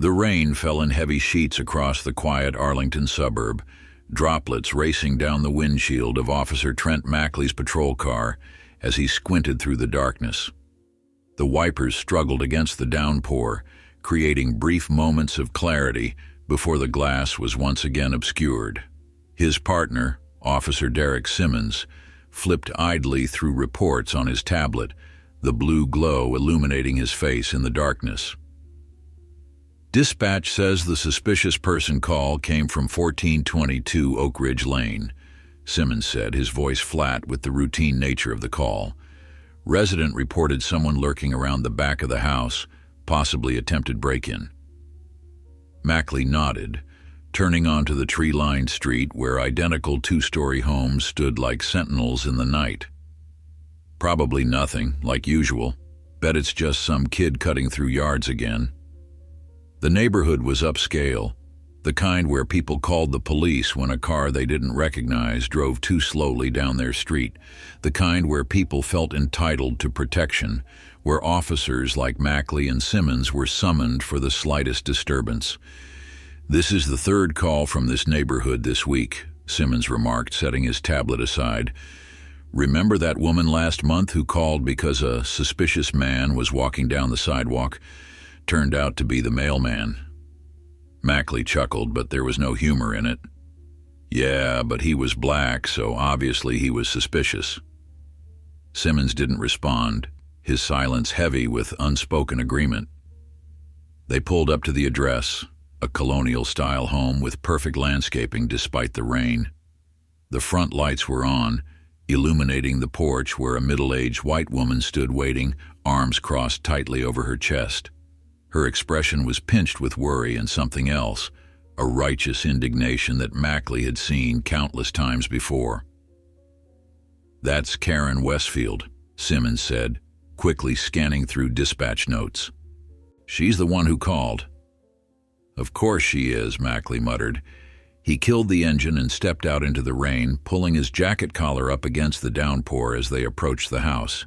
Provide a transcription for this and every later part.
The rain fell in heavy sheets across the quiet Arlington suburb, droplets racing down the windshield of Officer Trent Mackley's patrol car as he squinted through the darkness. The wipers struggled against the downpour, creating brief moments of clarity before the glass was once again obscured. His partner, Officer Derek Simmons, flipped idly through reports on his tablet, the blue glow illuminating his face in the darkness. Dispatch says the suspicious person call came from 1422 Oak Ridge Lane, Simmons said, his voice flat with the routine nature of the call. Resident reported someone lurking around the back of the house, possibly attempted break-in. Mackley nodded, turning onto the tree-lined street where identical two-story homes stood like sentinels in the night. Probably nothing, like usual. Bet it's just some kid cutting through yards again. The neighborhood was upscale, the kind where people called the police when a car they didn't recognize drove too slowly down their street, the kind where people felt entitled to protection, where officers like Mackley and Simmons were summoned for the slightest disturbance. "This is the third call from this neighborhood this week," Simmons remarked, setting his tablet aside. "Remember that woman last month who called because a suspicious man was walking down the sidewalk? Turned out to be the mailman." Mackley chuckled, but there was no humor in it. "Yeah, but he was black, so obviously he was suspicious." Simmons didn't respond, his silence heavy with unspoken agreement. They pulled up to the address, a colonial-style home with perfect landscaping despite the rain. The front lights were on, illuminating the porch where a middle-aged white woman stood waiting, arms crossed tightly over her chest. Her expression was pinched with worry and something else, a righteous indignation that Mackley had seen countless times before. "That's Karen Westfield," Simmons said, quickly scanning through dispatch notes. "She's the one who called." "Of course she is," Mackley muttered. He killed the engine and stepped out into the rain, pulling his jacket collar up against the downpour as they approached the house.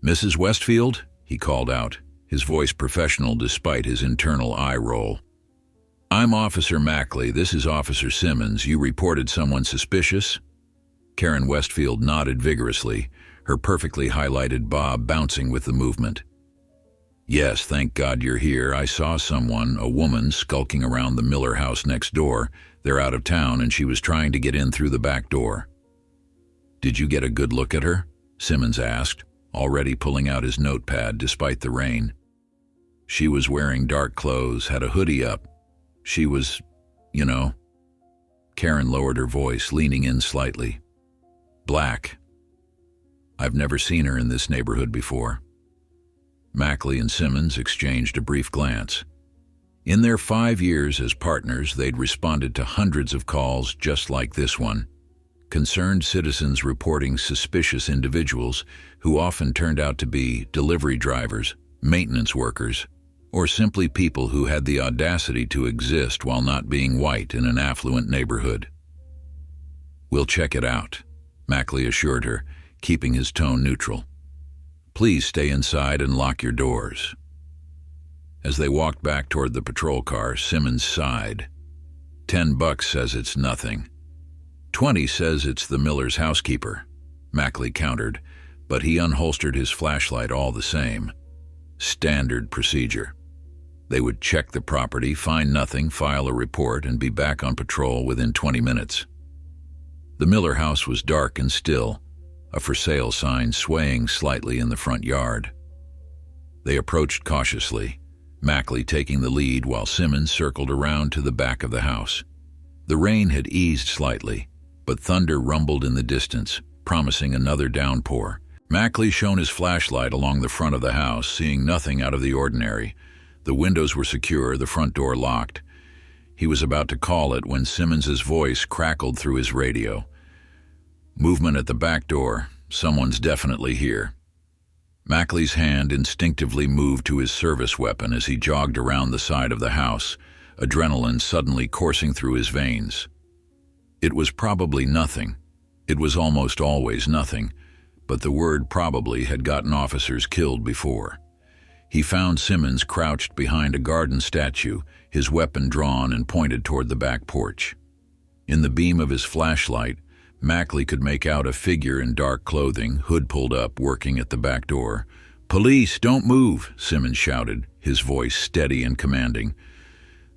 "Mrs. Westfield?" he called out, his voice professional despite his internal eye roll. "I'm Officer Mackley. This is Officer Simmons. You reported someone suspicious?" Karen Westfield nodded vigorously, her perfectly highlighted bob bouncing with the movement. "Yes, thank God you're here. I saw someone, a woman, skulking around the Miller house next door. They're out of town and she was trying to get in through the back door." "Did you get a good look at her?" Simmons asked, already pulling out his notepad despite the rain. "She was wearing dark clothes, had a hoodie up. She was, you know." Karen lowered her voice, leaning in slightly. "Black. I've never seen her in this neighborhood before." Mackley and Simmons exchanged a brief glance. In their 5 years as partners, they'd responded to hundreds of calls just like this one. Concerned citizens reporting suspicious individuals who often turned out to be delivery drivers, maintenance workers, or simply people who had the audacity to exist while not being white in an affluent neighborhood. "We'll check it out," Mackley assured her, keeping his tone neutral. "Please stay inside and lock your doors." As they walked back toward the patrol car, Simmons sighed. $10 says it's nothing. 20 says it's the Miller's housekeeper," Mackley countered, but he unholstered his flashlight all the same. Standard procedure. They would check the property, find nothing, file a report, and be back on patrol within 20 minutes. The Miller house was dark and still, a for sale sign swaying slightly in the front yard. They approached cautiously, Mackley taking the lead while Simmons circled around to the back of the house. The rain had eased slightly, but thunder rumbled in the distance, promising another downpour. Mackley shone his flashlight along the front of the house, seeing nothing out of the ordinary. The windows were secure, the front door locked. He was about to call it when Simmons's voice crackled through his radio. "Movement at the back door. Someone's definitely here." Mackley's hand instinctively moved to his service weapon as he jogged around the side of the house, adrenaline suddenly coursing through his veins. It was probably nothing. It was almost always nothing, but the word probably had gotten officers killed before. He found Simmons crouched behind a garden statue, his weapon drawn and pointed toward the back porch. In the beam of his flashlight, Mackley could make out a figure in dark clothing, hood pulled up, working at the back door. "Police, don't move," Simmons shouted, his voice steady and commanding.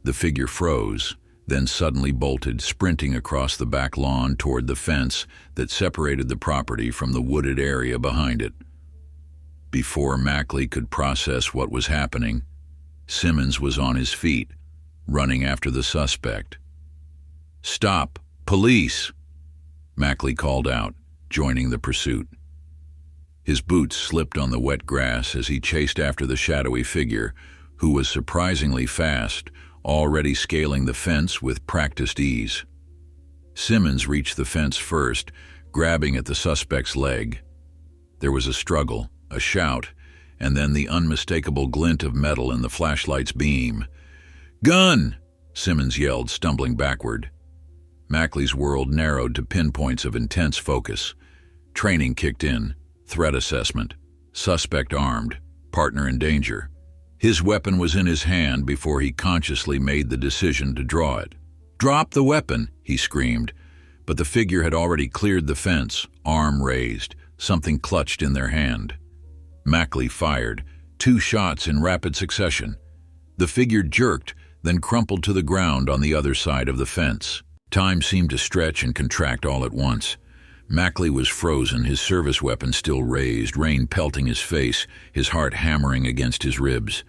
The figure froze, then suddenly bolted, sprinting across the back lawn toward the fence that separated the property from the wooded area behind it. Before Mackley could process what was happening, Simmons was on his feet, running after the suspect. "Stop! Police!" Mackley called out, joining the pursuit. His boots slipped on the wet grass as he chased after the shadowy figure, who was surprisingly fast, already scaling the fence with practiced ease. Simmons reached the fence first, grabbing at the suspect's leg. There was a struggle, a shout, and then the unmistakable glint of metal in the flashlight's beam. "Gun!" Simmons yelled, stumbling backward. Mackley's world narrowed to pinpoints of intense focus. Training kicked in. Threat assessment. Suspect armed. Partner in danger. His weapon was in his hand before he consciously made the decision to draw it. "Drop the weapon!" he screamed. But the figure had already cleared the fence, arm raised, something clutched in their hand. Mackley fired, 2 shots in rapid succession. The figure jerked, then crumpled to the ground on the other side of the fence. Time seemed to stretch and contract all at once. Mackley was frozen, his service weapon still raised, rain pelting his face, his heart hammering against his ribs.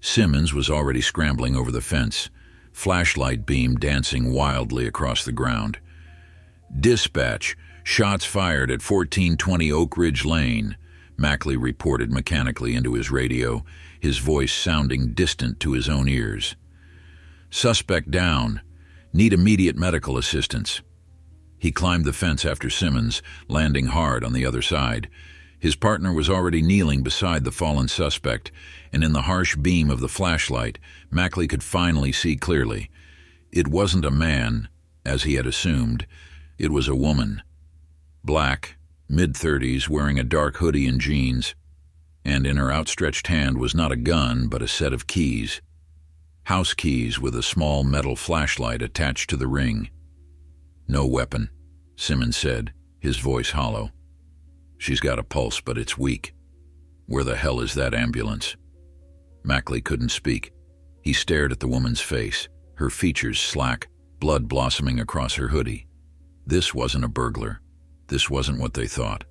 Simmons was already scrambling over the fence, flashlight beam dancing wildly across the ground. "Dispatch, shots fired at 1420 Oak Ridge Lane," Mackley reported mechanically into his radio, his voice sounding distant to his own ears. "Suspect down. Need immediate medical assistance." He climbed the fence after Simmons, landing hard on the other side. His partner was already kneeling beside the fallen suspect, and in the harsh beam of the flashlight, Mackley could finally see clearly. It wasn't a man, as he had assumed. It was a woman. Black, mid-30s, wearing a dark hoodie and jeans, and in her outstretched hand was not a gun but a set of keys. House keys with a small metal flashlight attached to the ring. "No weapon," Simmons said, his voice hollow. "She's got a pulse, but it's weak. Where the hell is that ambulance?" Mackley couldn't speak. He stared at the woman's face, her features slack, blood blossoming across her hoodie. This wasn't a burglar. This wasn't what they thought.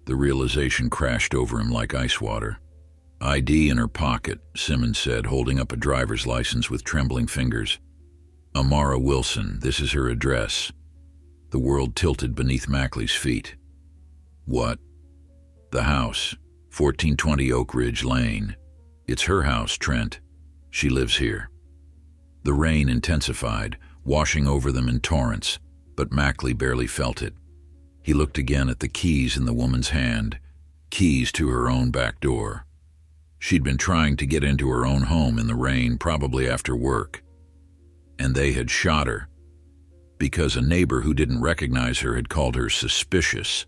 The realization crashed over him like ice water. "ID in her pocket," Simmons said, holding up a driver's license with trembling fingers. "Amara Wilson, this is her address." The world tilted beneath Mackley's feet. "What?" "The house, 1420 Oak Ridge Lane. It's her house, Trent. She lives here." The rain intensified, washing over them in torrents, but Mackley barely felt it. He looked again at the keys in the woman's hand, keys to her own back door. She'd been trying to get into her own home in the rain, probably after work. And they had shot her, because a neighbor who didn't recognize her had called her suspicious,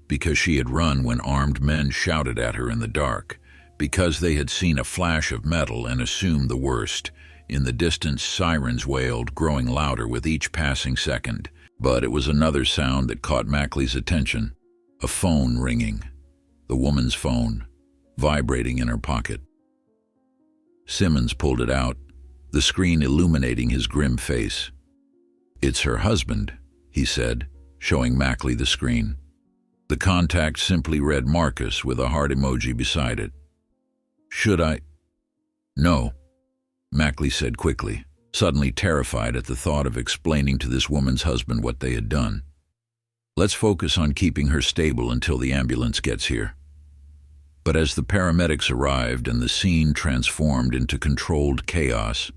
because she had run when armed men shouted at her in the dark, because they had seen a flash of metal and assumed the worst. In the distance, sirens wailed, growing louder with each passing second. But it was another sound that caught Mackley's attention. A phone ringing. The woman's phone, vibrating in her pocket. Simmons pulled it out, the screen illuminating his grim face. "It's her husband," he said, showing Mackley the screen. The contact simply read Marcus with a heart emoji beside it. "Should I?" "No," Mackley said quickly, suddenly terrified at the thought of explaining to this woman's husband what they had done. "Let's focus on keeping her stable until the ambulance gets here." But as the paramedics arrived and the scene transformed into controlled chaos,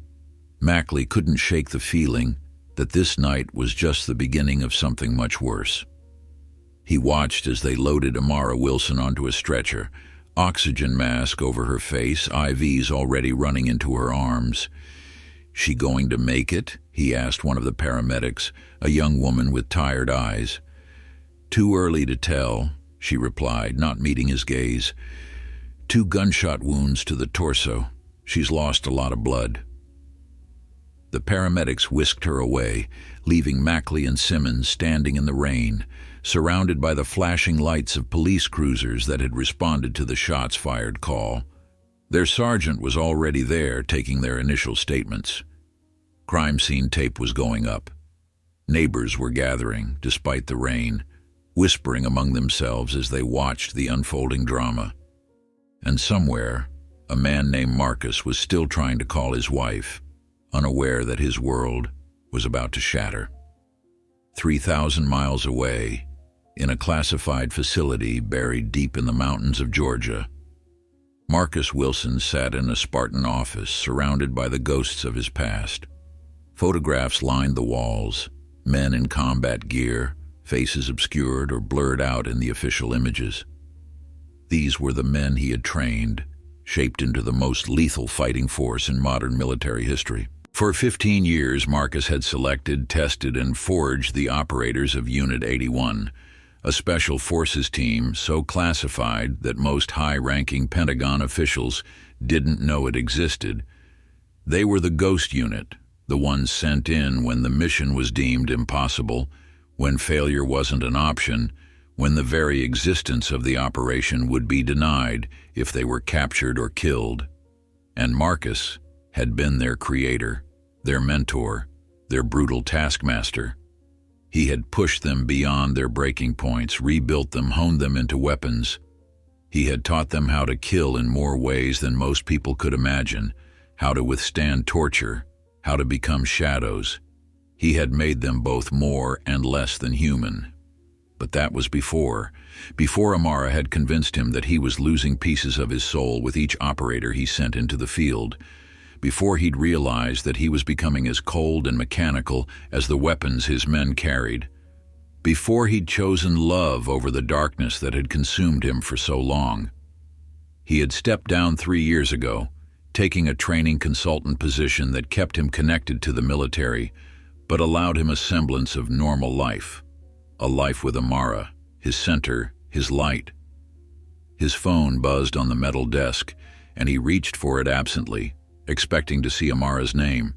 Mackley couldn't shake the feeling that this night was just the beginning of something much worse. He watched as they loaded Amara Wilson onto a stretcher, oxygen mask over her face, IVs already running into her arms. "She going to make it?" he asked one of the paramedics, a young woman with tired eyes. "Too early to tell," she replied, not meeting his gaze. 2 gunshot wounds to the torso. She's lost a lot of blood." The paramedics whisked her away, leaving Mackley and Simmons standing in the rain, surrounded by the flashing lights of police cruisers that had responded to the shots fired call. Their sergeant was already there, taking their initial statements. Crime scene tape was going up. Neighbors were gathering, despite the rain, whispering among themselves as they watched the unfolding drama. And somewhere, a man named Marcus was still trying to call his wife, unaware that his world was about to shatter. 3,000 miles away, in a classified facility buried deep in the mountains of Georgia, Marcus Wilson sat in a Spartan office surrounded by the ghosts of his past. Photographs lined the walls, men in combat gear, faces obscured or blurred out in the official images. These were the men he had trained, shaped into the most lethal fighting force in modern military history. For 15 years, Marcus had selected, tested, and forged the operators of Unit 81, a special forces team so classified that most high-ranking Pentagon officials didn't know it existed. They were the Ghost Unit, the ones sent in when the mission was deemed impossible, when failure wasn't an option, when the very existence of the operation would be denied if they were captured or killed. And Marcus had been their creator, their mentor, their brutal taskmaster. He had pushed them beyond their breaking points, rebuilt them, honed them into weapons. He had taught them how to kill in more ways than most people could imagine, how to withstand torture, how to become shadows. He had made them both more and less than human. But that was before Amara had convinced him that he was losing pieces of his soul with each operator he sent into the field, before he'd realized that he was becoming as cold and mechanical as the weapons his men carried, before he'd chosen love over the darkness that had consumed him for so long. He had stepped down 3 years ago, taking a training consultant position that kept him connected to the military, but allowed him a semblance of normal life, a life with Amara, his center, his light. His phone buzzed on the metal desk, and he reached for it absently, expecting to see Amara's name.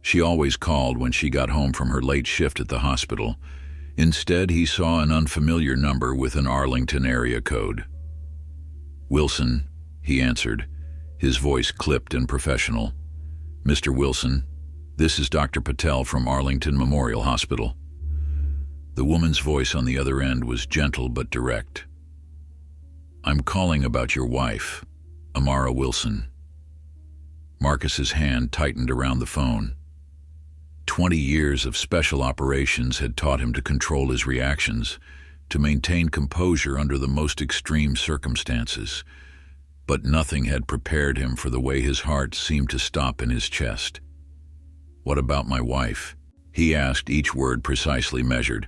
She always called when she got home from her late shift at the hospital. Instead, he saw an unfamiliar number with an Arlington area code. "Wilson," he answered, his voice clipped and professional. "Mr. Wilson, this is Dr. Patel from Arlington Memorial Hospital." The woman's voice on the other end was gentle but direct. "I'm calling about your wife, Amara Wilson." Marcus's hand tightened around the phone. 20 years of special operations had taught him to control his reactions, to maintain composure under the most extreme circumstances. But nothing had prepared him for the way his heart seemed to stop in his chest. "What about my wife?" he asked, each word precisely measured.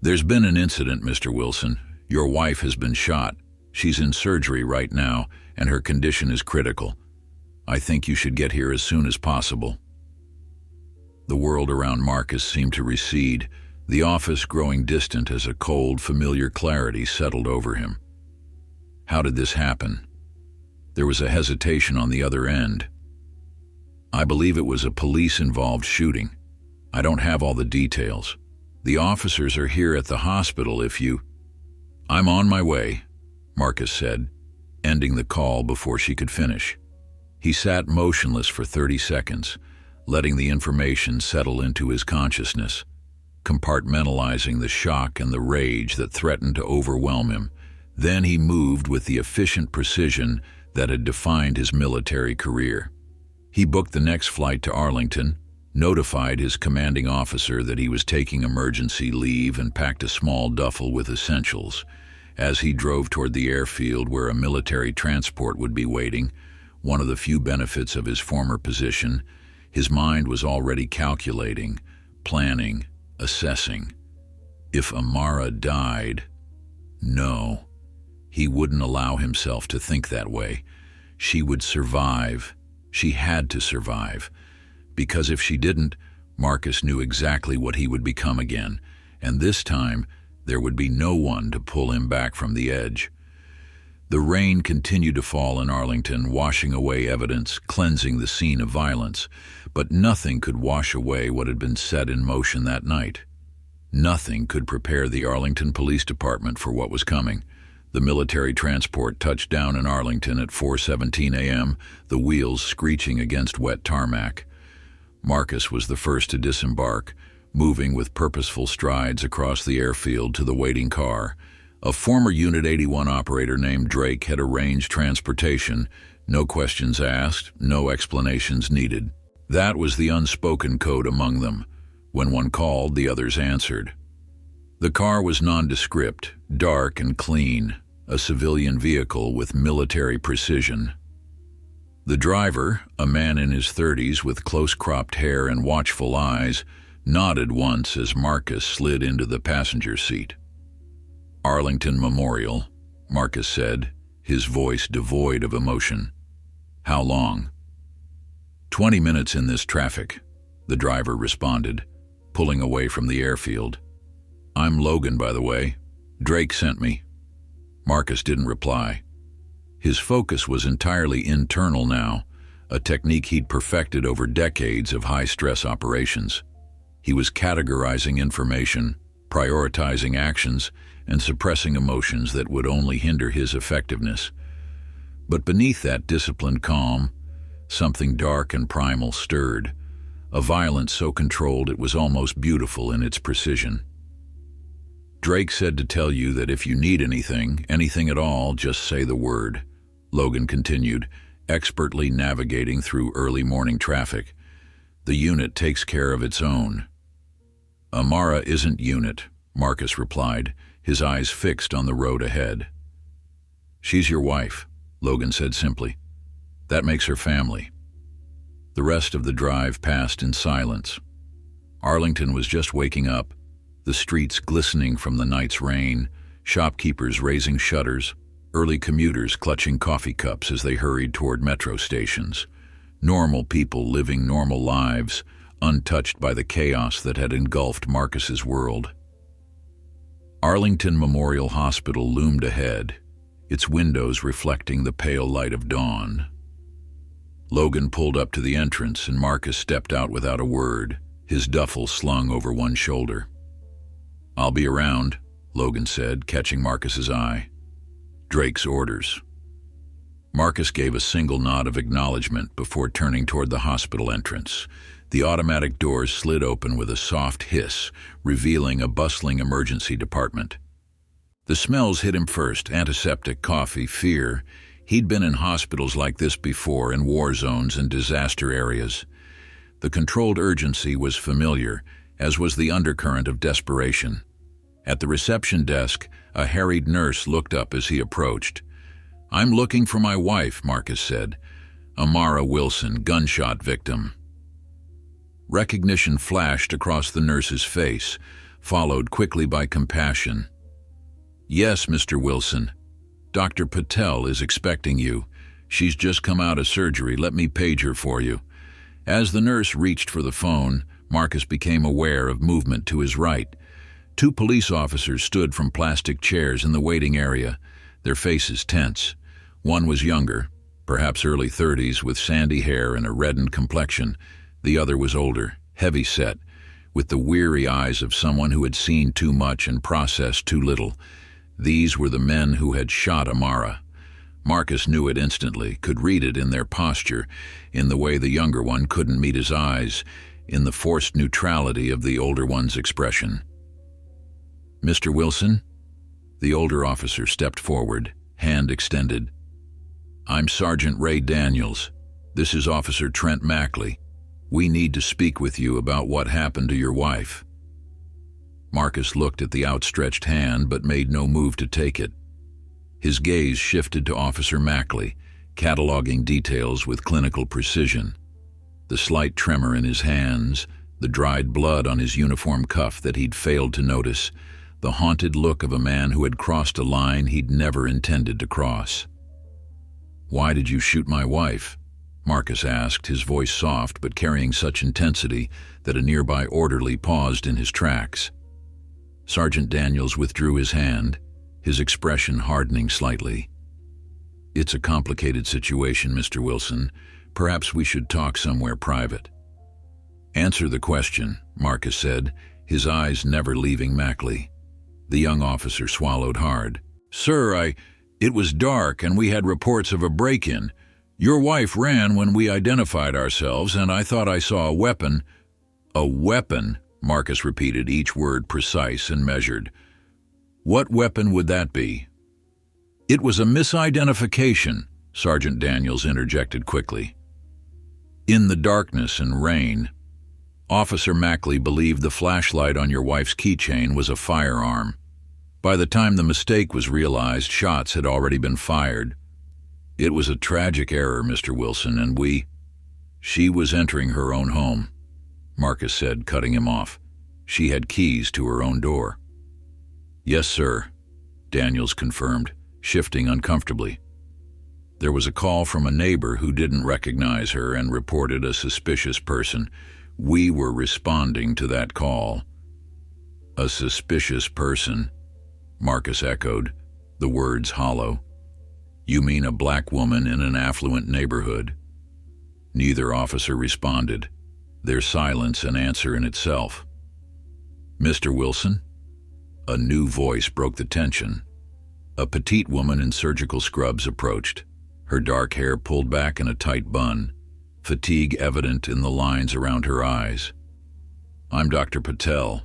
"There's been an incident, Mr. Wilson. Your wife has been shot. She's in surgery right now, and her condition is critical. I think you should get here as soon as possible." The world around Marcus seemed to recede, the office growing distant as a cold, familiar clarity settled over him. How did this happen? There was a hesitation on the other end. "I believe it was a police-involved shooting. I don't have all the details. The officers are here at the hospital if you—" "I'm on my way," Marcus said, ending the call before she could finish. He sat motionless for 30 seconds, letting the information settle into his consciousness, compartmentalizing the shock and the rage that threatened to overwhelm him. Then he moved with the efficient precision that had defined his military career. He booked the next flight to Arlington, notified his commanding officer that he was taking emergency leave, and packed a small duffel with essentials. As he drove toward the airfield where a military transport would be waiting, one of the few benefits of his former position, his mind was already calculating, planning, assessing. If Amara died, no, he wouldn't allow himself to think that way. She would survive. She had to survive. Because if she didn't, Marcus knew exactly what he would become again, and this time there would be no one to pull him back from the edge. The rain continued to fall in Arlington, washing away evidence, cleansing the scene of violence, but nothing could wash away what had been set in motion that night. Nothing could prepare the Arlington Police Department for what was coming. The military transport touched down in Arlington at 4:17 a.m., the wheels screeching against wet tarmac. Marcus was the first to disembark, moving with purposeful strides across the airfield to the waiting car. A former Unit 81 operator named Drake had arranged transportation, no questions asked, no explanations needed. That was the unspoken code among them. When one called, the others answered. The car was nondescript, dark and clean, a civilian vehicle with military precision. The driver, a man in his 30s with close-cropped hair and watchful eyes, nodded once as Marcus slid into the passenger seat. "Arlington Memorial," Marcus said, his voice devoid of emotion. "How long?" 20 minutes in this traffic," the driver responded, pulling away from the airfield. "I'm Logan, by the way. Drake sent me." Marcus didn't reply. His focus was entirely internal now, a technique he'd perfected over decades of high-stress operations. He was categorizing information, prioritizing actions, and suppressing emotions that would only hinder his effectiveness. But beneath that disciplined calm, something dark and primal stirred, a violence so controlled it was almost beautiful in its precision. "Drake said to tell you that if you need anything at all, just say the word," Logan continued, expertly navigating through early morning traffic. "The unit takes care of its own." "Amara isn't unit," Marcus replied, his eyes fixed on the road ahead. "She's your wife," Logan said simply. "That makes her family." The rest of the drive passed in silence. Arlington was just waking up, the streets glistening from the night's rain, shopkeepers raising shutters, early commuters clutching coffee cups as they hurried toward metro stations. Normal people living normal lives, untouched by the chaos that had engulfed Marcus's world. Arlington Memorial Hospital loomed ahead, its windows reflecting the pale light of dawn. Logan pulled up to the entrance and Marcus stepped out without a word, his duffel slung over one shoulder. "I'll be around," Logan said, catching Marcus's eye. "Drake's orders." Marcus gave a single nod of acknowledgement before turning toward the hospital entrance. The automatic doors slid open with a soft hiss, revealing a bustling emergency department. The smells hit him first: antiseptic, coffee, fear. He'd been in hospitals like this before, in war zones and disaster areas. The controlled urgency was familiar, as was the undercurrent of desperation. At the reception desk, a harried nurse looked up as he approached. "I'm looking for my wife," Marcus said. "Amara Wilson, gunshot victim." Recognition flashed across the nurse's face, followed quickly by compassion. "Yes, Mr. Wilson. Dr. Patel is expecting you. She's just come out of surgery. Let me page her for you." As the nurse reached for the phone, Marcus became aware of movement to his right. 2 police officers stood from plastic chairs in the waiting area, their faces tense. One was younger, perhaps early 30s, with sandy hair and a reddened complexion. The other was older, heavy-set, with the weary eyes of someone who had seen too much and processed too little. These were the men who had shot Amara. Marcus knew it instantly, could read it in their posture, in the way the younger one couldn't meet his eyes, in the forced neutrality of the older one's expression. "Mr. Wilson?" The older officer stepped forward, hand extended. "I'm Sergeant Ray Daniels. This is Officer Trent Mackley. We need to speak with you about what happened to your wife." Marcus looked at the outstretched hand but made no move to take it. His gaze shifted to Officer Mackley, cataloging details with clinical precision. The slight tremor in his hands, the dried blood on his uniform cuff that he'd failed to notice, the haunted look of a man who had crossed a line he'd never intended to cross. "Why did you shoot my wife?" Marcus asked, his voice soft but carrying such intensity that a nearby orderly paused in his tracks. Sergeant Daniels withdrew his hand, his expression hardening slightly. It's a complicated situation, Mr. Wilson. Perhaps we should talk somewhere private. Answer the question, Marcus said, his eyes never leaving Mackley. The young officer swallowed hard. Sir, it was dark and we had reports of a break-in. Your wife ran when we identified ourselves and I thought I saw a weapon. A weapon, Marcus repeated, each word precise and measured. What weapon would that be? It was a misidentification, Sergeant Daniels interjected quickly. In the darkness and rain, Officer Mackley believed the flashlight on your wife's keychain was a firearm. By the time the mistake was realized, shots had already been fired. It was a tragic error, Mr. Wilson, and She was entering her own home, Marcus said, cutting him off. She had keys to her own door. Yes, sir, Daniels confirmed, shifting uncomfortably. There was a call from a neighbor who didn't recognize her and reported a suspicious person. We were responding to that call. A suspicious person, Marcus echoed, the words hollow. You mean a black woman in an affluent neighborhood? Neither officer responded, their silence an answer in itself. Mr. Wilson? A new voice broke the tension. A petite woman in surgical scrubs approached, her dark hair pulled back in a tight bun, fatigue evident in the lines around her eyes. I'm Dr. Patel.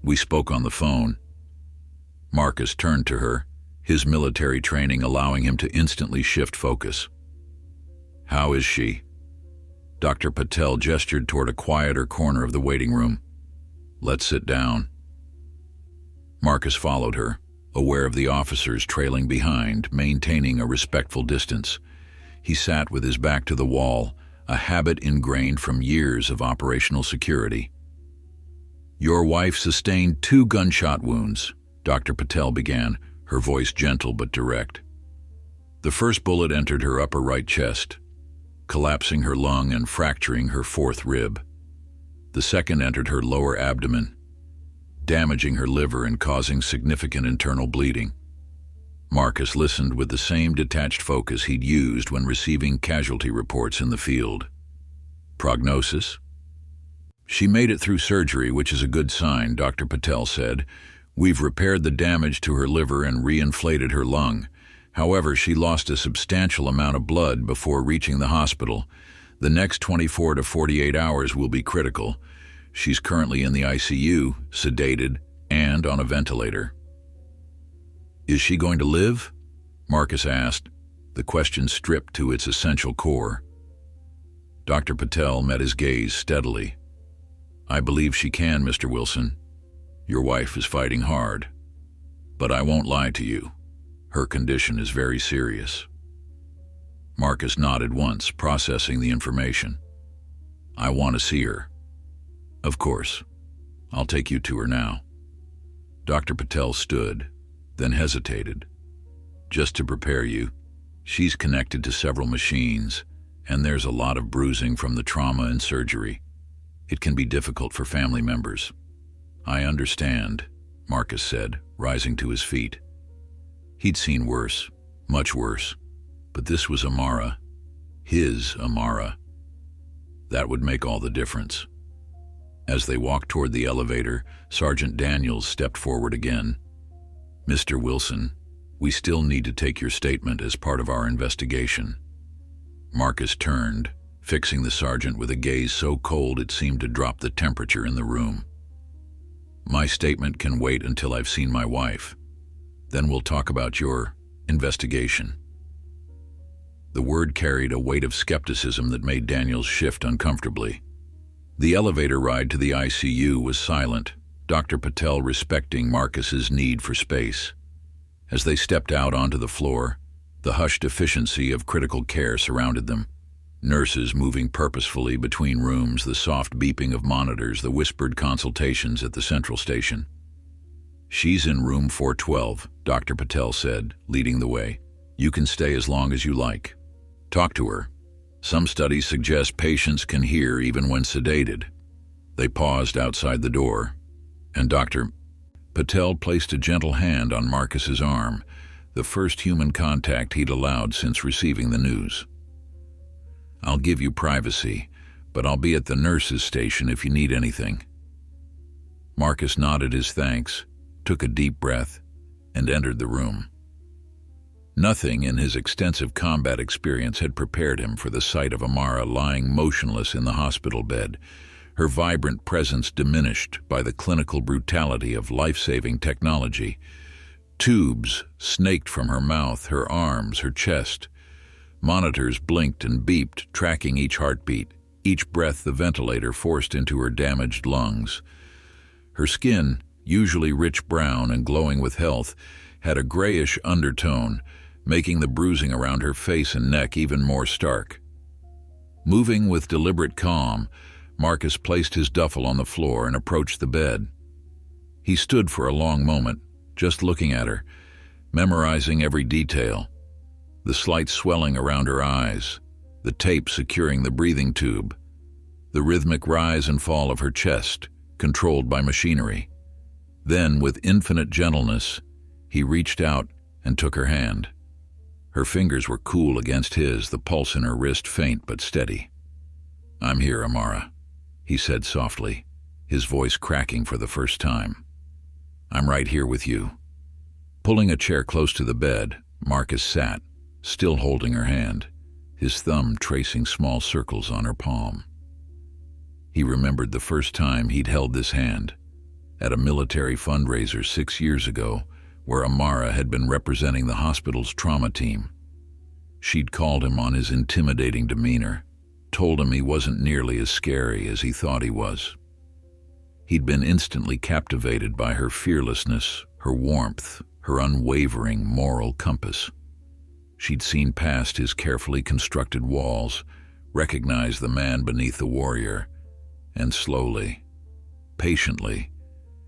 We spoke on the phone. Marcus turned to her, his military training allowing him to instantly shift focus. How is she? Dr. Patel gestured toward a quieter corner of the waiting room. Let's sit down. Marcus followed her, aware of the officers trailing behind, maintaining a respectful distance. He sat with his back to the wall, a habit ingrained from years of operational security. Your wife sustained 2 gunshot wounds, Dr. Patel began, her voice gentle but direct. The first bullet entered her upper right chest, collapsing her lung and fracturing her 4th rib. The second entered her lower abdomen, damaging her liver and causing significant internal bleeding. Marcus listened with the same detached focus he'd used when receiving casualty reports in the field. Prognosis? She made it through surgery, which is a good sign, Dr. Patel said. We've repaired the damage to her liver and reinflated her lung. However, she lost a substantial amount of blood before reaching the hospital. The next 24 to 48 hours will be critical. She's currently in the ICU, sedated, and on a ventilator. Is she going to live? Marcus asked, the question stripped to its essential core. Dr. Patel met his gaze steadily. I believe she can, Mr. Wilson. Your wife is fighting hard. But I won't lie to you. Her condition is very serious. Marcus nodded once, processing the information. I want to see her. Of course. I'll take you to her now. Dr. Patel stood, then hesitated. Just to prepare you, she's connected to several machines, and there's a lot of bruising from the trauma and surgery. It can be difficult for family members. I understand, Marcus said, rising to his feet. He'd seen worse, much worse, but this was Amara, his Amara. That would make all the difference. As they walked toward the elevator, Sergeant Daniels stepped forward again. Mr. Wilson, we still need to take your statement as part of our investigation. Marcus turned, fixing the sergeant with a gaze so cold it seemed to drop the temperature in the room. My statement can wait until I've seen my wife. Then we'll talk about your investigation. The word carried a weight of skepticism that made Daniels shift uncomfortably. The elevator ride to the ICU was silent, Dr. Patel respecting Marcus's need for space. As they stepped out onto the floor, the hushed efficiency of critical care surrounded them. Nurses moving purposefully between rooms, the soft beeping of monitors, the whispered consultations at the central station. She's in room 412, Dr. Patel said, leading the way. You can stay as long as you like. Talk to her. Some studies suggest patients can hear even when sedated. They paused outside the door, and Dr. Patel placed a gentle hand on Marcus's arm. the first human contact he'd allowed since receiving the news. "I'll give you privacy, but I'll be at the nurse's station if you need anything." Marcus nodded his thanks, took a deep breath, and entered the room. Nothing in his extensive combat experience had prepared him for the sight of Amara lying motionless in the hospital bed, her vibrant presence diminished by the clinical brutality of life-saving technology. Tubes snaked from her mouth, her arms, her chest. Monitors blinked and beeped, tracking each heartbeat, each breath the ventilator forced into her damaged lungs. Her skin, usually rich brown and glowing with health, had a grayish undertone, making the bruising around her face and neck even more stark. Moving with deliberate calm, Marcus placed his duffel on the floor and approached the bed. He stood for a long moment, just looking at her, memorizing every detail. The slight swelling around her eyes, the tape securing the breathing tube, the rhythmic rise and fall of her chest, controlled by machinery. Then, with infinite gentleness, he reached out and took her hand. Her fingers were cool against his, the pulse in her wrist faint but steady. "I'm here, Amara," he said softly, his voice cracking for the first time. "I'm right here with you." Pulling a chair close to the bed, Marcus sat, still holding her hand, his thumb tracing small circles on her palm. He remembered the first time he'd held this hand, at a military fundraiser 6 years ago, where Amara had been representing the hospital's trauma team. She'd called him on his intimidating demeanor, told him he wasn't nearly as scary as he thought he was. He'd been instantly captivated by her fearlessness, her warmth, her unwavering moral compass. She'd seen past his carefully constructed walls, recognized the man beneath the warrior, and slowly, patiently,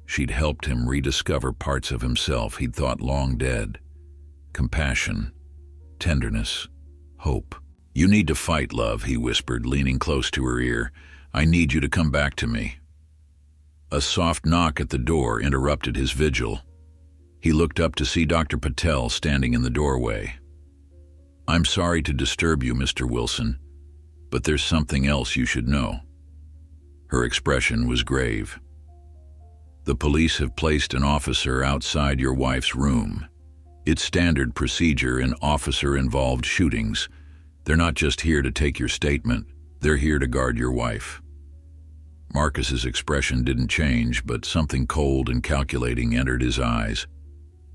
she'd helped him rediscover parts of himself he'd thought long dead. Compassion, tenderness, hope. "You need to fight, love," he whispered, leaning close to her ear. "I need you to come back to me." A soft knock at the door interrupted his vigil. He looked up to see Dr. Patel standing in the doorway. "I'm sorry to disturb you, Mr. Wilson, but there's something else you should know." Her expression was grave. "The police have placed an officer outside your wife's room. It's standard procedure in officer-involved shootings. They're not just here to take your statement, they're here to guard your wife." Marcus's expression didn't change, but something cold and calculating entered his eyes.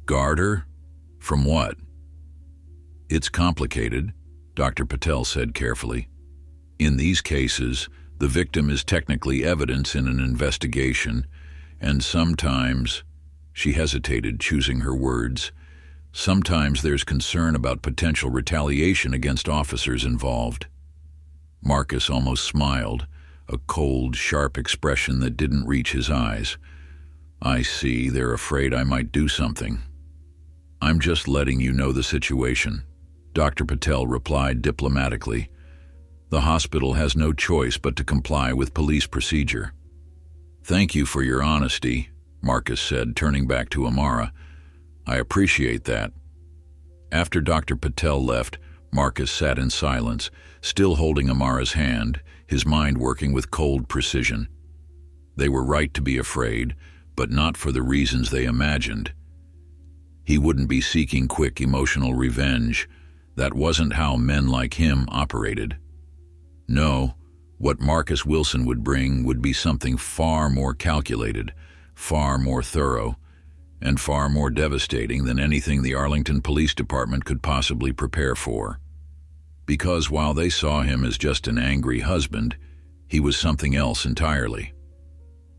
"Guard her? From what?" "It's complicated," Dr. Patel said carefully. "In these cases, the victim is technically evidence in an investigation, and sometimes," she hesitated, choosing her words, "sometimes there's concern about potential retaliation against officers involved." Marcus almost smiled, a cold, sharp expression that didn't reach his eyes. "I see, they're afraid I might do something." "I'm just letting you know the situation," Dr. Patel replied diplomatically. "The hospital has no choice but to comply with police procedure." "Thank you for your honesty," Marcus said, turning back to Amara. "I appreciate that." After Dr. Patel left, Marcus sat in silence, still holding Amara's hand, his mind working with cold precision. They were right to be afraid, but not for the reasons they imagined. He wouldn't be seeking quick emotional revenge. That wasn't how men like him operated. No, what Marcus Wilson would bring would be something far more calculated, far more thorough, and far more devastating than anything the Arlington Police Department could possibly prepare for. Because while they saw him as just an angry husband, he was something else entirely.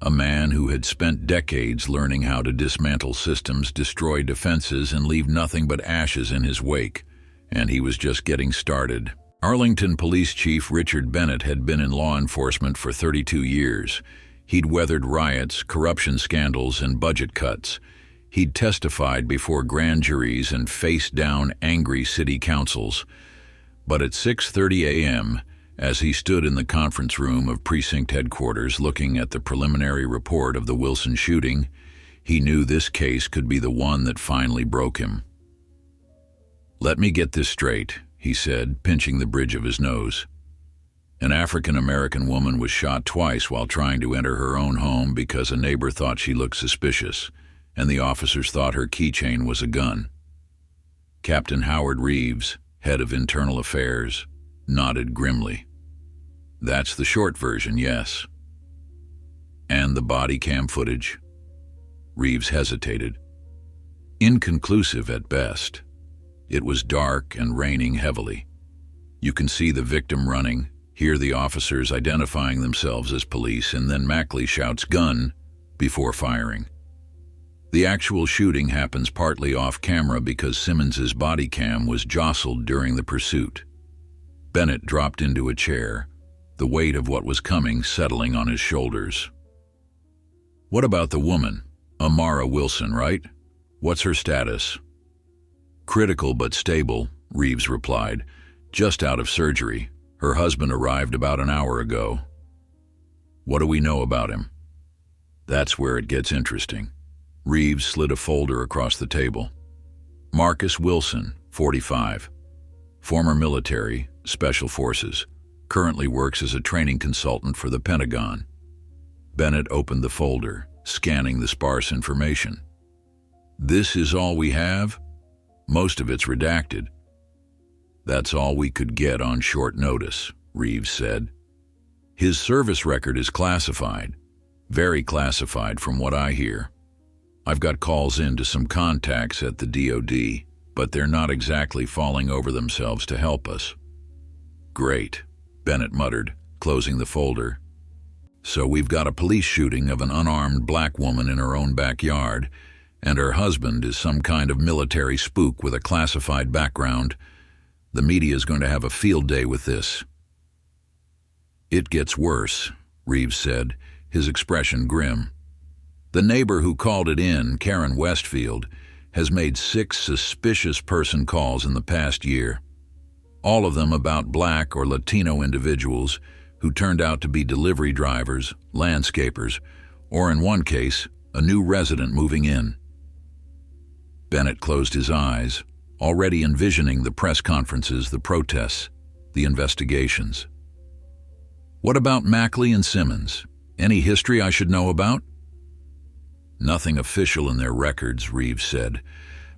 A man who had spent decades learning how to dismantle systems, destroy defenses, and leave nothing but ashes in his wake, and he was just getting started. Arlington Police Chief Richard Bennett had been in law enforcement for 32 years. He'd weathered riots, corruption scandals, and budget cuts. He'd testified before grand juries and faced down angry city councils. But at 6:30 a.m., as he stood in the conference room of precinct headquarters looking at the preliminary report of the Wilson shooting, he knew this case could be the one that finally broke him. "Let me get this straight," he said, pinching the bridge of his nose. An African-American woman was shot twice while trying to enter her own home because a neighbor thought she looked suspicious, and the officers thought her keychain was a gun. Captain Howard Reeves, head of Internal Affairs, nodded grimly. "That's the short version, yes." "And the body cam footage?" Reeves hesitated. "Inconclusive at best. It was dark and raining heavily. You can see the victim running, hear the officers identifying themselves as police, and then Mackley shouts 'gun' before firing. The actual shooting happens partly off camera because Simmons's body cam was jostled during the pursuit." Bennett dropped into a chair, the weight of what was coming settling on his shoulders. "What about the woman? Amara Wilson, right? What's her status?" "Critical but stable," Reeves replied. "Just out of surgery. Her husband arrived about an hour ago." "What do we know about him?" "That's where it gets interesting." Reeves slid a folder across the table. "Marcus Wilson, 45. Former military, Special Forces. Currently works as a training consultant for the Pentagon." Bennett opened the folder, scanning the sparse information. "This is all we have? Most of it's redacted." "That's all we could get on short notice," Reeves said. "His service record is classified. Very classified from what I hear. I've got calls in to some contacts at the DoD, but they're not exactly falling over themselves to help us." "Great," Bennett muttered, closing the folder. "So we've got a police shooting of an unarmed black woman in her own backyard, and her husband is some kind of military spook with a classified background. The media's going to have a field day with this." "It gets worse," Reeves said, his expression grim. "The neighbor who called it in, Karen Westfield, has made 6 suspicious person calls in the past year. All of them about black or Latino individuals who turned out to be delivery drivers, landscapers, or in one case, a new resident moving in." Bennett closed his eyes, already envisioning the press conferences, the protests, the investigations. "What about Mackley and Simmons? Any history I should know about?" "Nothing official in their records," Reeves said.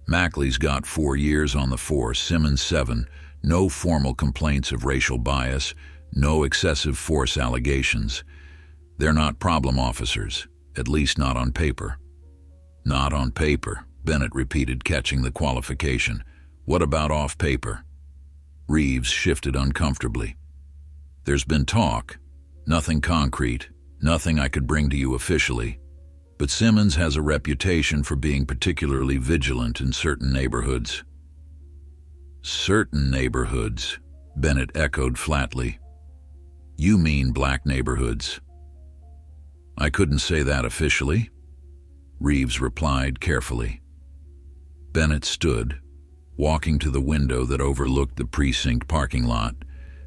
"Mackley's got 4 years on the force, Simmons 7. No formal complaints of racial bias, no excessive force allegations. They're not problem officers, at least not on paper." "Not on paper," Bennett repeated, catching the qualification. "What about off paper?" Reeves shifted uncomfortably. "There's been talk. Nothing concrete, nothing I could bring to you officially. But Simmons has a reputation for being particularly vigilant in certain neighborhoods." "Certain neighborhoods," Bennett echoed flatly. "You mean black neighborhoods?" "I couldn't say that officially," Reeves replied carefully. Bennett stood, walking to the window that overlooked the precinct parking lot.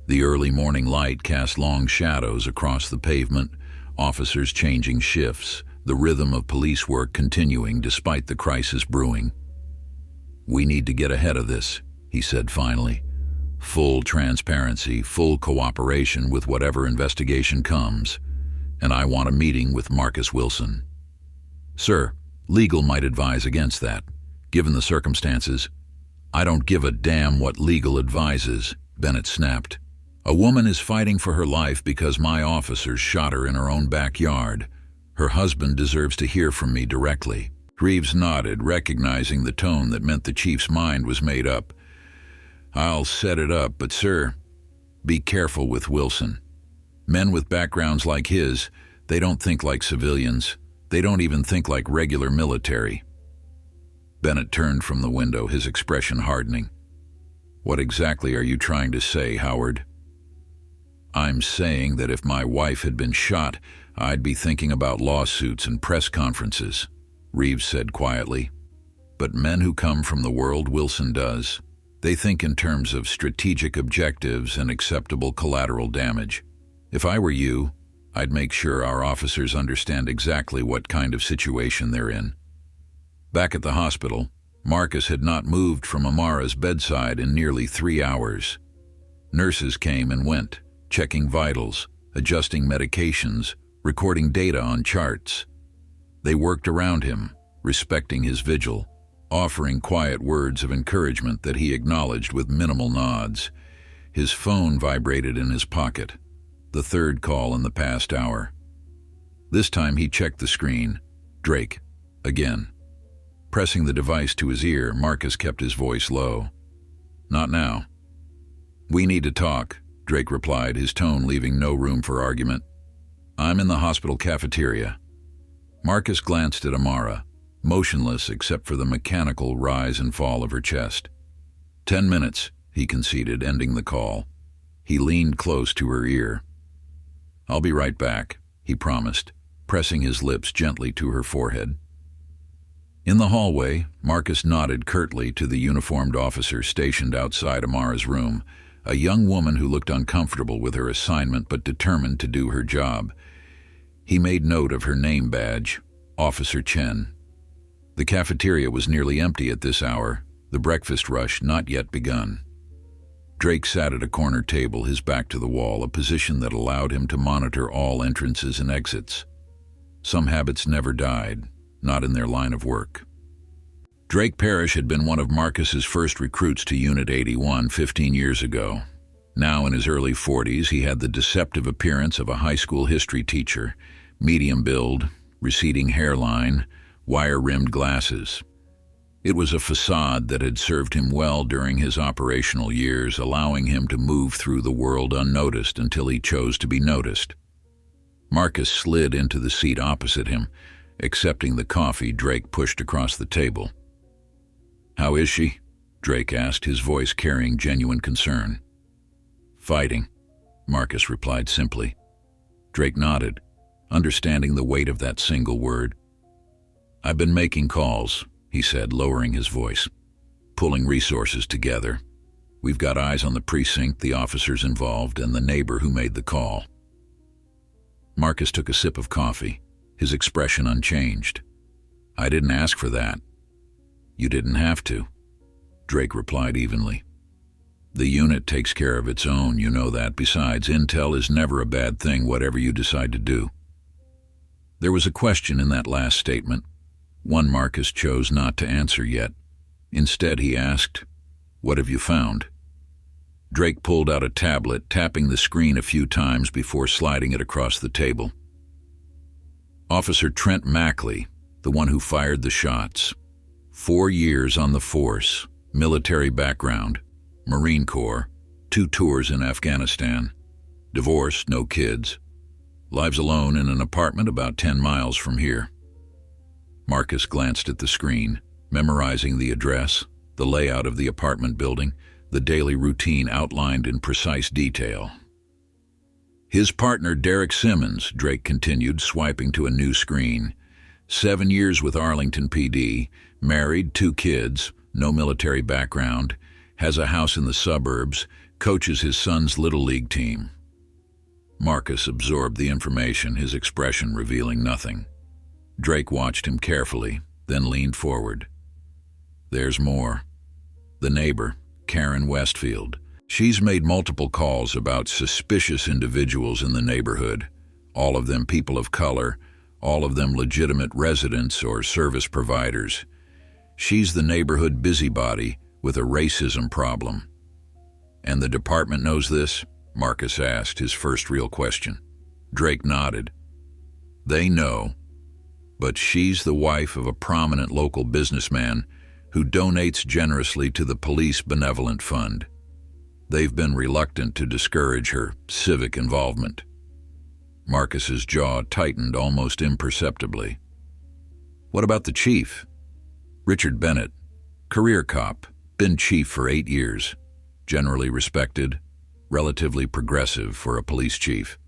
The early morning light cast long shadows across the pavement, officers changing shifts, the rhythm of police work continuing despite the crisis brewing. "We need to get ahead of this," he said finally. "Full transparency, full cooperation with whatever investigation comes. And I want a meeting with Marcus Wilson." "Sir, legal might advise against that, given the circumstances." "I don't give a damn what legal advises," Bennett snapped. "A woman is fighting for her life because my officers shot her in her own backyard. Her husband deserves to hear from me directly." Reeves nodded, recognizing the tone that meant the chief's mind was made up. "I'll set it up, but sir, be careful with Wilson. Men with backgrounds like his, they don't think like civilians. They don't even think like regular military." Bennett turned from the window, his expression hardening. "What exactly are you trying to say, Howard?" "I'm saying that if my wife had been shot, I'd be thinking about lawsuits and press conferences," Reeves said quietly. "But men who come from the world Wilson does, they think in terms of strategic objectives and acceptable collateral damage. If I were you, I'd make sure our officers understand exactly what kind of situation they're in." Back at the hospital, Marcus had not moved from Amara's bedside in nearly 3 hours. Nurses came and went, checking vitals, adjusting medications, recording data on charts. They worked around him, respecting his vigil, offering quiet words of encouragement that he acknowledged with minimal nods. His phone vibrated in his pocket, the third call in the past hour. This time he checked the screen. Drake, again. Pressing the device to his ear, Marcus kept his voice low. "Not now." "We need to talk," Drake replied, his tone leaving no room for argument. "I'm in the hospital cafeteria." Marcus glanced at Amara, motionless except for the mechanical rise and fall of her chest. 10 minutes, he conceded, ending the call. He leaned close to her ear. "I'll be right back," he promised, pressing his lips gently to her forehead. In the hallway, Marcus nodded curtly to the uniformed officer stationed outside Amara's room, a young woman who looked uncomfortable with her assignment but determined to do her job. He made note of her name badge, Officer Chen. The cafeteria was nearly empty at this hour, the breakfast rush not yet begun. Drake sat at a corner table, his back to the wall, a position that allowed him to monitor all entrances and exits. Some habits never died, not in their line of work. Drake Parrish had been one of Marcus's first recruits to Unit 81 15 years ago. Now in his early 40s, he had the deceptive appearance of a high school history teacher, medium build, receding hairline, wire-rimmed glasses. It was a facade that had served him well during his operational years, allowing him to move through the world unnoticed until he chose to be noticed. Marcus slid into the seat opposite him, accepting the coffee Drake pushed across the table. "How is she?" Drake asked, his voice carrying genuine concern. "Fighting," Marcus replied simply. Drake nodded, understanding the weight of that single word. "I've been making calls," he said, lowering his voice, "pulling resources together. We've got eyes on the precinct, the officers involved, and the neighbor who made the call." Marcus took a sip of coffee, his expression unchanged. "I didn't ask for that." "You didn't have to," Drake replied evenly. "The unit takes care of its own, you know that. Besides, intel is never a bad thing, whatever you decide to do." There was a question in that last statement, one Marcus chose not to answer yet. Instead, he asked, "What have you found?" Drake pulled out a tablet, tapping the screen a few times before sliding it across the table. "Officer Trent Mackley, the one who fired the shots. 4 years on the force, military background, Marine Corps, 2 tours in Afghanistan, divorced, no kids, lives alone in an apartment about 10 miles from here." Marcus glanced at the screen, memorizing the address, the layout of the apartment building, the daily routine outlined in precise detail. "His partner, Derek Simmons," Drake continued, swiping to a new screen. 7 years with Arlington PD, married, 2 kids, no military background, has a house in the suburbs, coaches his son's Little League team. Marcus absorbed the information, his expression revealing nothing. Drake watched him carefully, then leaned forward. "There's more. The neighbor, Karen Westfield. She's made multiple calls about suspicious individuals in the neighborhood, all of them people of color, all of them legitimate residents or service providers. She's the neighborhood busybody with a racism problem." "And the department knows this?" Marcus asked, his first real question. Drake nodded. "They know, but she's the wife of a prominent local businessman who donates generously to the Police Benevolent Fund. They've been reluctant to discourage her civic involvement." Marcus's jaw tightened almost imperceptibly. "What about the chief?" "Richard Bennett, career cop, been chief for 8 years, generally respected, relatively progressive for a police chief.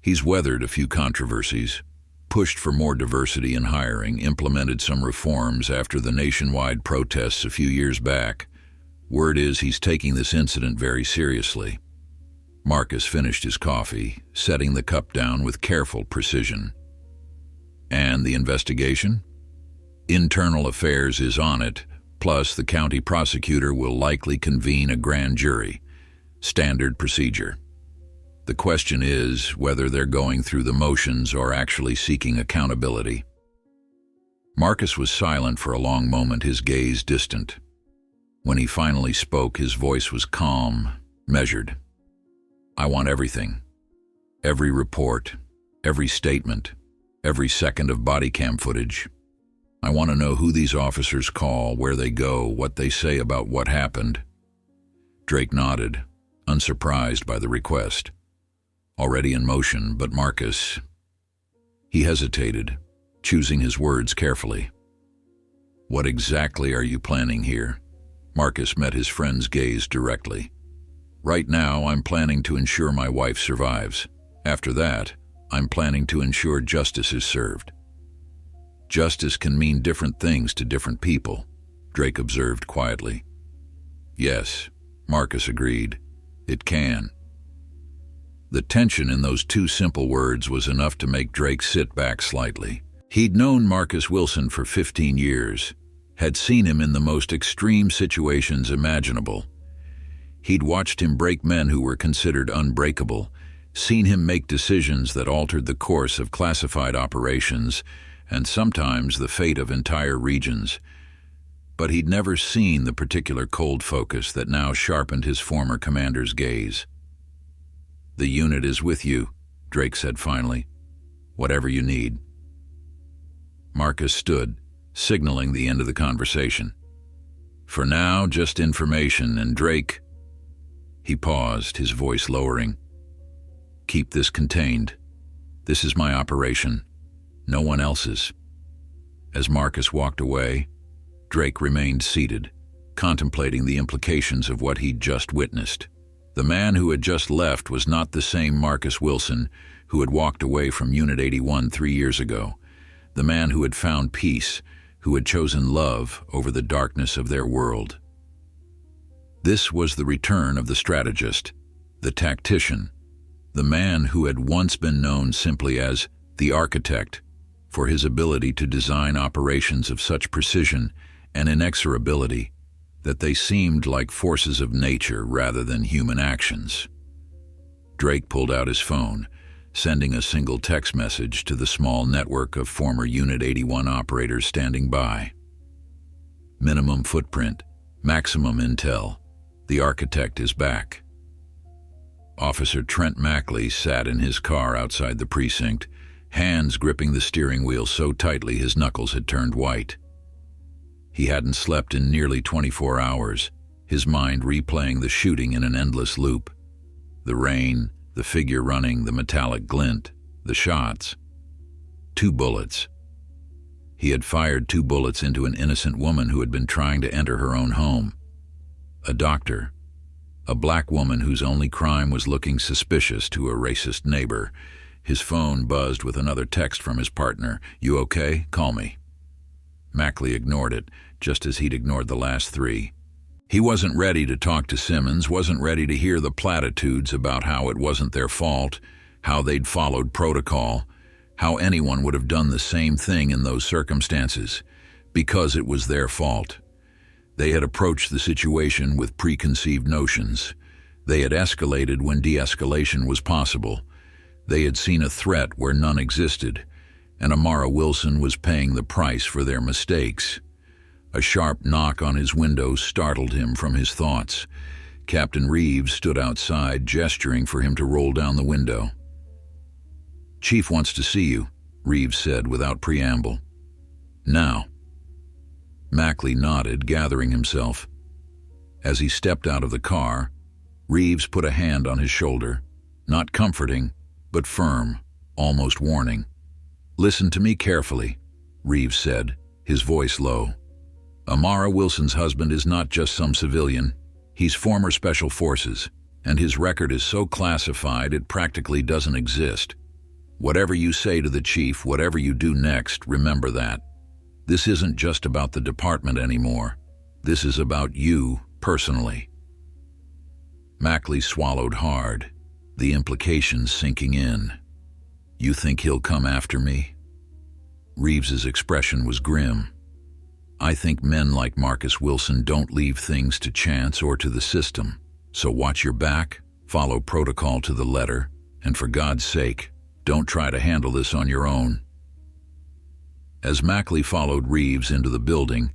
He's weathered a few controversies, pushed for more diversity in hiring, implemented some reforms after the nationwide protests a few years back. Word is he's taking this incident very seriously." Marcus finished his coffee, setting the cup down with careful precision. "And the investigation?" "Internal Affairs is on it, Plus, the county prosecutor will likely convene a grand jury. Standard procedure. The question is whether they're going through the motions or actually seeking accountability. Marcus was silent for a long moment, his gaze distant. When he finally spoke, his voice was calm, measured. I want everything. Every report, every statement, every second of body cam footage. I want to know who these officers call, where they go, what they say about what happened. Drake nodded, unsurprised by the request. Already in motion, but Marcus... He hesitated, choosing his words carefully. What exactly are you planning here? Marcus met his friend's gaze directly. Right now, I'm planning to ensure my wife survives. After that, I'm planning to ensure justice is served. Justice can mean different things to different people, Drake observed quietly. Yes, Marcus agreed. It can. The tension in those two simple words was enough to make Drake sit back slightly. He'd known Marcus Wilson for 15 years, had seen him in the most extreme situations imaginable. He'd watched him break men who were considered unbreakable, seen him make decisions that altered the course of classified operations and sometimes the fate of entire regions. But he'd never seen the particular cold focus that now sharpened his former commander's gaze. The unit is with you, Drake said finally. Whatever you need. Marcus stood, signaling the end of the conversation. For now, just information, and Drake... He paused, his voice lowering. Keep this contained. This is my operation. No one else's. As Marcus walked away, Drake remained seated, contemplating the implications of what he'd just witnessed. The man who had just left was not the same Marcus Wilson who had walked away from Unit 81 3 years ago. The man who had found peace, who had chosen love over the darkness of their world. This was the return of the strategist, the tactician, the man who had once been known simply as the architect, for his ability to design operations of such precision and inexorability that they seemed like forces of nature rather than human actions. Drake pulled out his phone, sending a single text message to the small network of former Unit 81 operators standing by. Minimum footprint, maximum intel. The architect is back. Officer Trent Mackley sat in his car outside the precinct, hands gripping the steering wheel so tightly his knuckles had turned white. He hadn't slept in nearly 24 hours, his mind replaying the shooting in an endless loop. The rain, the figure running, the metallic glint, the shots. 2 bullets. He had fired 2 bullets into an innocent woman who had been trying to enter her own home. A doctor. A black woman whose only crime was looking suspicious to a racist neighbor. His phone buzzed with another text from his partner. You okay? Call me. Mackley ignored it, just as he'd ignored the last 3. He wasn't ready to talk to Simmons, wasn't ready to hear the platitudes about how it wasn't their fault, how they'd followed protocol, how anyone would have done the same thing in those circumstances, because it was their fault. They had approached the situation with preconceived notions. They had escalated when de-escalation was possible. They had seen a threat where none existed, and Amara Wilson was paying the price for their mistakes. A sharp knock on his window startled him from his thoughts. Captain Reeves stood outside, gesturing for him to roll down the window. Chief wants to see you, Reeves said without preamble. Now. Mackley nodded, gathering himself. As he stepped out of the car, Reeves put a hand on his shoulder, not comforting, but firm, almost warning. Listen to me carefully, Reeves said, his voice low. Amara Wilson's husband is not just some civilian. He's former Special Forces, and his record is so classified it practically doesn't exist. Whatever you say to the chief, whatever you do next, remember that. This isn't just about the department anymore. This is about you, personally. Mackley swallowed hard, the implications sinking in. You think he'll come after me? Reeves's expression was grim. I think men like Marcus Wilson don't leave things to chance or to the system. So watch your back, follow protocol to the letter, and for God's sake, don't try to handle this on your own. As Mackley followed Reeves into the building,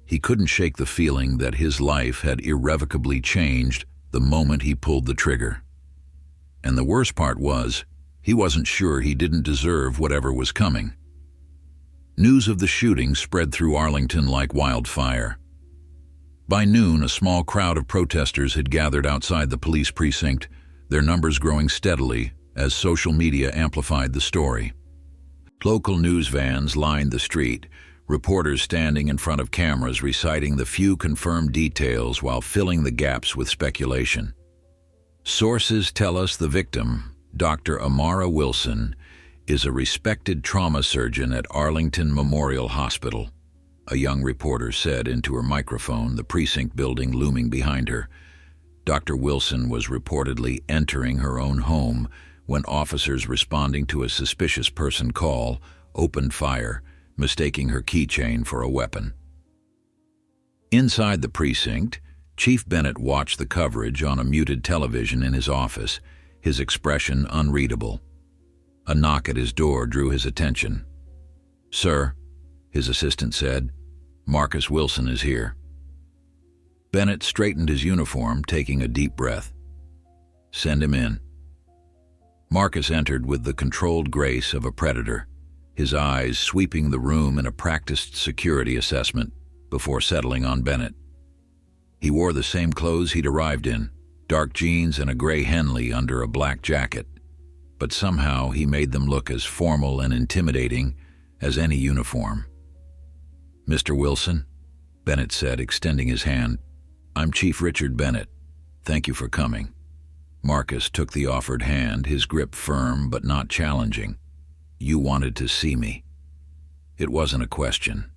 he couldn't shake the feeling that his life had irrevocably changed the moment he pulled the trigger. And the worst part was, he wasn't sure he didn't deserve whatever was coming. News of the shooting spread through Arlington like wildfire. By noon, a small crowd of protesters had gathered outside the police precinct, their numbers growing steadily as social media amplified the story. Local news vans lined the street, reporters standing in front of cameras reciting the few confirmed details while filling the gaps with speculation. Sources tell us the victim, Dr. Amara Wilson, is a respected trauma surgeon at Arlington Memorial Hospital, a young reporter said into her microphone, the precinct building looming behind her. Dr. Wilson was reportedly entering her own home when officers responding to a suspicious person call opened fire, mistaking her keychain for a weapon. Inside the precinct, Chief Bennett watched the coverage on a muted television in his office, his expression unreadable. A knock at his door drew his attention. "Sir," his assistant said, "Marcus Wilson is here." Bennett straightened his uniform, taking a deep breath. "Send him in." Marcus entered with the controlled grace of a predator, his eyes sweeping the room in a practiced security assessment before settling on Bennett. He wore the same clothes he'd arrived in, dark jeans and a gray Henley under a black jacket, but somehow he made them look as formal and intimidating as any uniform. "Mr. Wilson," Bennett said, extending his hand, "I'm Chief Richard Bennett. Thank you for coming." Marcus took the offered hand, his grip firm but not challenging. "You wanted to see me." It wasn't a question.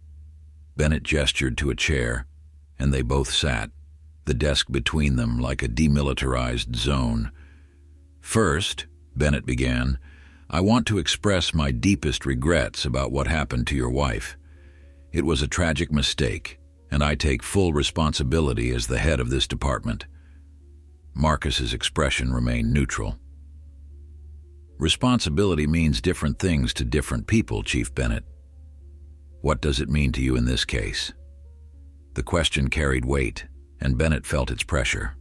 Bennett gestured to a chair, and they both sat, the desk between them like a demilitarized zone. "First," Bennett began, "I want to express my deepest regrets about what happened to your wife. It was a tragic mistake, and I take full responsibility as the head of this department." Marcus's expression remained neutral. "Responsibility means different things to different people, Chief Bennett. What does it mean to you in this case?" The question carried weight, and Bennett felt its pressure.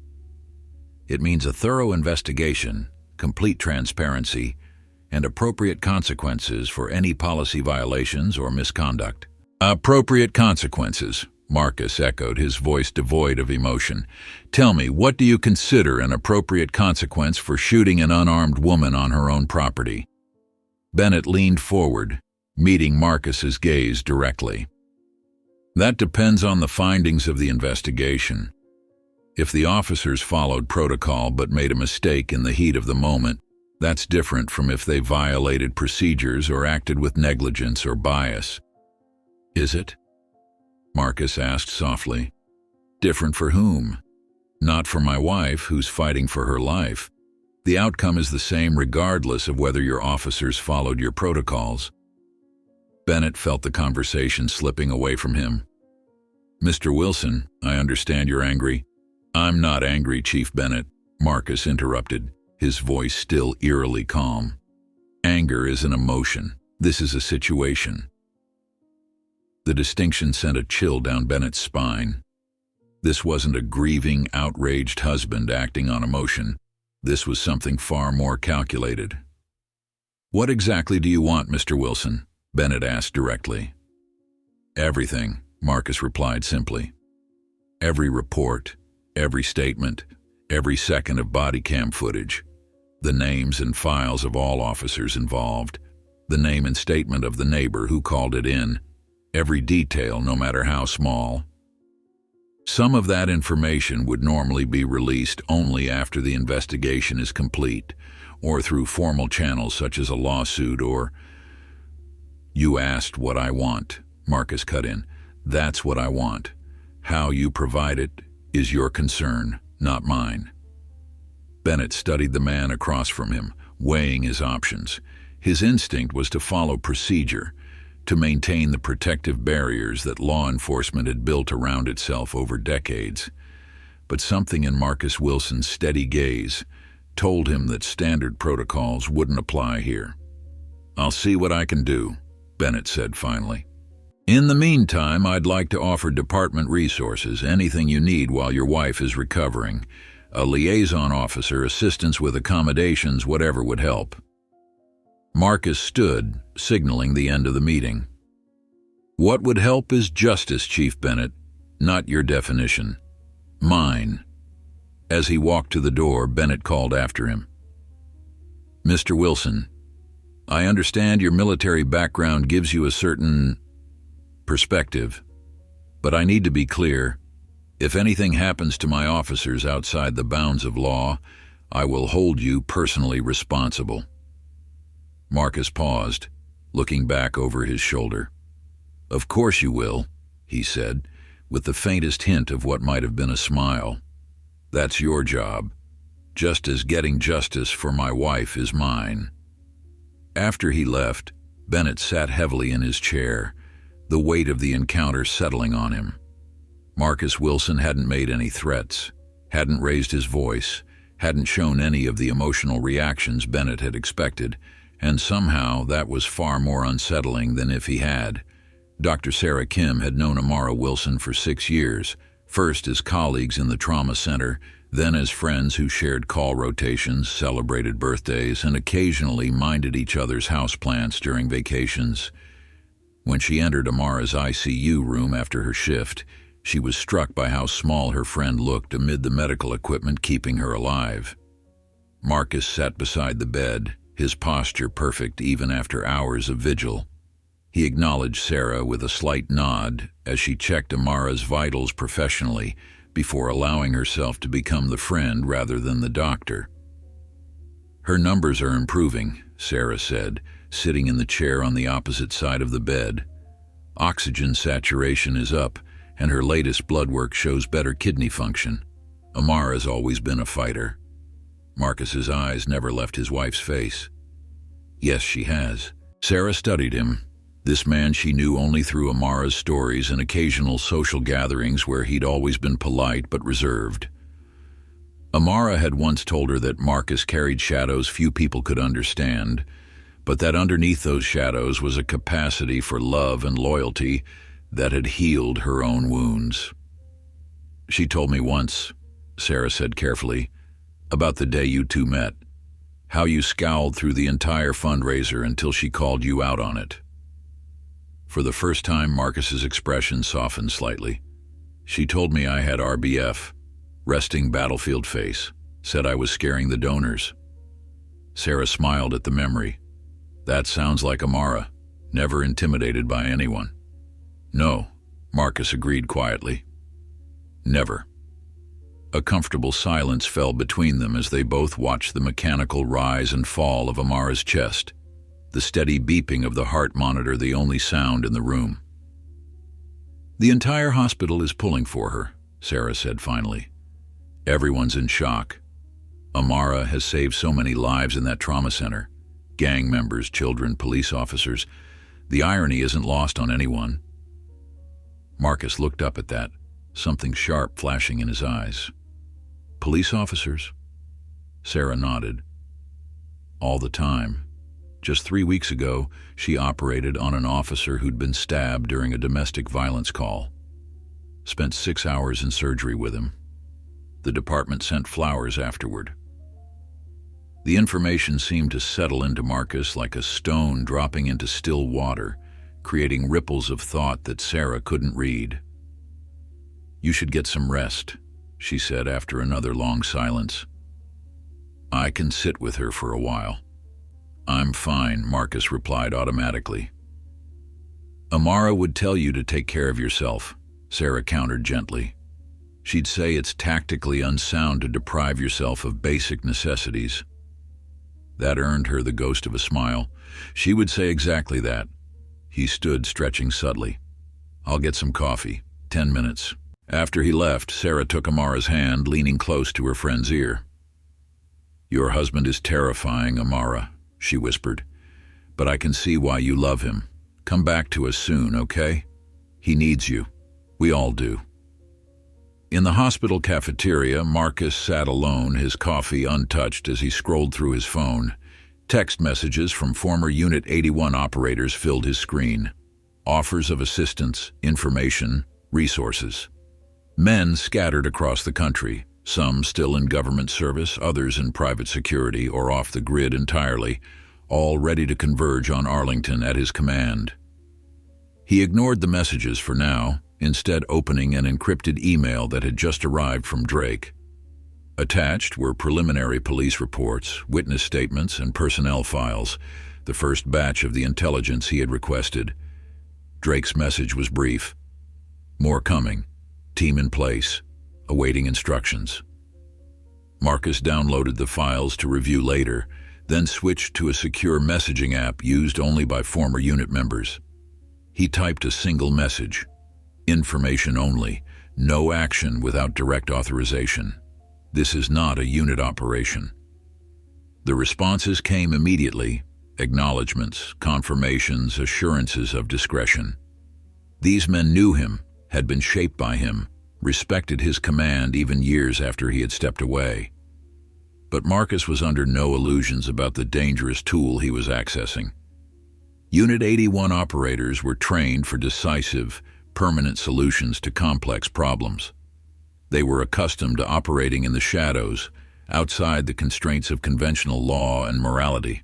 "It means a thorough investigation, complete transparency, and appropriate consequences for any policy violations or misconduct." "Appropriate consequences," Marcus echoed, his voice devoid of emotion. "Tell me, what do you consider an appropriate consequence for shooting an unarmed woman on her own property?" Bennett leaned forward, meeting Marcus's gaze directly. "That depends on the findings of the investigation. If the officers followed protocol but made a mistake in the heat of the moment, that's different from if they violated procedures or acted with negligence or bias." "Is it?" Marcus asked softly. "Different for whom?" "Not for my wife, who's fighting for her life. The outcome is the same regardless of whether your officers followed your protocols." Bennett felt the conversation slipping away from him. "Mr. Wilson, I understand you're angry." "I'm not angry, Chief Bennett," Marcus interrupted, his voice still eerily calm. "Anger is an emotion. This is a situation." The distinction sent a chill down Bennett's spine. This wasn't a grieving, outraged husband acting on emotion. This was something far more calculated. "What exactly do you want, Mr. Wilson?" Bennett asked directly. "Everything," Marcus replied simply. "Every report, every statement, every second of body cam footage, the names and files of all officers involved, the name and statement of the neighbor who called it in, every detail, no matter how small. Some of that information would normally be released only after the investigation is complete, or through formal channels such as a lawsuit or—" "You asked what I want," Marcus cut in. "That's what I want. How you provide it is your concern, not mine." Bennett studied the man across from him, weighing his options. His instinct was to follow procedure, to maintain the protective barriers that law enforcement had built around itself over decades. But something in Marcus Wilson's steady gaze told him that standard protocols wouldn't apply here. "I'll see what I can do," Bennett said finally. "In the meantime, I'd like to offer department resources, anything you need while your wife is recovering. A liaison officer, assistance with accommodations, whatever would help." Marcus stood, signaling the end of the meeting. "What would help is justice, Chief Bennett, not your definition. Mine." As he walked to the door, Bennett called after him. "Mr. Wilson, I understand your military background gives you a certain perspective, but I need to be clear. If anything happens to my officers outside the bounds of law, I will hold you personally responsible." Marcus paused, looking back over his shoulder. "Of course you will," he said, with the faintest hint of what might have been a smile. "That's your job, just as getting justice for my wife is mine." After he left, Bennett sat heavily in his chair, the weight of the encounter settling on him. Marcus Wilson hadn't made any threats, hadn't raised his voice, hadn't shown any of the emotional reactions Bennett had expected, and somehow that was far more unsettling than if he had. Dr. Sarah Kim had known Amara Wilson for 6 years, first as colleagues in the trauma center, then as friends who shared call rotations, celebrated birthdays, and occasionally minded each other's houseplants during vacations. When she entered Amara's ICU room after her shift, she was struck by how small her friend looked amid the medical equipment keeping her alive. Marcus sat beside the bed, his posture perfect even after hours of vigil. He acknowledged Sarah with a slight nod as she checked Amara's vitals professionally before allowing herself to become the friend rather than the doctor. "Her numbers are improving," Sarah said, sitting in the chair on the opposite side of the bed. "Oxygen saturation is up, and her latest blood work shows better kidney function. Amara's always been a fighter." Marcus's eyes never left his wife's face. "Yes, she has." Sarah studied him. This man she knew only through Amara's stories and occasional social gatherings where he'd always been polite but reserved. Amara had once told her that Marcus carried shadows few people could understand, but that underneath those shadows was a capacity for love and loyalty that had healed her own wounds. "She told me once," Sarah said carefully, "about the day you two met, how you scowled through the entire fundraiser until she called you out on it." For the first time, Marcus's expression softened slightly. "She told me I had RBF, resting battlefield face, said I was scaring the donors." Sarah smiled at the memory. "That sounds like Amara, never intimidated by anyone." "No," Marcus agreed quietly. "Never." A comfortable silence fell between them as they both watched the mechanical rise and fall of Amara's chest, the steady beeping of the heart monitor the only sound in the room. "The entire hospital is pulling for her," Sarah said finally. "Everyone's in shock. Amara has saved so many lives in that trauma center. Gang members, children, police officers. The irony isn't lost on anyone." Marcus looked up at that, something sharp flashing in his eyes. "Police officers?" Sarah nodded. "All the time. Just 3 weeks ago, she operated on an officer who'd been stabbed during a domestic violence call. Spent 6 hours in surgery with him. The department sent flowers afterward." The information seemed to settle into Marcus like a stone dropping into still water, creating ripples of thought that Sarah couldn't read. "You should get some rest," she said after another long silence. "I can sit with her for a while." "I'm fine," Marcus replied automatically. "Amara would tell you to take care of yourself," Sarah countered gently. "She'd say it's tactically unsound to deprive yourself of basic necessities." That earned her the ghost of a smile. "She would say exactly that." He stood, stretching subtly. "I'll get some coffee. 10 minutes." After he left, Sarah took Amara's hand, leaning close to her friend's ear. "Your husband is terrifying, Amara," she whispered, "but I can see why you love him. Come back to us soon, okay? He needs you. We all do. In the hospital cafeteria, Marcus sat alone, his coffee untouched as he scrolled through his phone. Text messages from former Unit 81 operators filled his screen. Offers of assistance, information, resources. Men scattered across the country, some still in government service, others in private security or off the grid entirely, all ready to converge on Arlington at his command. He ignored the messages for now, instead opening an encrypted email that had just arrived from Drake. Attached were preliminary police reports, witness statements, and personnel files, the first batch of the intelligence he had requested. Drake's message was brief. More coming. Team in place. Awaiting instructions. Marcus downloaded the files to review later, then switched to a secure messaging app used only by former unit members. He typed a single message. Information only. No action without direct authorization. This is not a unit operation. The responses came immediately. Acknowledgments, confirmations, assurances of discretion. These men knew him, had been shaped by him, respected his command even years after he had stepped away. But Marcus was under no illusions about the dangerous tool he was accessing. Unit 81 operators were trained for decisive, permanent solutions to complex problems. They were accustomed to operating in the shadows, outside the constraints of conventional law and morality.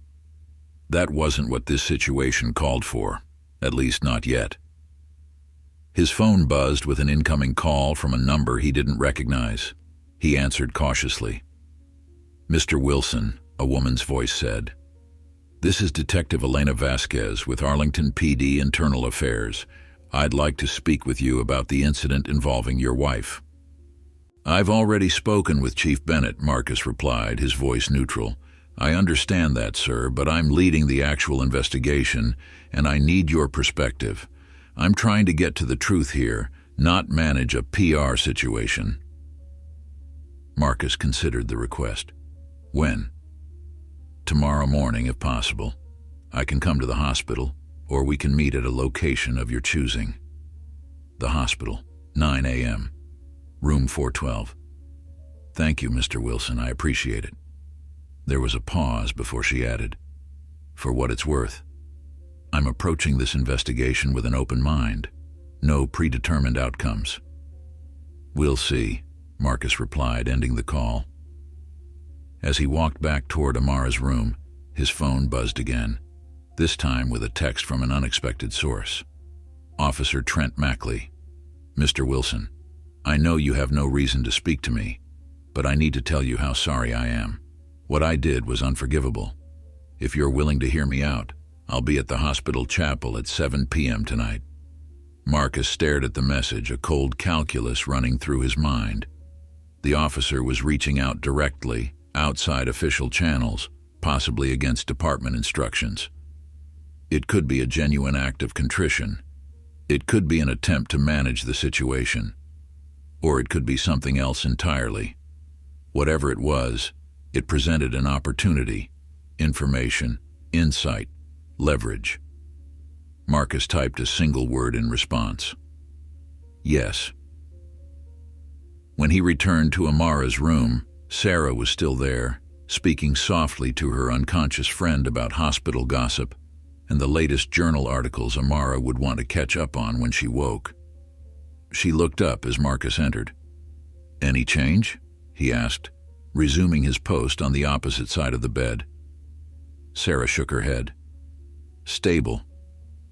That wasn't what this situation called for, at least not yet. His phone buzzed with an incoming call from a number he didn't recognize. He answered cautiously. "Mr. Wilson," a woman's voice said. "This is Detective Elena Vasquez with Arlington PD Internal Affairs. I'd like to speak with you about the incident involving your wife." "I've already spoken with Chief Bennett," Marcus replied, his voice neutral. "I understand that, sir, but I'm leading the actual investigation, and I need your perspective. I'm trying to get to the truth here, not manage a PR situation." Marcus considered the request. "When?" "Tomorrow morning, if possible. I can come to the hospital, or we can meet at a location of your choosing." "The hospital, 9 a.m. Room 412. "Thank you, Mr. Wilson, I appreciate it." There was a pause before she added, "For what it's worth, I'm approaching this investigation with an open mind. No predetermined outcomes." "We'll see," Marcus replied, ending the call. As he walked back toward Amara's room, his phone buzzed again, this time with a text from an unexpected source. "Officer Trent Mackley. Mr. Wilson, I know you have no reason to speak to me, but I need to tell you how sorry I am. What I did was unforgivable. If you're willing to hear me out, I'll be at the hospital chapel at 7 p.m. tonight." Marcus stared at the message, a cold calculus running through his mind. The officer was reaching out directly, outside official channels, possibly against department instructions. It could be a genuine act of contrition. It could be an attempt to manage the situation. Or it could be something else entirely. Whatever it was, it presented an opportunity, information, insight, leverage. Marcus typed a single word in response. "Yes." When he returned to Amara's room, Sarah was still there, speaking softly to her unconscious friend about hospital gossip and the latest journal articles Amara would want to catch up on when she woke. She looked up as Marcus entered. "Any change?" he asked, resuming his post on the opposite side of the bed. Sarah shook her head. "Stable.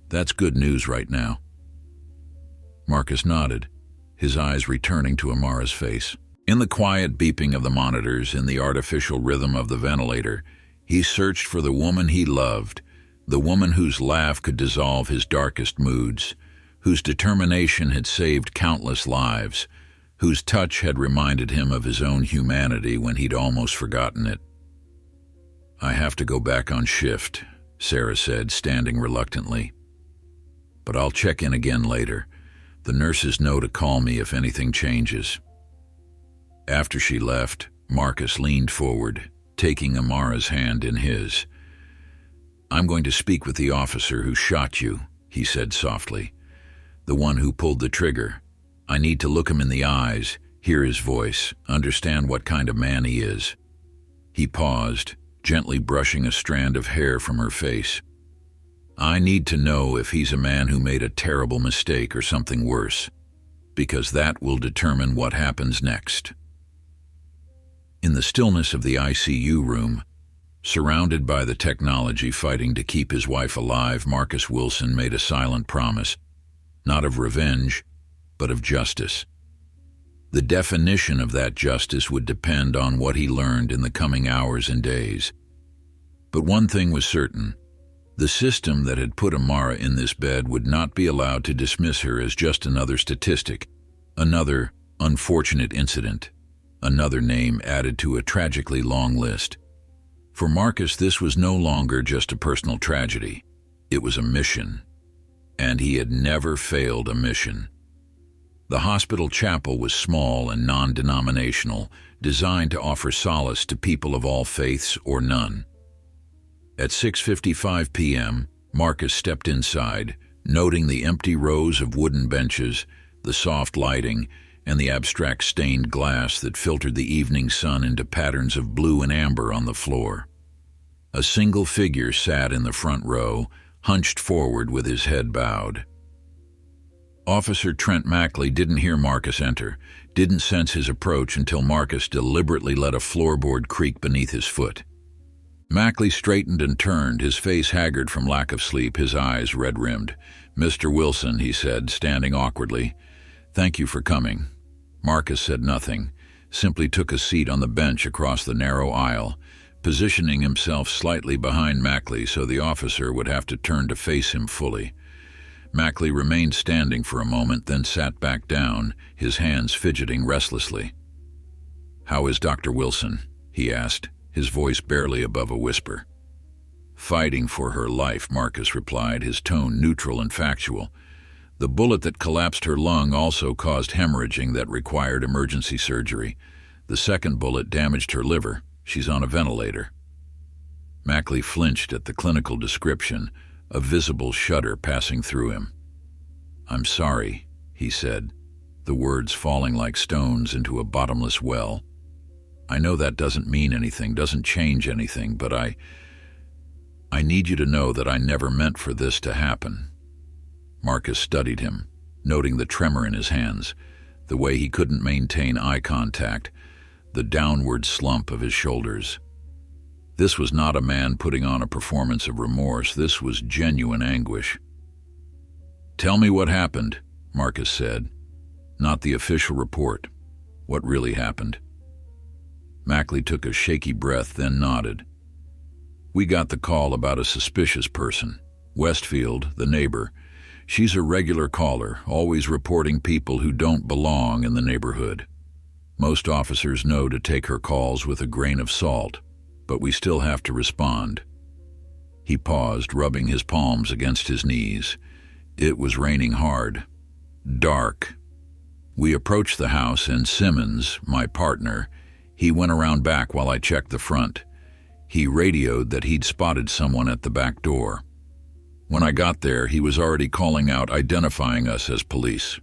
That's good news right now." Marcus nodded, his eyes returning to Amara's face. In the quiet beeping of the monitors, in the artificial rhythm of the ventilator, he searched for the woman he loved, the woman whose laugh could dissolve his darkest moods, whose determination had saved countless lives, whose touch had reminded him of his own humanity when he'd almost forgotten it. "I have to go back on shift," Sarah said, standing reluctantly. "But I'll check in again later. The nurses know to call me if anything changes." After she left, Marcus leaned forward, taking Amara's hand in his. "I'm going to speak with the officer who shot you," he said softly. "The one who pulled the trigger. I need to look him in the eyes, hear his voice, understand what kind of man he is." He paused, gently brushing a strand of hair from her face. "I need to know if he's a man who made a terrible mistake or something worse, because that will determine what happens next." In the stillness of the ICU room, surrounded by the technology fighting to keep his wife alive, Marcus Wilson made a silent promise, not of revenge, but of justice. The definition of that justice would depend on what he learned in the coming hours and days. But one thing was certain: the system that had put Amara in this bed would not be allowed to dismiss her as just another statistic, another unfortunate incident, another name added to a tragically long list. For Marcus, this was no longer just a personal tragedy. It was a mission, and he had never failed a mission. The hospital chapel was small and non-denominational, designed to offer solace to people of all faiths or none. At 6:55 p.m., Marcus stepped inside, noting the empty rows of wooden benches, the soft lighting, and the abstract stained glass that filtered the evening sun into patterns of blue and amber on the floor. A single figure sat in the front row, hunched forward with his head bowed. Officer Trent Mackley didn't hear Marcus enter, didn't sense his approach until Marcus deliberately let a floorboard creak beneath his foot. Mackley straightened and turned, his face haggard from lack of sleep, his eyes red-rimmed. "Mr. Wilson," he said, standing awkwardly, "thank you for coming." Marcus said nothing, simply took a seat on the bench across the narrow aisle, positioning himself slightly behind Mackley so the officer would have to turn to face him fully. Mackley remained standing for a moment, then sat back down, his hands fidgeting restlessly. "How is Dr. Wilson?" he asked, his voice barely above a whisper. "Fighting for her life," Marcus replied, his tone neutral and factual. "The bullet that collapsed her lung also caused hemorrhaging that required emergency surgery. The second bullet damaged her liver. She's on a ventilator." Mackley flinched at the clinical description, a visible shudder passing through him. "I'm sorry," he said, the words falling like stones into a bottomless well. "I know that doesn't mean anything, doesn't change anything, but I need you to know that I never meant for this to happen." Marcus studied him, noting the tremor in his hands, the way he couldn't maintain eye contact, the downward slump of his shoulders. This was not a man putting on a performance of remorse. This was genuine anguish. "Tell me what happened," Marcus said. "Not the official report. What really happened?" Mackley took a shaky breath, then nodded. "We got the call about a suspicious person. Westfield, the neighbor. She's a regular caller, always reporting people who don't belong in the neighborhood. Most officers know to take her calls with a grain of salt, but we still have to respond." He paused, rubbing his palms against his knees. It was raining hard. Dark. We approached the house, and Simmons, my partner, he went around back while I checked the front. He radioed that he'd spotted someone at the back door. When I got there, he was already calling out, identifying us as police.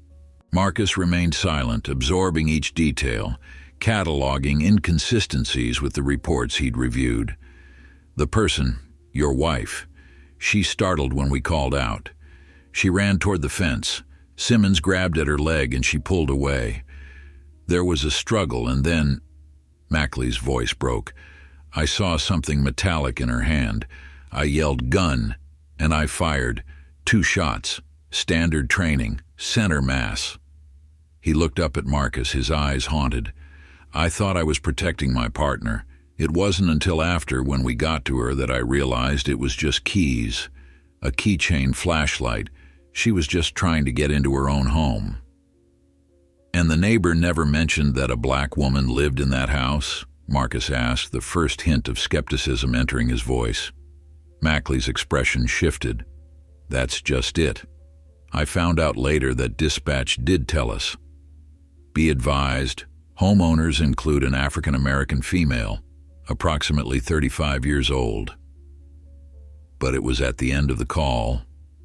Marcus remained silent, absorbing each detail, cataloging inconsistencies with the reports he'd reviewed. "The person, your wife, she startled when we called out. She ran toward the fence. Simmons grabbed at her leg and she pulled away. There was a struggle, and then—" Mackley's voice broke. "I saw something metallic in her hand. I yelled, 'Gun!' and I fired. 2 shots. Standard training. Center mass." He looked up at Marcus, his eyes haunted. "I thought I was protecting my partner. It wasn't until after, when we got to her, that I realized it was just keys. A keychain flashlight. She was just trying to get into her own home." "And the neighbor never mentioned that a black woman lived in that house?" Marcus asked, the first hint of skepticism entering his voice. Mackley's expression shifted. "That's just it. I found out later that dispatch did tell us. Be advised, homeowners include an African-American female, approximately 35 years old." But it was at the end of the call,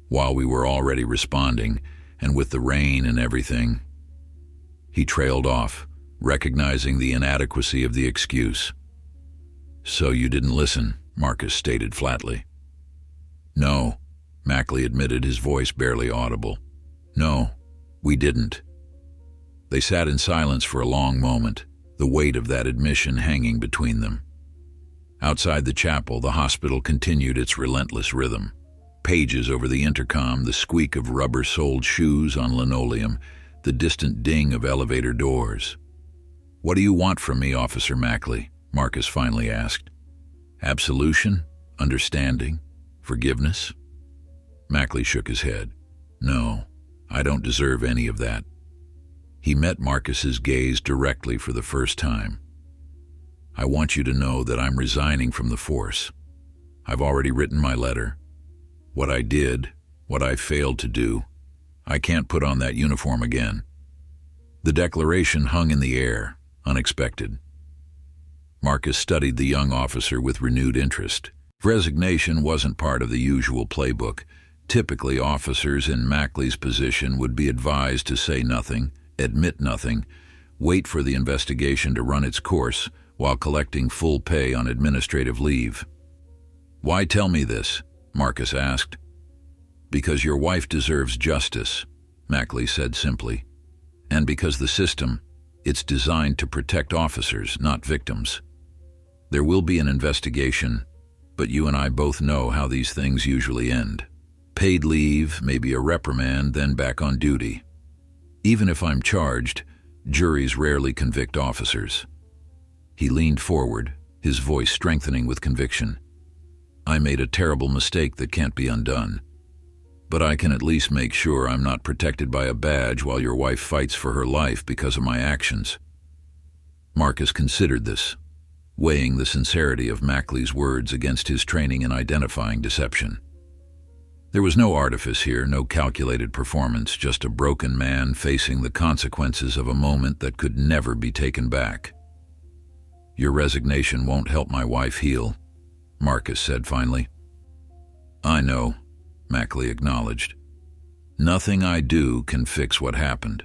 while we were already responding, and with the rain and everything. He trailed off, recognizing the inadequacy of the excuse. So you didn't listen, Marcus stated flatly. No, Mackley admitted, his voice barely audible. No, we didn't. They sat in silence for a long moment, the weight of that admission hanging between them. Outside the chapel, the hospital continued its relentless rhythm. Pages over the intercom, the squeak of rubber-soled shoes on linoleum, the distant ding of elevator doors. What do you want from me, Officer Mackley? Marcus finally asked. Absolution? Understanding? Forgiveness? Mackley shook his head. No, I don't deserve any of that. He met Marcus's gaze directly for the first time. I want you to know that I'm resigning from the force. I've already written my letter. What I did, what I failed to do, I can't put on that uniform again. The declaration hung in the air, unexpected. Marcus studied the young officer with renewed interest. Resignation wasn't part of the usual playbook. Typically, officers in Mackley's position would be advised to say nothing, admit nothing, wait for the investigation to run its course while collecting full pay on administrative leave. Why tell me this? Marcus asked. Because your wife deserves justice, Mackley said simply. And because the system, it's designed to protect officers, not victims. There will be an investigation, but you and I both know how these things usually end. Paid leave, maybe a reprimand, then back on duty. Even if I'm charged, juries rarely convict officers. He leaned forward, his voice strengthening with conviction. I made a terrible mistake that can't be undone. But I can at least make sure I'm not protected by a badge while your wife fights for her life because of my actions. Marcus considered this, weighing the sincerity of Mackley's words against his training in identifying deception. There was no artifice here, no calculated performance, just a broken man facing the consequences of a moment that could never be taken back. Your resignation won't help my wife heal, Marcus said finally. I know, Mackley acknowledged. Nothing I do can fix what happened,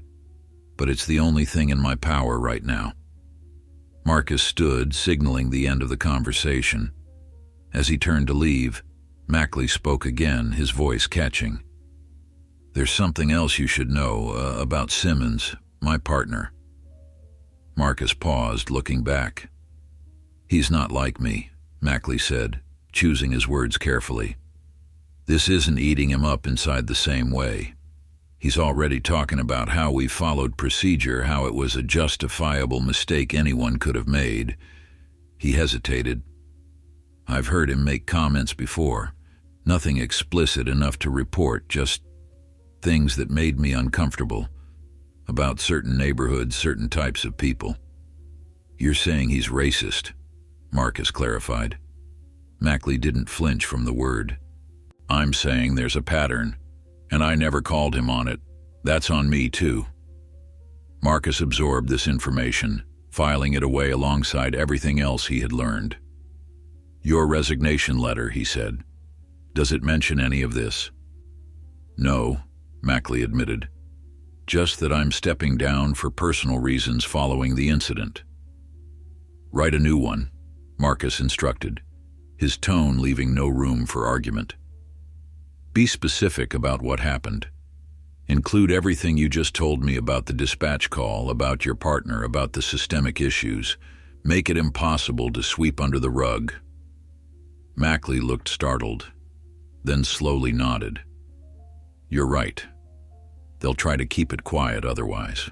but it's the only thing in my power right now. Marcus stood, signaling the end of the conversation. As he turned to leave, Mackley spoke again, his voice catching. There's something else you should know about Simmons, my partner. Marcus paused, looking back. He's not like me, Mackley said, choosing his words carefully. This isn't eating him up inside the same way. He's already talking about how we followed procedure, how it was a justifiable mistake anyone could have made. He hesitated. I've heard him make comments before. Nothing explicit enough to report, just things that made me uncomfortable. About certain neighborhoods, certain types of people. You're saying he's racist, Marcus clarified. Mackley didn't flinch from the word. I'm saying there's a pattern, and I never called him on it. That's on me, too. Marcus absorbed this information, filing it away alongside everything else he had learned. Your resignation letter, he said. Does it mention any of this? No, Mackley admitted. Just that I'm stepping down for personal reasons following the incident. Write a new one, Marcus instructed, his tone leaving no room for argument. Be specific about what happened. Include everything you just told me about the dispatch call, about your partner, about the systemic issues. Make it impossible to sweep under the rug. Mackley looked startled, then slowly nodded. You're right. They'll try to keep it quiet otherwise.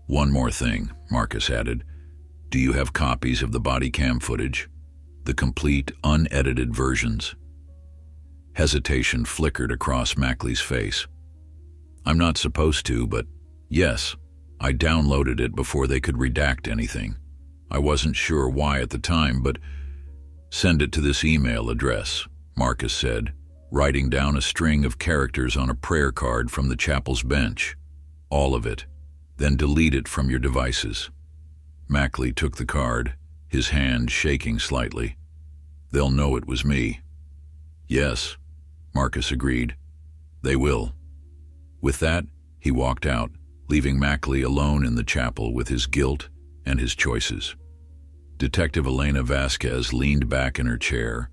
One more thing, Marcus added. Do you have copies of the body cam footage? The complete, unedited versions? Hesitation flickered across Mackley's face. I'm not supposed to, but yes, I downloaded it before they could redact anything. I wasn't sure why at the time, but send it to this email address, Marcus said, writing down a string of characters on a prayer card from the chapel's bench. All of it. Then delete it from your devices. Mackley took the card, his hand shaking slightly. They'll know it was me. Yes, Marcus agreed. They will." With that, he walked out, leaving Mackley alone in the chapel with his guilt and his choices. Detective Elena Vasquez leaned back in her chair,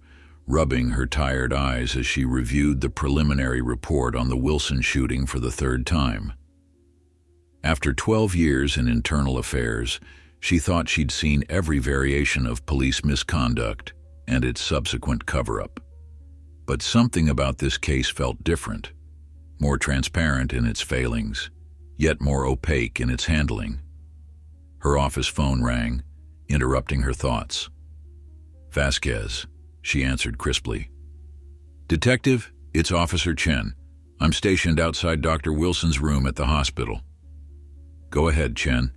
rubbing her tired eyes as she reviewed the preliminary report on the Wilson shooting for the third time. After 12 years in internal affairs, she thought she'd seen every variation of police misconduct and its subsequent cover-up. But something about this case felt different, more transparent in its failings, yet more opaque in its handling. Her office phone rang, interrupting her thoughts. "Vasquez," she answered crisply. "Detective, it's Officer Chen. I'm stationed outside Dr. Wilson's room at the hospital." "Go ahead, Chen."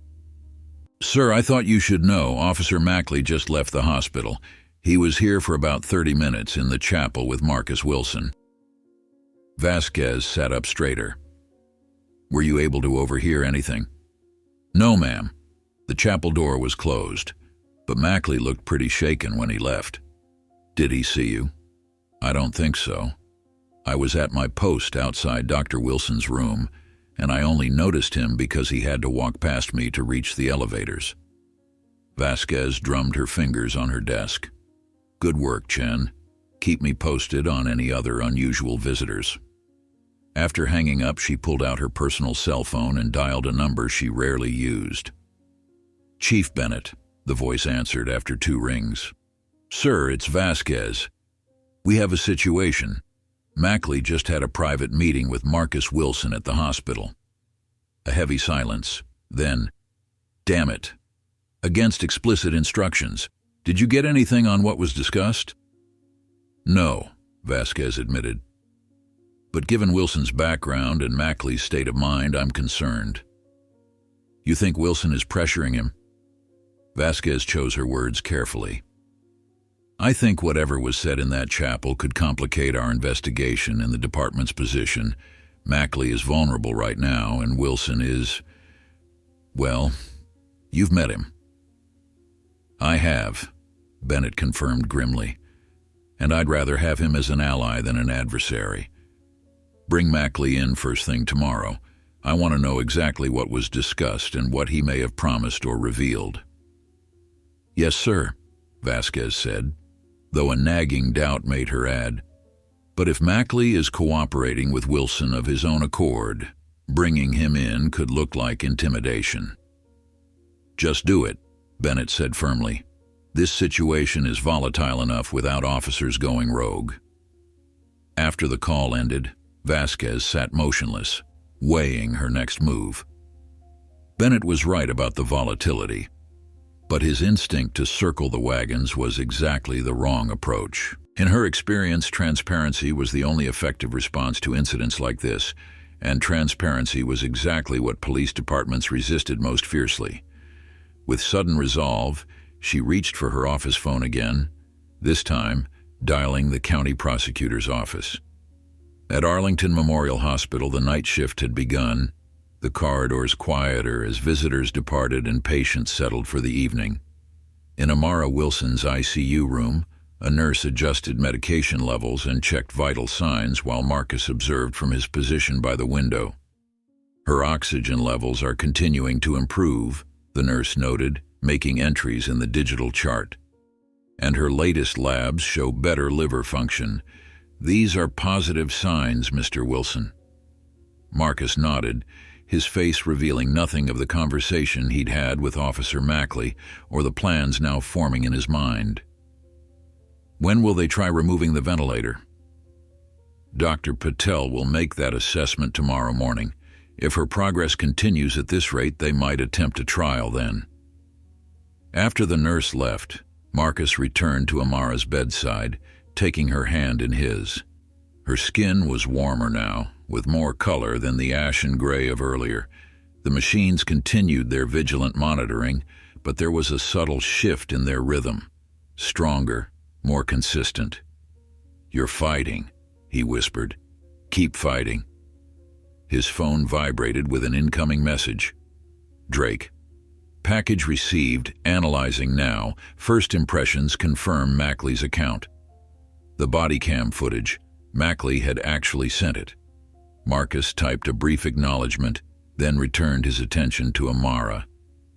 "Sir, I thought you should know Officer Mackley just left the hospital. He was here for about 30 minutes in the chapel with Marcus Wilson." Vasquez sat up straighter. "Were you able to overhear anything?" "No, ma'am. The chapel door was closed, but Mackley looked pretty shaken when he left." "Did he see you?" "I don't think so. I was at my post outside Dr. Wilson's room, and I only noticed him because he had to walk past me to reach the elevators." Vasquez drummed her fingers on her desk. "Good work, Chen. Keep me posted on any other unusual visitors." After hanging up, she pulled out her personal cell phone and dialed a number she rarely used. "Chief Bennett," the voice answered after 2 rings. "Sir, it's Vasquez. We have a situation. Mackley just had a private meeting with Marcus Wilson at the hospital." A heavy silence. Then, "Damn it. Against explicit instructions. Did you get anything on what was discussed?" "No," Vasquez admitted. "But given Wilson's background and Mackley's state of mind, I'm concerned." "You think Wilson is pressuring him?" Vasquez chose her words carefully. "I think whatever was said in that chapel could complicate our investigation and the department's position. Mackley is vulnerable right now, and Wilson is... well, you've met him." "I have," Bennett confirmed grimly. "And I'd rather have him as an ally than an adversary. Bring Mackley in first thing tomorrow. I want to know exactly what was discussed and what he may have promised or revealed." "Yes, sir," Vasquez said, though a nagging doubt made her add, "But if Mackley is cooperating with Wilson of his own accord, bringing him in could look like intimidation." "Just do it," Bennett said firmly. "This situation is volatile enough without officers going rogue." After the call ended, Vasquez sat motionless, weighing her next move. Bennett was right about the volatility, but his instinct to circle the wagons was exactly the wrong approach. In her experience, transparency was the only effective response to incidents like this, and transparency was exactly what police departments resisted most fiercely. With sudden resolve, she reached for her office phone again, this time dialing the county prosecutor's office. At Arlington Memorial Hospital, the night shift had begun, the corridors quieter as visitors departed and patients settled for the evening. In Amara Wilson's ICU room, a nurse adjusted medication levels and checked vital signs while Marcus observed from his position by the window. "Her oxygen levels are continuing to improve," the nurse noted, making entries in the digital chart. "And her latest labs show better liver function. These are positive signs, Mr. Wilson." Marcus nodded, his face revealing nothing of the conversation he'd had with Officer Mackley or the plans now forming in his mind. "When will they try removing the ventilator?" "Dr. Patel will make that assessment tomorrow morning. If her progress continues at this rate, they might attempt a trial then." After the nurse left, Marcus returned to Amara's bedside, taking her hand in his. Her skin was warmer now, with more color than the ashen gray of earlier. The machines continued their vigilant monitoring, but there was a subtle shift in their rhythm. Stronger, more consistent. "You're fighting," he whispered. "Keep fighting." His phone vibrated with an incoming message. "Drake. Package received, analyzing now. First impressions confirm Mackley's account." The body cam footage, Mackley had actually sent it. Marcus typed a brief acknowledgement, then returned his attention to Amara.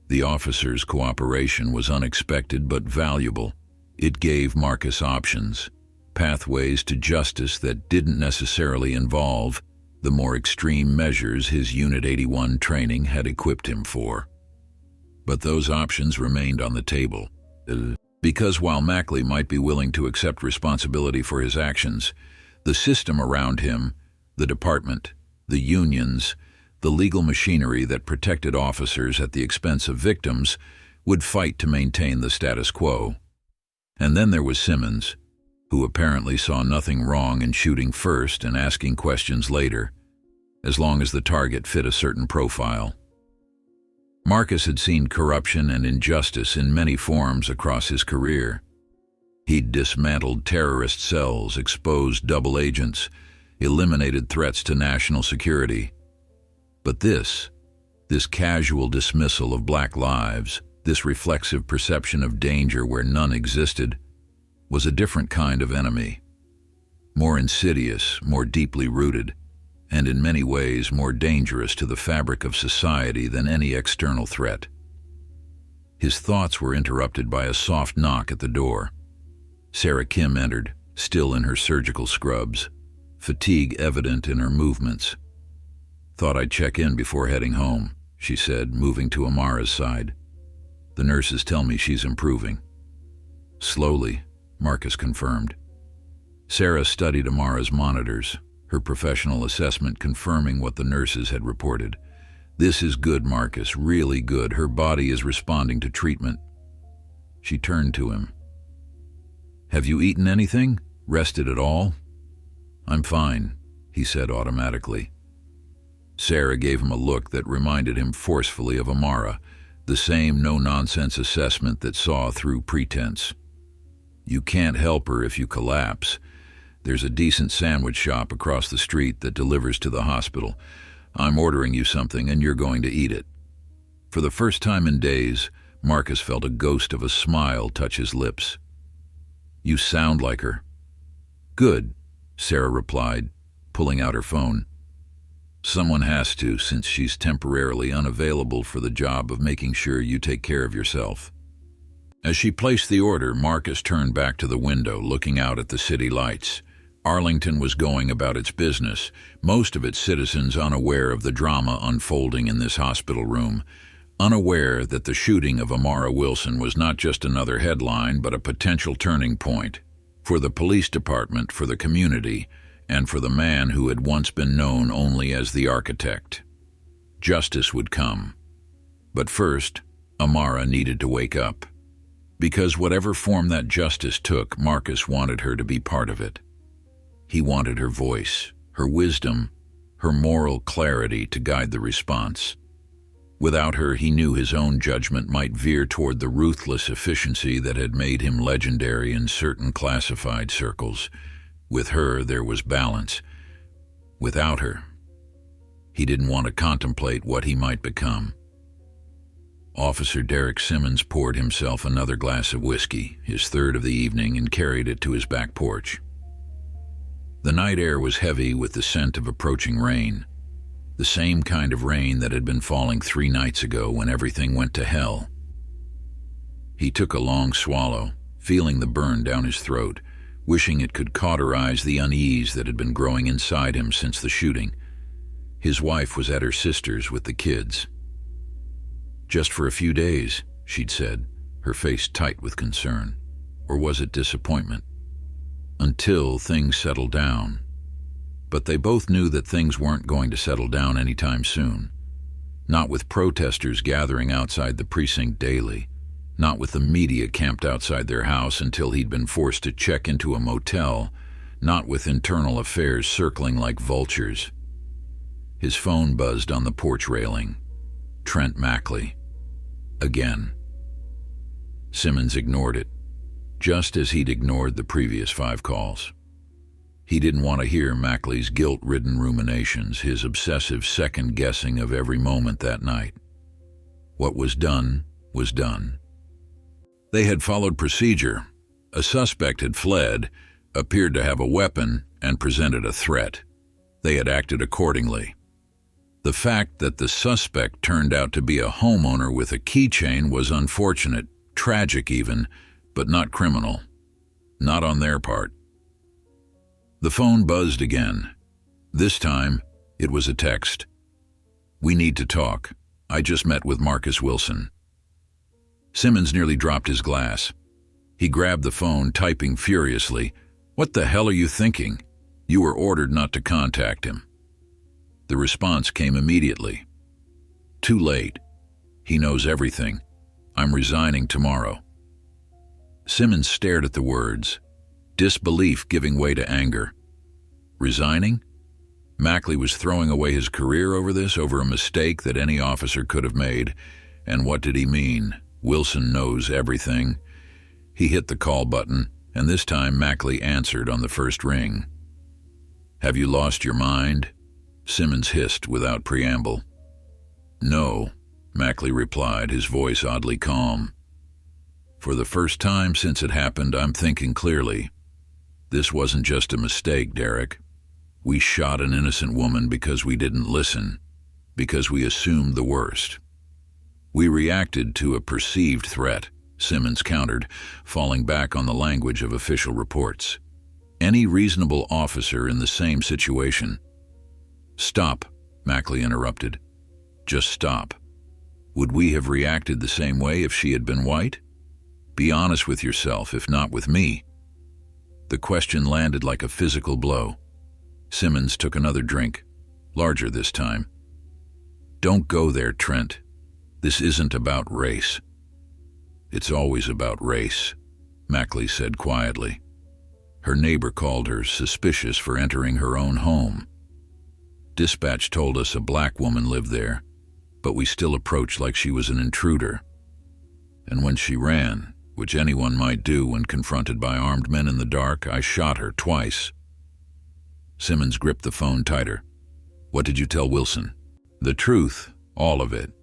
The officer's cooperation was unexpected but valuable. It gave Marcus options, pathways to justice that didn't necessarily involve the more extreme measures his Unit 81 training had equipped him for. But those options remained on the table. Because while Mackley might be willing to accept responsibility for his actions, the system around him, the department, the unions, the legal machinery that protected officers at the expense of victims, would fight to maintain the status quo. And then there was Simmons, who apparently saw nothing wrong in shooting first and asking questions later, as long as the target fit a certain profile. Marcus had seen corruption and injustice in many forms across his career. He'd dismantled terrorist cells, exposed double agents, eliminated threats to national security. But this casual dismissal of black lives, this reflexive perception of danger where none existed, was a different kind of enemy. More insidious, more deeply rooted, and in many ways more dangerous to the fabric of society than any external threat. His thoughts were interrupted by a soft knock at the door. Sarah Kim entered, still in her surgical scrubs, fatigue evident in her movements. "Thought I'd check in before heading home," she said, moving to Amara's side. "The nurses tell me she's improving." "Slowly," Marcus confirmed. Sarah studied Amara's monitors, her professional assessment confirming what the nurses had reported. "This is good, Marcus, really good. Her body is responding to treatment." She turned to him. "Have you eaten anything? Rested at all?" "I'm fine," he said automatically. Sarah gave him a look that reminded him forcefully of Amara, the same no-nonsense assessment that saw through pretense. "You can't help her if you collapse. There's a decent sandwich shop across the street that delivers to the hospital. I'm ordering you something and you're going to eat it." For the first time in days, Marcus felt a ghost of a smile touch his lips. "You sound like her." "Good," Sarah replied, pulling out her phone. "Someone has to, since she's temporarily unavailable for the job of making sure you take care of yourself." As she placed the order, Marcus turned back to the window, looking out at the city lights. Arlington was going about its business, most of its citizens unaware of the drama unfolding in this hospital room, unaware that the shooting of Amara Wilson was not just another headline but a potential turning point for the police department, for the community, and for the man who had once been known only as the architect. Justice would come. But first, Amara needed to wake up. Because whatever form that justice took, Marcus wanted her to be part of it. He wanted her voice, her wisdom, her moral clarity to guide the response. Without her, he knew his own judgment might veer toward the ruthless efficiency that had made him legendary in certain classified circles. With her, there was balance. Without her, he didn't want to contemplate what he might become. Officer Derek Simmons poured himself another glass of whiskey, his third of the evening, and carried it to his back porch. The night air was heavy with the scent of approaching rain, the same kind of rain that had been falling 3 nights ago when everything went to hell. He took a long swallow, feeling the burn down his throat, wishing it could cauterize the unease that had been growing inside him since the shooting. His wife was at her sister's with the kids. "Just for a few days," she'd said, her face tight with concern. Or was it disappointment? Until things settled down. But they both knew that things weren't going to settle down anytime soon. Not with protesters gathering outside the precinct daily. Not with the media camped outside their house until he'd been forced to check into a motel. Not with internal affairs circling like vultures. His phone buzzed on the porch railing. Trent Mackley. Again. Simmons ignored it, just as he'd ignored the previous 5 calls. He didn't want to hear Mackley's guilt-ridden ruminations, his obsessive second-guessing of every moment that night. What was done was done. They had followed procedure. A suspect had fled, appeared to have a weapon, and presented a threat. They had acted accordingly. The fact that the suspect turned out to be a homeowner with a keychain was unfortunate, tragic even, but not criminal. Not on their part. The phone buzzed again. This time, it was a text. "We need to talk. I just met with Marcus Wilson." Simmons nearly dropped his glass. He grabbed the phone, typing furiously. "What the hell are you thinking? You were ordered not to contact him." The response came immediately. "Too late. He knows everything. I'm resigning tomorrow." Simmons stared at the words, disbelief giving way to anger. Resigning? Mackley was throwing away his career over this, over a mistake that any officer could have made. And what did he mean? Wilson knows everything. He hit the call button, and this time Mackley answered on the first ring. "Have you lost your mind?" Simmons hissed without preamble. "No," Mackley replied, his voice oddly calm. "For the first time since it happened, I'm thinking clearly. This wasn't just a mistake, Derek. We shot an innocent woman because we didn't listen, because we assumed the worst. We reacted to a perceived threat," Simmons countered, falling back on the language of official reports. "Any reasonable officer in the same situation—" "Stop," Mackley interrupted. "Just stop. Would we have reacted the same way if she had been white? Be honest with yourself, if not with me." The question landed like a physical blow. Simmons took another drink, larger this time. "Don't go there, Trent. This isn't about race." "It's always about race," Mackley said quietly. "Her neighbor called her suspicious for entering her own home. Dispatch told us a black woman lived there, but we still approached like she was an intruder. And when she ran, which anyone might do when confronted by armed men in the dark, I shot her twice." Simmons gripped the phone tighter. "What did you tell Wilson?" "The truth, all of it,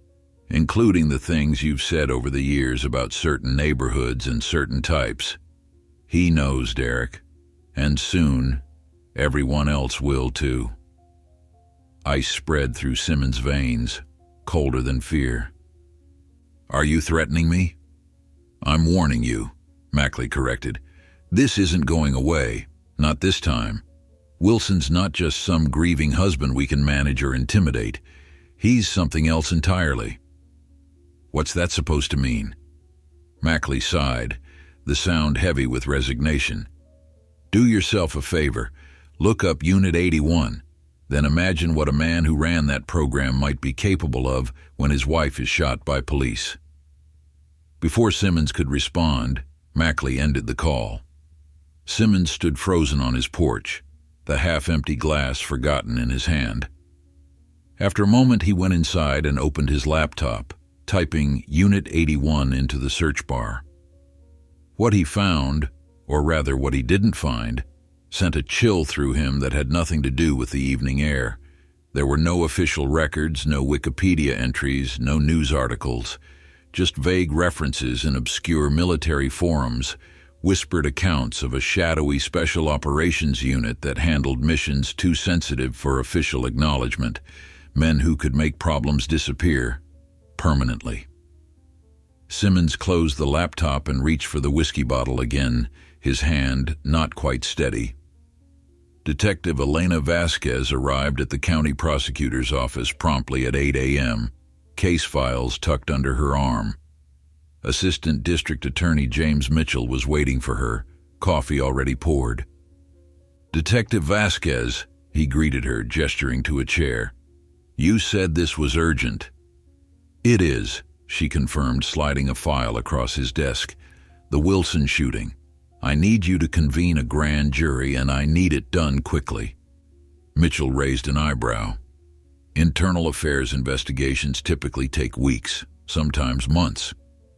including the things you've said over the years about certain neighborhoods and certain types. He knows, Derek, and soon everyone else will too." Ice spread through Simmons' veins, colder than fear. "Are you threatening me?" "I'm warning you," Mackley corrected. "This isn't going away, not this time. Wilson's not just some grieving husband we can manage or intimidate. He's something else entirely." "What's that supposed to mean?" Mackley sighed, the sound heavy with resignation. "Do yourself a favor. Look up Unit 81. Then imagine what a man who ran that program might be capable of when his wife is shot by police." Before Simmons could respond, Mackley ended the call. Simmons stood frozen on his porch, the half-empty glass forgotten in his hand. After a moment, he went inside and opened his laptop, typing Unit 81 into the search bar. What he found, or rather what he didn't find, sent a chill through him that had nothing to do with the evening air. There were no official records, no Wikipedia entries, no news articles, just vague references in obscure military forums, whispered accounts of a shadowy special operations unit that handled missions too sensitive for official acknowledgement, men who could make problems disappear permanently. Simmons closed the laptop and reached for the whiskey bottle again, his hand not quite steady. Detective Elena Vasquez arrived at the county prosecutor's office promptly at 8 a.m., case files tucked under her arm. Assistant District Attorney James Mitchell was waiting for her, coffee already poured. "Detective Vasquez," he greeted her, gesturing to a chair. "You said this was urgent." "It is," she confirmed, sliding a file across his desk. "The Wilson shooting. I need you to convene a grand jury, and I need it done quickly." Mitchell raised an eyebrow. "Internal affairs investigations typically take weeks, sometimes months.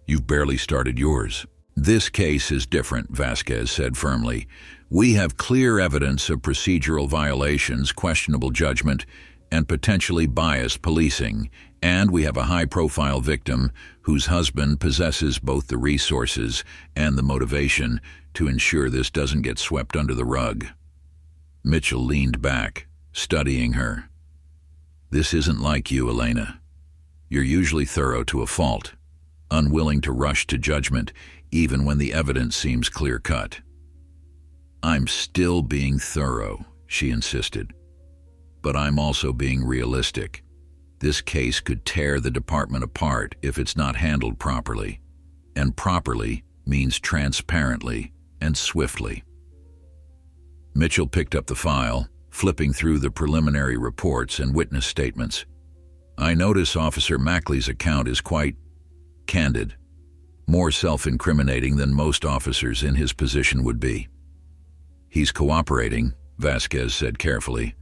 You've barely started yours." "This case is different," Vasquez said firmly. "We have clear evidence of procedural violations, questionable judgment, and potentially biased policing, and we have a high-profile victim whose husband possesses both the resources and the motivation to ensure this doesn't get swept under the rug." Mitchell leaned back, studying her. "This isn't like you, Elena. You're usually thorough to a fault, unwilling to rush to judgment even when the evidence seems clear-cut." "I'm still being thorough," she insisted. "But I'm also being realistic. This case could tear the department apart if it's not handled properly. And properly means transparently and swiftly." Mitchell picked up the file, flipping through the preliminary reports and witness statements. "I notice Officer Mackley's account is quite candid, more self-incriminating than most officers in his position would be." "He's cooperating," Vasquez said carefully.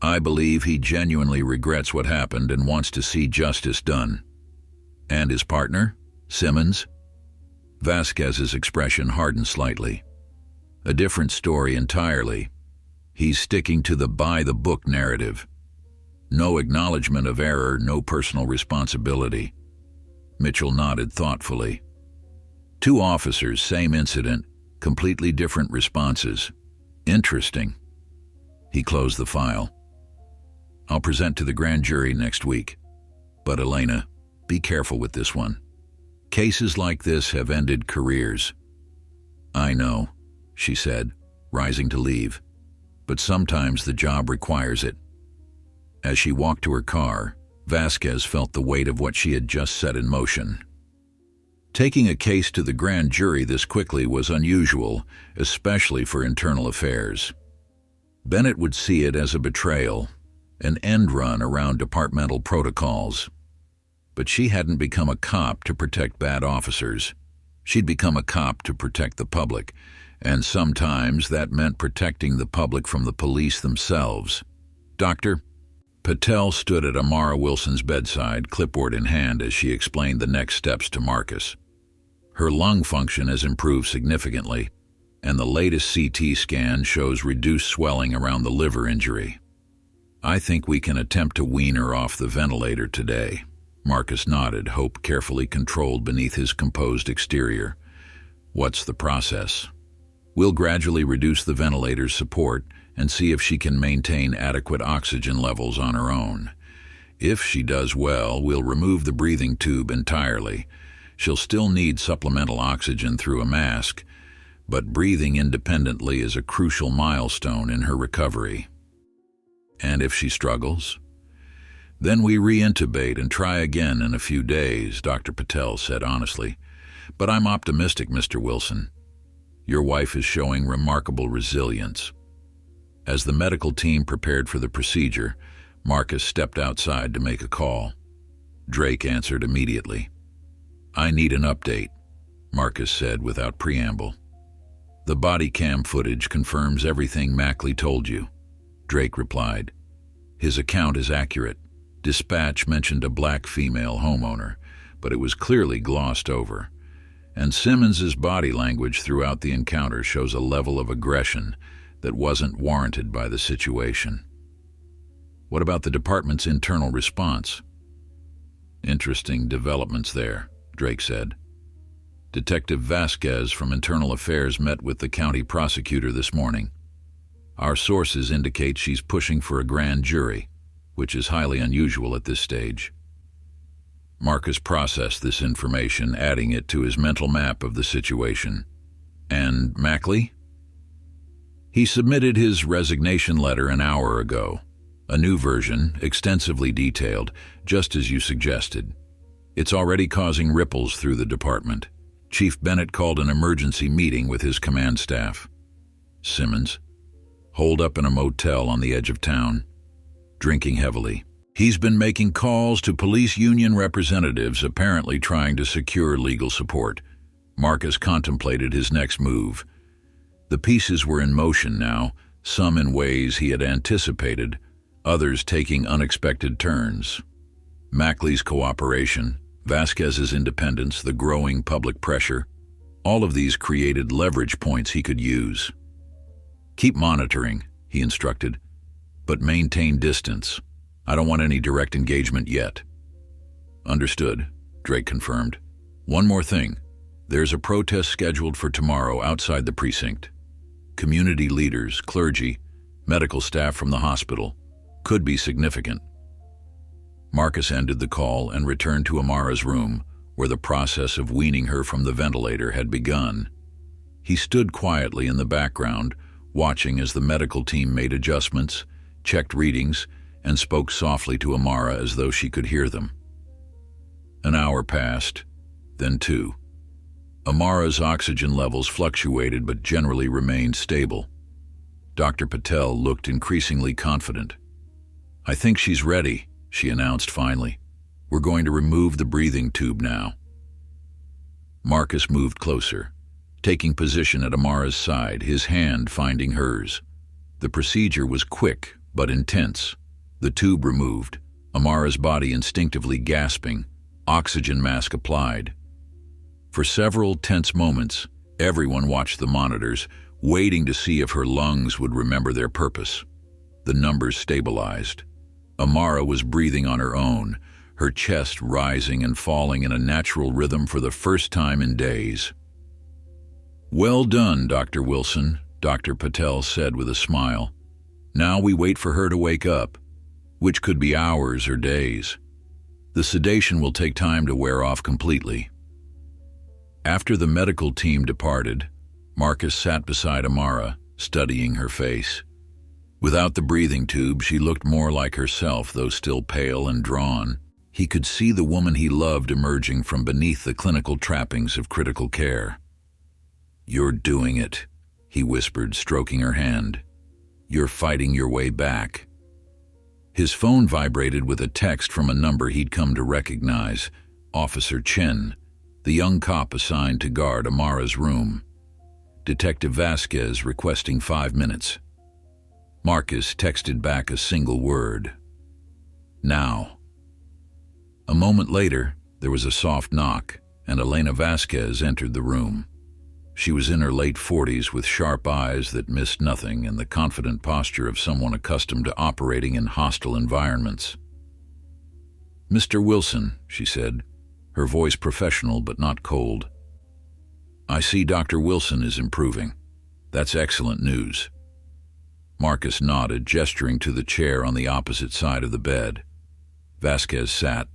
"I believe he genuinely regrets what happened and wants to see justice done." "And his partner, Simmons?" Vasquez's expression hardened slightly. "A different story entirely. He's sticking to the by-the-book narrative. No acknowledgement of error, no personal responsibility." Mitchell nodded thoughtfully. "Two officers, same incident, completely different responses. Interesting." He closed the file. "I'll present to the grand jury next week. But Elena, be careful with this one. Cases like this have ended careers." "I know," she said, rising to leave. "But sometimes the job requires it." As she walked to her car, Vasquez felt the weight of what she had just set in motion. Taking a case to the grand jury this quickly was unusual, especially for internal affairs. Bennett would see it as a betrayal, an end run around departmental protocols. But she hadn't become a cop to protect bad officers. She'd become a cop to protect the public, and sometimes that meant protecting the public from the police themselves. "Doctor?" Patel stood at Amara Wilson's bedside, clipboard in hand, as she explained the next steps to Marcus. "Her lung function has improved significantly, and the latest CT scan shows reduced swelling around the liver injury. I think we can attempt to wean her off the ventilator today." Marcus nodded, hope carefully controlled beneath his composed exterior. "What's the process?" "We'll gradually reduce the ventilator's support and see if she can maintain adequate oxygen levels on her own. If she does well, we'll remove the breathing tube entirely. She'll still need supplemental oxygen through a mask, but breathing independently is a crucial milestone in her recovery." "And if she struggles?" "Then we re-intubate and try again in a few days," Dr. Patel said honestly. "But I'm optimistic, Mr. Wilson. Your wife is showing remarkable resilience." As the medical team prepared for the procedure, Marcus stepped outside to make a call. Drake answered immediately. "I need an update," Marcus said without preamble. "The body cam footage confirms everything Mackley told you," Drake replied. "His account is accurate. Dispatch mentioned a black female homeowner, but it was clearly glossed over. And Simmons's body language throughout the encounter shows a level of aggression that wasn't warranted by the situation." "What about the department's internal response?" "Interesting developments there," Drake said. "Detective Vasquez from Internal Affairs met with the county prosecutor this morning. Our sources indicate she's pushing for a grand jury, which is highly unusual at this stage." Marcus processed this information, adding it to his mental map of the situation. "And Mackley?" "He submitted his resignation letter an hour ago. A new version, extensively detailed, just as you suggested. It's already causing ripples through the department. Chief Bennett called an emergency meeting with his command staff." "Simmons?" "Holed up in a motel on the edge of town, drinking heavily. He's been making calls to police union representatives, apparently trying to secure legal support." Marcus contemplated his next move. The pieces were in motion now, some in ways he had anticipated, others taking unexpected turns. Mackley's cooperation, Vasquez's independence, the growing public pressure, all of these created leverage points he could use. "Keep monitoring," he instructed, "but maintain distance. I don't want any direct engagement yet." "Understood," Drake confirmed. "One more thing. There's a protest scheduled for tomorrow outside the precinct. Community leaders, clergy, Medical staff from the hospital. Could be significant. Marcus ended the call and returned to Amara's room, where the process of weaning her from the ventilator had begun. He stood quietly in the background, watching as the medical team made adjustments, checked readings, and spoke softly to Amara as though she could hear them. An hour passed, then 2. Amara's oxygen levels fluctuated but generally remained stable. Dr. Patel looked increasingly confident. "I think she's ready," she announced finally. "We're going to remove the breathing tube now." Marcus moved closer, taking position at Amara's side, his hand finding hers. The procedure was quick but intense. The tube removed, Amara's body instinctively gasping, oxygen mask applied. For several tense moments, everyone watched the monitors, waiting to see if her lungs would remember their purpose. The numbers stabilized. Amara was breathing on her own, her chest rising and falling in a natural rhythm for the first time in days. "Well done, Dr. Wilson," Dr. Patel said with a smile. "Now we wait for her to wake up, which could be hours or days. The sedation will take time to wear off completely." After the medical team departed, Marcus sat beside Amara, studying her face. Without the breathing tube, she looked more like herself, though still pale and drawn. He could see the woman he loved emerging from beneath the clinical trappings of critical care. "You're doing it," he whispered, stroking her hand. "You're fighting your way back." His phone vibrated with a text from a number he'd come to recognize, Officer Chen, the young cop assigned to guard Amara's room. Detective Vasquez requesting 5 minutes. Marcus texted back a single word: "Now." A moment later, there was a soft knock, and Elena Vasquez entered the room. She was in her late 40s with sharp eyes that missed nothing and the confident posture of someone accustomed to operating in hostile environments. "Mr. Wilson," she said, her voice professional but not cold. "I see Dr. Wilson is improving. That's excellent news." Marcus nodded, gesturing to the chair on the opposite side of the bed. Vasquez sat,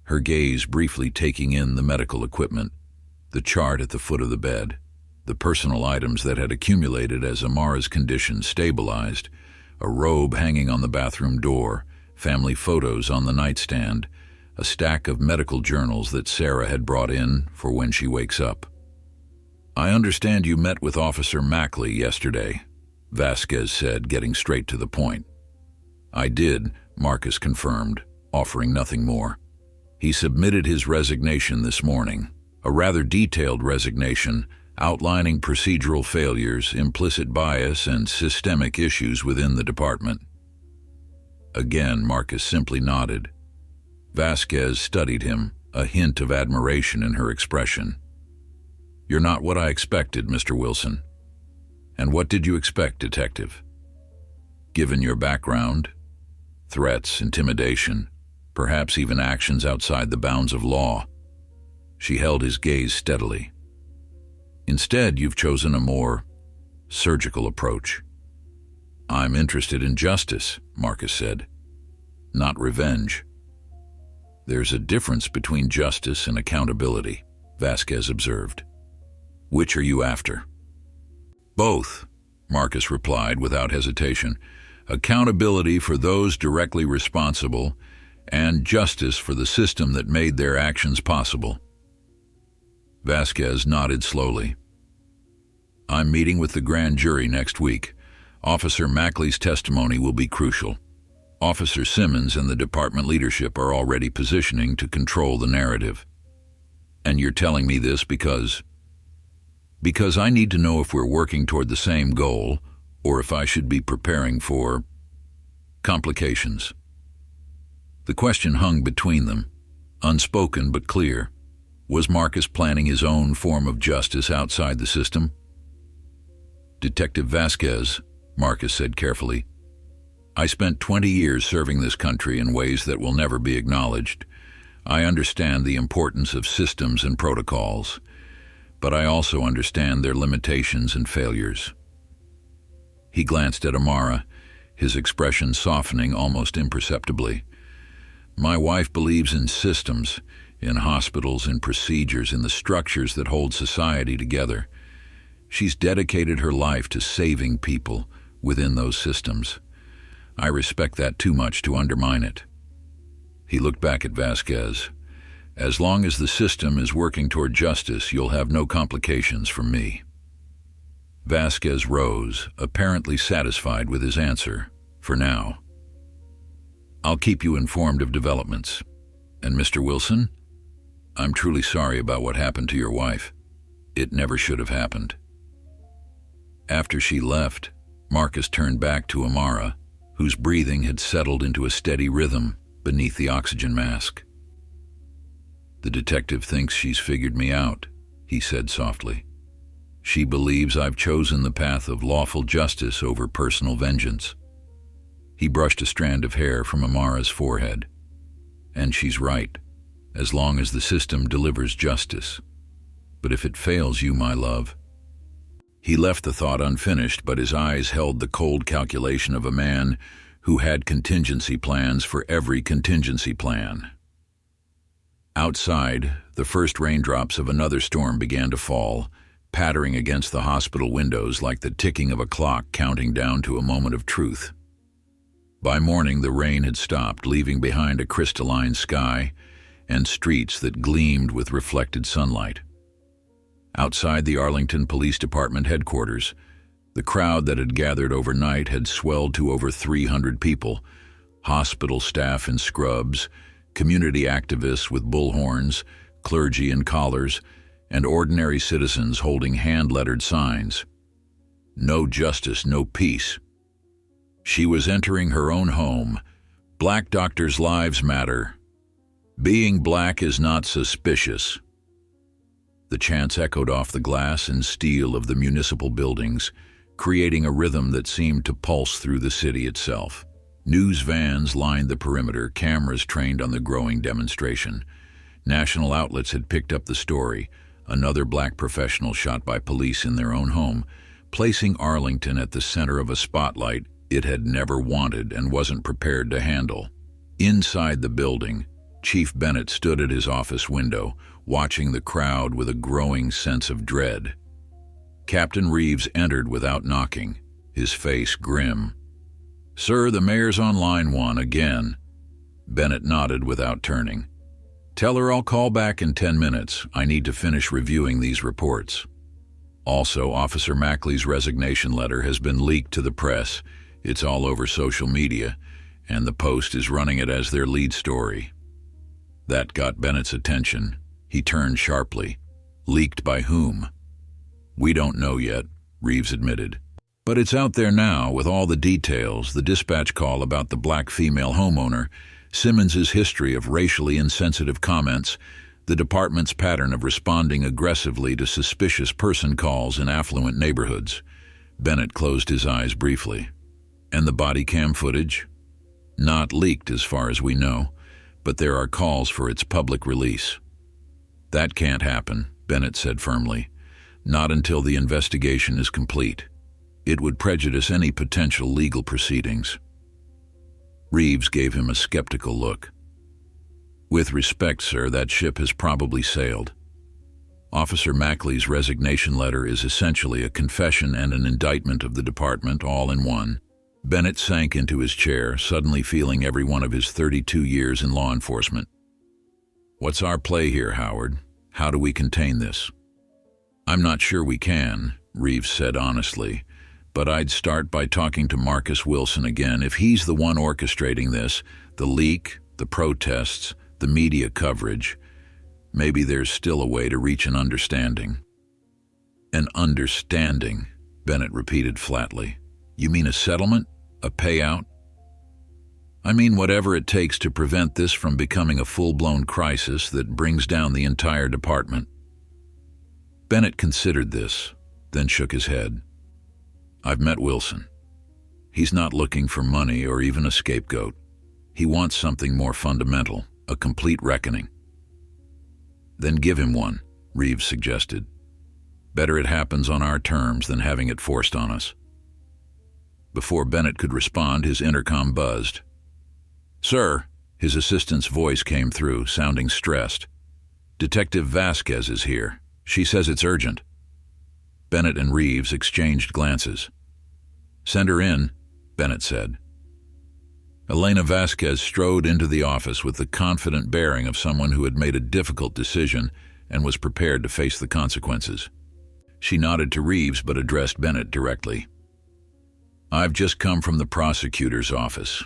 her gaze briefly taking in the medical equipment, the chart at the foot of the bed, the personal items that had accumulated as Amara's condition stabilized, a robe hanging on the bathroom door, family photos on the nightstand, a stack of medical journals that Sarah had brought in for when she wakes up. "I understand you met with Officer Mackley yesterday," Vasquez said, getting straight to the point. "I did," Marcus confirmed, offering nothing more. "He submitted his resignation this morning, a rather detailed resignation outlining procedural failures, implicit bias, and systemic issues within the department." Again, Marcus simply nodded. Vasquez studied him, a hint of admiration in her expression. "You're not what I expected, Mr. Wilson." "And what did you expect, Detective?" "Given your background, threats, intimidation, perhaps even actions outside the bounds of law." She held his gaze steadily. "Instead, you've chosen a more surgical approach." "I'm interested in justice," Marcus said, "not revenge." "There's a difference between justice and accountability," Vasquez observed. "Which are you after?" "Both," Marcus replied without hesitation. "Accountability for those directly responsible, and justice for the system that made their actions possible." Vasquez nodded slowly. "I'm meeting with the grand jury next week. Officer Mackley's testimony will be crucial. Officer Simmons and the department leadership are already positioning to control the narrative. And you're telling me this because I need to know if we're working toward the same goal or if I should be preparing for complications." The question hung between them, unspoken but clear. Was Marcus planning his own form of justice outside the system? "Detective Vasquez," Marcus said carefully, "I spent 20 years serving this country in ways that will never be acknowledged. I understand the importance of systems and protocols, but I also understand their limitations and failures." He glanced at Amara, his expression softening almost imperceptibly. My wife believes in systems, in hospitals, in procedures, in the structures that hold society together. She's dedicated her life to saving people within those systems. I respect that too much to undermine it. He looked back at Vasquez. As long as the system is working toward justice, you'll have no complications from me. Vasquez rose, apparently satisfied with his answer, for now. I'll keep you informed of developments. And Mr. Wilson, I'm truly sorry about what happened to your wife. It never should have happened. After she left, Marcus turned back to Amara, whose breathing had settled into a steady rhythm beneath the oxygen mask. The detective thinks she's figured me out, he said softly. She believes I've chosen the path of lawful justice over personal vengeance. He brushed a strand of hair from Amara's forehead. And she's right, as long as the system delivers justice. But if it fails you, my love... He left the thought unfinished, but his eyes held the cold calculation of a man who had contingency plans for every contingency plan. Outside, the first raindrops of another storm began to fall, pattering against the hospital windows like the ticking of a clock counting down to a moment of truth. By morning, the rain had stopped, leaving behind a crystalline sky and streets that gleamed with reflected sunlight. Outside the Arlington Police Department headquarters, the crowd that had gathered overnight had swelled to over 300 people, hospital staff in scrubs, community activists with bullhorns, clergy in collars, and ordinary citizens holding hand-lettered signs. No justice, no peace. She was entering her own home. Black doctors' lives matter. Being black is not suspicious. The chants echoed off the glass and steel of the municipal buildings, creating a rhythm that seemed to pulse through the city itself. News vans lined the perimeter, cameras trained on the growing demonstration. National outlets had picked up the story, another black professional shot by police in their own home, placing Arlington at the center of a spotlight it had never wanted and wasn't prepared to handle. Inside the building, Chief Bennett stood at his office window, watching the crowd with a growing sense of dread. Captain Reeves entered without knocking, his face grim. "Sir, the mayor's on line 1 again." Bennett nodded without turning. "Tell her I'll call back in 10 minutes. I need to finish reviewing these reports." Also, Officer Mackley's resignation letter has been leaked to the press. It's all over social media, and the Post is running it as their lead story. That got Bennett's attention. He turned sharply. "Leaked by whom?" "We don't know yet," Reeves admitted. "But it's out there now with all the details, the dispatch call about the black female homeowner, Simmons's history of racially insensitive comments, the department's pattern of responding aggressively to suspicious person calls in affluent neighborhoods." Bennett closed his eyes briefly. "And the body cam footage?" "Not leaked as far as we know, but there are calls for its public release." "That can't happen," Bennett said firmly. "Not until the investigation is complete. It would prejudice any potential legal proceedings." Reeves gave him a skeptical look. "With respect, sir, that ship has probably sailed. Officer Mackley's resignation letter is essentially a confession and an indictment of the department all in one." Bennett sank into his chair, suddenly feeling every one of his 32 years in law enforcement. "What's our play here, Howard? How do we contain this?" "I'm not sure we can," Reeves said honestly, "but I'd start by talking to Marcus Wilson again. If he's the one orchestrating this, the leak, the protests, the media coverage, maybe there's still a way to reach an understanding." "An understanding," Bennett repeated flatly. "You mean a settlement? A payout?" "I mean whatever it takes to prevent this from becoming a full-blown crisis that brings down the entire department." Bennett considered this, then shook his head. "I've met Wilson. He's not looking for money or even a scapegoat. He wants something more fundamental, a complete reckoning." "Then give him one," Reeves suggested. "Better it happens on our terms than having it forced on us." Before Bennett could respond, his intercom buzzed. "Sir," his assistant's voice came through, sounding stressed. "Detective Vasquez is here. She says it's urgent." Bennett and Reeves exchanged glances. "Send her in," Bennett said. Elena Vasquez strode into the office with the confident bearing of someone who had made a difficult decision and was prepared to face the consequences. She nodded to Reeves but addressed Bennett directly. "I've just come from the prosecutor's office.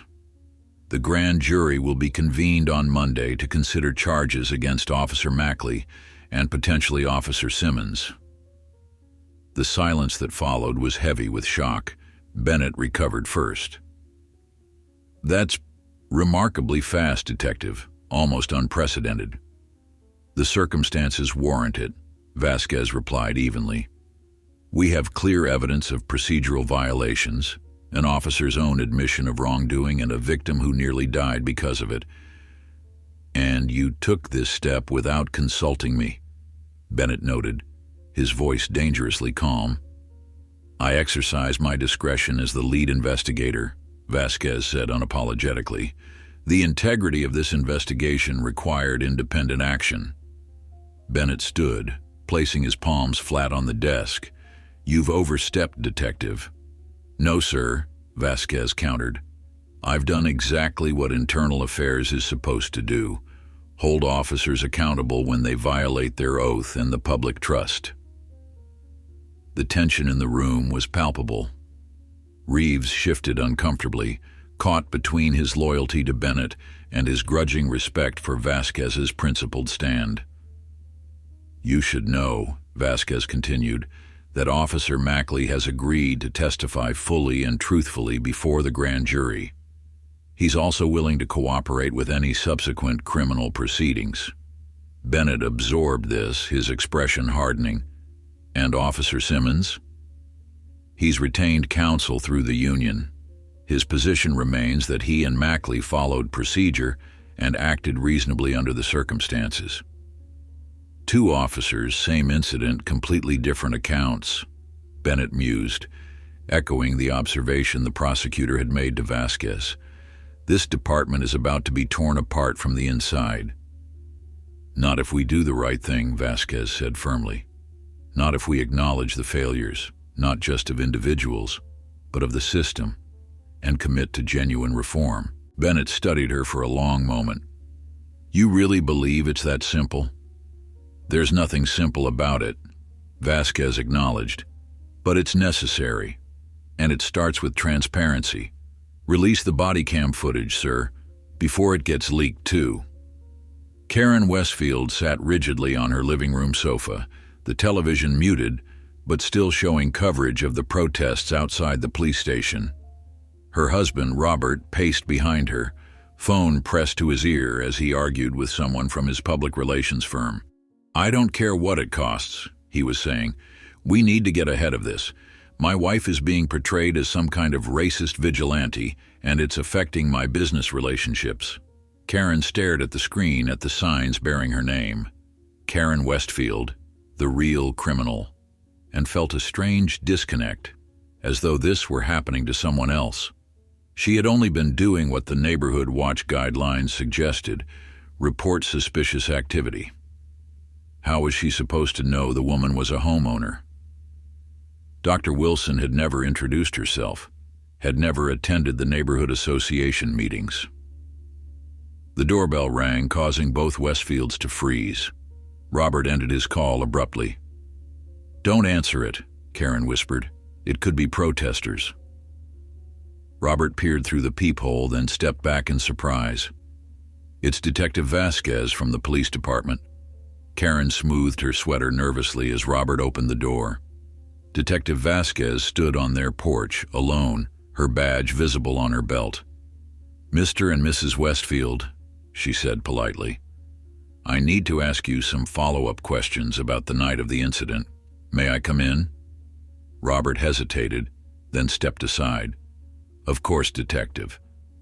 The grand jury will be convened on Monday to consider charges against Officer Mackley and potentially Officer Simmons." The silence that followed was heavy with shock. Bennett recovered first. "That's remarkably fast, Detective. Almost unprecedented." "The circumstances warrant it," Vasquez replied evenly. "We have clear evidence of procedural violations, an officer's own admission of wrongdoing, and a victim who nearly died because of it. And you took this step without consulting me," Bennett noted, his voice dangerously calm. "I exercise my discretion as the lead investigator," Vasquez said unapologetically. "The integrity of this investigation required independent action." Bennett stood, placing his palms flat on the desk. "You've overstepped, Detective." "No, sir," Vasquez countered. "I've done exactly what internal affairs is supposed to do: hold officers accountable when they violate their oath and the public trust." The tension in the room was palpable. Reeves shifted uncomfortably, caught between his loyalty to Bennett and his grudging respect for Vasquez's principled stand. "You should know," Vasquez continued, "that Officer Mackley has agreed to testify fully and truthfully before the grand jury. He's also willing to cooperate with any subsequent criminal proceedings." Bennett absorbed this, his expression hardening. "And Officer Simmons?" "He's retained counsel through the union. His position remains that he and Mackley followed procedure and acted reasonably under the circumstances." "Two officers, same incident, completely different accounts," Bennett mused, echoing the observation the prosecutor had made to Vasquez. "This department is about to be torn apart from the inside." "Not if we do the right thing," Vasquez said firmly. "Not if we acknowledge the failures, not just of individuals, but of the system, and commit to genuine reform." Bennett studied her for a long moment. "You really believe it's that simple?" "There's nothing simple about it," Vasquez acknowledged. "But it's necessary. And it starts with transparency. Release the body cam footage, sir, before it gets leaked too." Karen Westfield sat rigidly on her living room sofa, the television muted, but still showing coverage of the protests outside the police station. Her husband, Robert, paced behind her, phone pressed to his ear as he argued with someone from his public relations firm. "I don't care what it costs," he was saying. "We need to get ahead of this. My wife is being portrayed as some kind of racist vigilante, and it's affecting my business relationships." Karen stared at the screen at the signs bearing her name. Karen Westfield, the real criminal, and felt a strange disconnect, as though this were happening to someone else. She had only been doing what the neighborhood watch guidelines suggested: report suspicious activity. How was she supposed to know the woman was a homeowner? Dr. Wilson had never introduced herself, had never attended the neighborhood association meetings. The doorbell rang, causing both Westfields to freeze. Robert ended his call abruptly. "Don't answer it," Karen whispered. "It could be protesters." Robert peered through the peephole, then stepped back in surprise. "It's Detective Vasquez from the police department." Karen smoothed her sweater nervously as Robert opened the door. Detective Vasquez stood on their porch, alone, her badge visible on her belt. "Mr. and Mrs. Westfield," she said politely, "I need to ask you some follow-up questions about the night of the incident. May I come in?" Robert hesitated, then stepped aside. "Of course, Detective.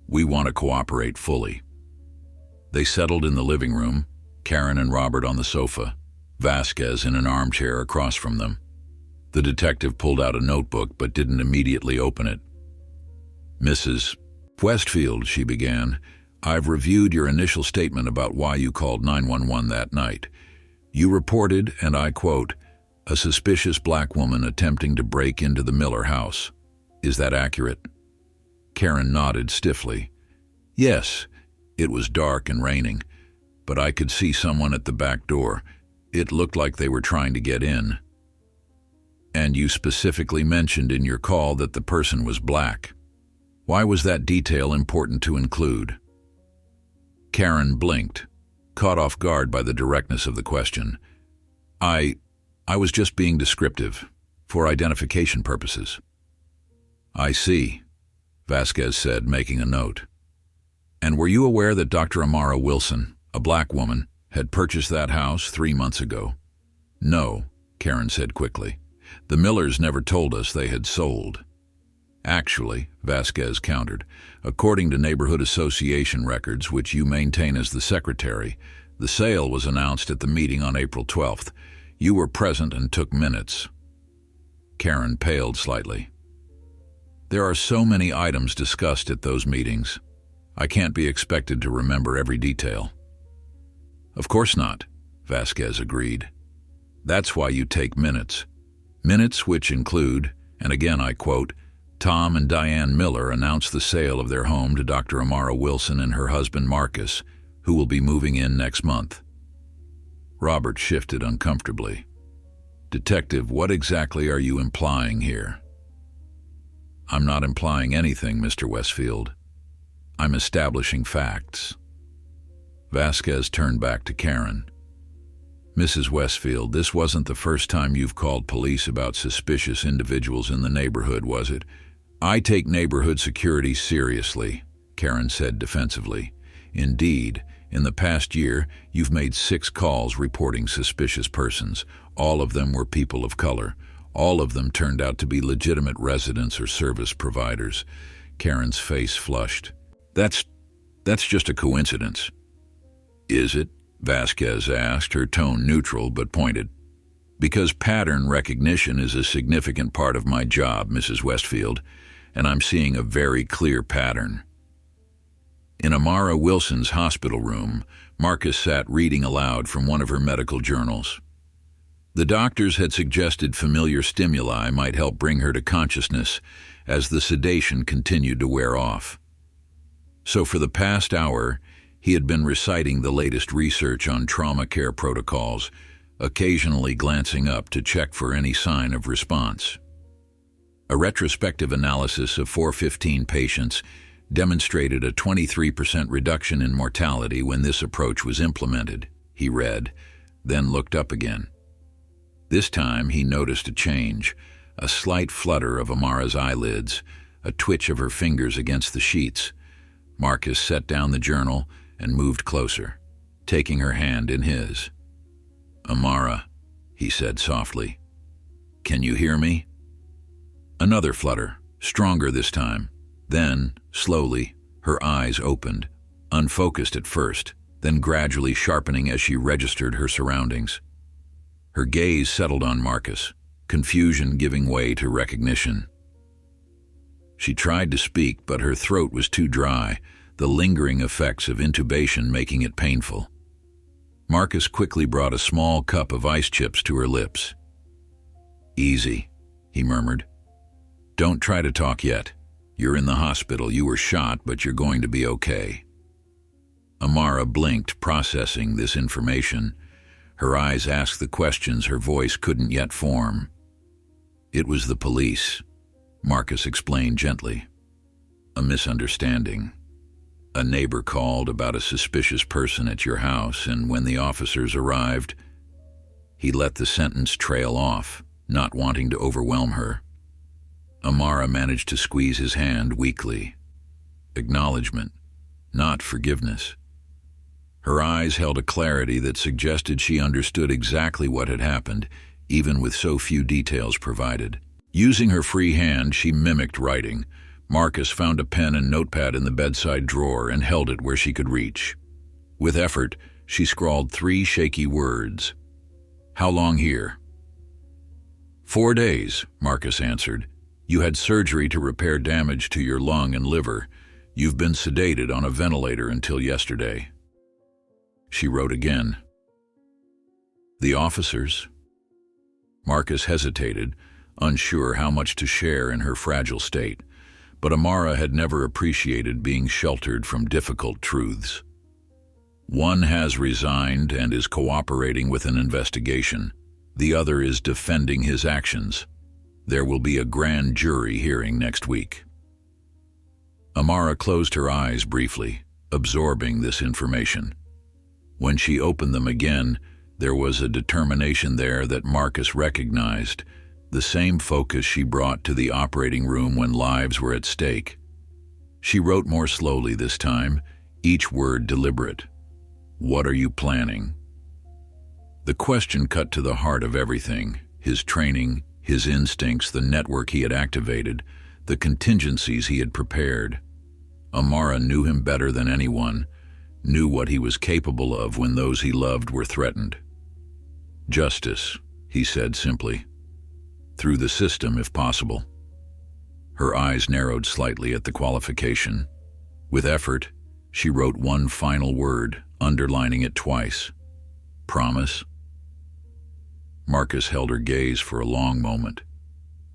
We want to cooperate fully." They settled in the living room, Karen and Robert on the sofa, Vasquez in an armchair across from them. The detective pulled out a notebook but didn't immediately open it. Mrs. Westfield, she began, I've reviewed your initial statement about why you called 911 that night. You reported, and I quote, a suspicious black woman attempting to break into the Miller house. Is that accurate? Karen nodded stiffly. Yes, it was dark and raining, but I could see someone at the back door. It looked like they were trying to get in. And you specifically mentioned in your call that the person was black. Why was that detail important to include? Karen blinked, caught off guard by the directness of the question. I was just being descriptive, for identification purposes. I see, Vasquez said, making a note. And were you aware that Dr. Amara Wilson, a black woman, had purchased that house 3 months ago? No, Karen said quickly. The Millers never told us they had sold. Actually, Vasquez countered, according to Neighborhood Association records, which you maintain as the secretary, the sale was announced at the meeting on April 12th. You were present and took minutes. Karen paled slightly. There are so many items discussed at those meetings. I can't be expected to remember every detail. Of course not, Vasquez agreed. That's why you take minutes. Minutes which include, and again I quote, Tom and Diane Miller announced the sale of their home to Dr. Amara Wilson and her husband Marcus, who will be moving in next month. Robert shifted uncomfortably. Detective, what exactly are you implying here? I'm not implying anything, Mr. Westfield. I'm establishing facts. Vasquez turned back to Karen. Mrs. Westfield, this wasn't the first time you've called police about suspicious individuals in the neighborhood, was it? I take neighborhood security seriously, Karen said defensively. Indeed, in the past year, you've made 6 calls reporting suspicious persons. All of them were people of color. All of them turned out to be legitimate residents or service providers. Karen's face flushed. That's just a coincidence. Is it? Vasquez asked, her tone neutral but pointed. Because pattern recognition is a significant part of my job, Mrs. Westfield, and I'm seeing a very clear pattern. In Amara Wilson's hospital room, Marcus sat reading aloud from one of her medical journals. The doctors had suggested familiar stimuli might help bring her to consciousness as the sedation continued to wear off. So for the past hour, he had been reciting the latest research on trauma care protocols, occasionally glancing up to check for any sign of response. A retrospective analysis of 415 patients demonstrated a 23% reduction in mortality when this approach was implemented, he read, then looked up again. This time he noticed a change, a slight flutter of Amara's eyelids, a twitch of her fingers against the sheets. Marcus set down the journal and moved closer, taking her hand in his. Amara, he said softly, can you hear me? Another flutter, stronger this time. Then, slowly, her eyes opened, unfocused at first, then gradually sharpening as she registered her surroundings. Her gaze settled on Marcus, confusion giving way to recognition. She tried to speak, but her throat was too dry, the lingering effects of intubation making it painful. Marcus quickly brought a small cup of ice chips to her lips. Easy, he murmured. Don't try to talk yet. You're in the hospital, you were shot, but you're going to be okay. Amara blinked, processing this information. Her eyes asked the questions her voice couldn't yet form. It was the police, Marcus explained gently. A misunderstanding. A neighbor called about a suspicious person at your house, and when the officers arrived, he let the sentence trail off, not wanting to overwhelm her. Amara managed to squeeze his hand weakly. Acknowledgement, not forgiveness. Her eyes held a clarity that suggested she understood exactly what had happened, even with so few details provided. Using her free hand, she mimicked writing. Marcus found a pen and notepad in the bedside drawer and held it where she could reach. With effort, she scrawled 3 shaky words. How long here? 4 days, Marcus answered. You had surgery to repair damage to your lung and liver. You've been sedated on a ventilator until yesterday." She wrote again. "The officers?" Marcus hesitated, unsure how much to share in her fragile state, but Amara had never appreciated being sheltered from difficult truths. "One has resigned and is cooperating with an investigation. The other is defending his actions. There will be a grand jury hearing next week." Amara closed her eyes briefly, absorbing this information. When she opened them again, there was a determination there that Marcus recognized, the same focus she brought to the operating room when lives were at stake. She wrote more slowly this time, each word deliberate. "What are you planning?" The question cut to the heart of everything: his training, his instincts, the network he had activated, the contingencies he had prepared. Amara knew him better than anyone, knew what he was capable of when those he loved were threatened. "Justice," he said simply. "Through the system, if possible." Her eyes narrowed slightly at the qualification. With effort, she wrote one final word, underlining it twice. "Promise?" Marcus held her gaze for a long moment.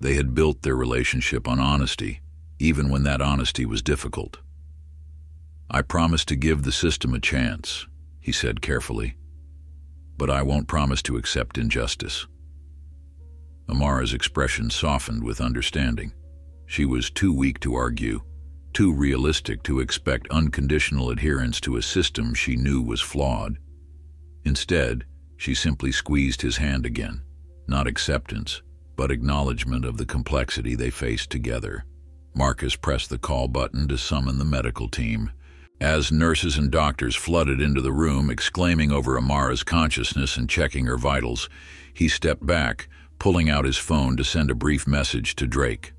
They had built their relationship on honesty, even when that honesty was difficult. "I promise to give the system a chance," he said carefully. "But I won't promise to accept injustice." Amara's expression softened with understanding. She was too weak to argue, too realistic to expect unconditional adherence to a system she knew was flawed. Instead, she simply squeezed his hand again, not acceptance, but acknowledgement of the complexity they faced together. Marcus pressed the call button to summon the medical team. As nurses and doctors flooded into the room, exclaiming over Amara's consciousness and checking her vitals, he stepped back, pulling out his phone to send a brief message to Drake.